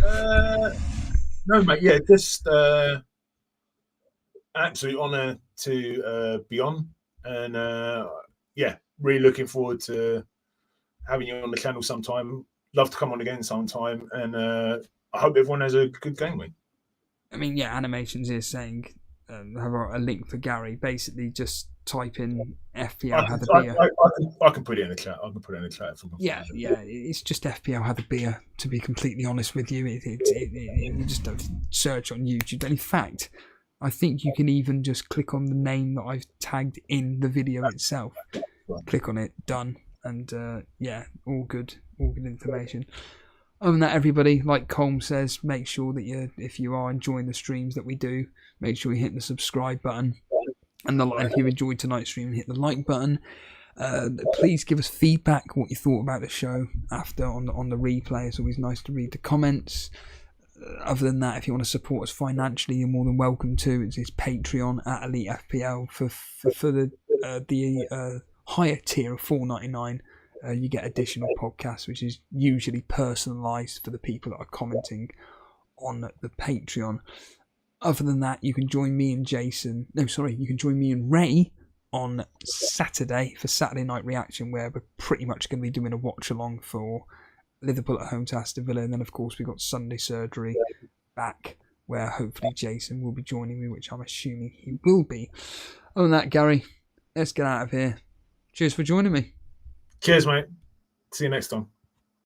No, mate. Yeah, just absolute honour to be on, and really looking forward to having you on the channel sometime. Love to come on again sometime, and I hope everyone has a good game week. I mean, yeah, Animations is saying have a link for Gary. Basically, just type in FPL had a beer. I can put it in the chat. I can put it in the chat. Yeah, it's just FPL had a beer. To be completely honest with you, you just don't search on YouTube. And in fact, I think you can even just click on the name that I've tagged in the video itself. Click on it, done, and all good information. Other than that, everybody, like Colm says, make sure that if you are enjoying the streams that we do, make sure you hit the subscribe button. And if you enjoyed tonight's stream, hit the like button. Please give us feedback, what you thought about the show after on the replay. It's always nice to read the comments. Other than that, if you want to support us financially, you're more than welcome to. It's Patreon at Elite FPL for the higher tier of $4.99. You get additional podcasts, which is usually personalised for the people that are commenting on the Patreon. Other than that, you can join me and you can join me and Ray on Saturday for Saturday Night Reaction, where we're pretty much going to be doing a watch along for Liverpool at home to Aston Villa, and then of course we've got Sunday Surgery back, where hopefully Jason will be joining me, which I'm assuming he will be. Other than that, Gary, let's get out of here. Cheers for joining me. Cheers, mate. See you next time.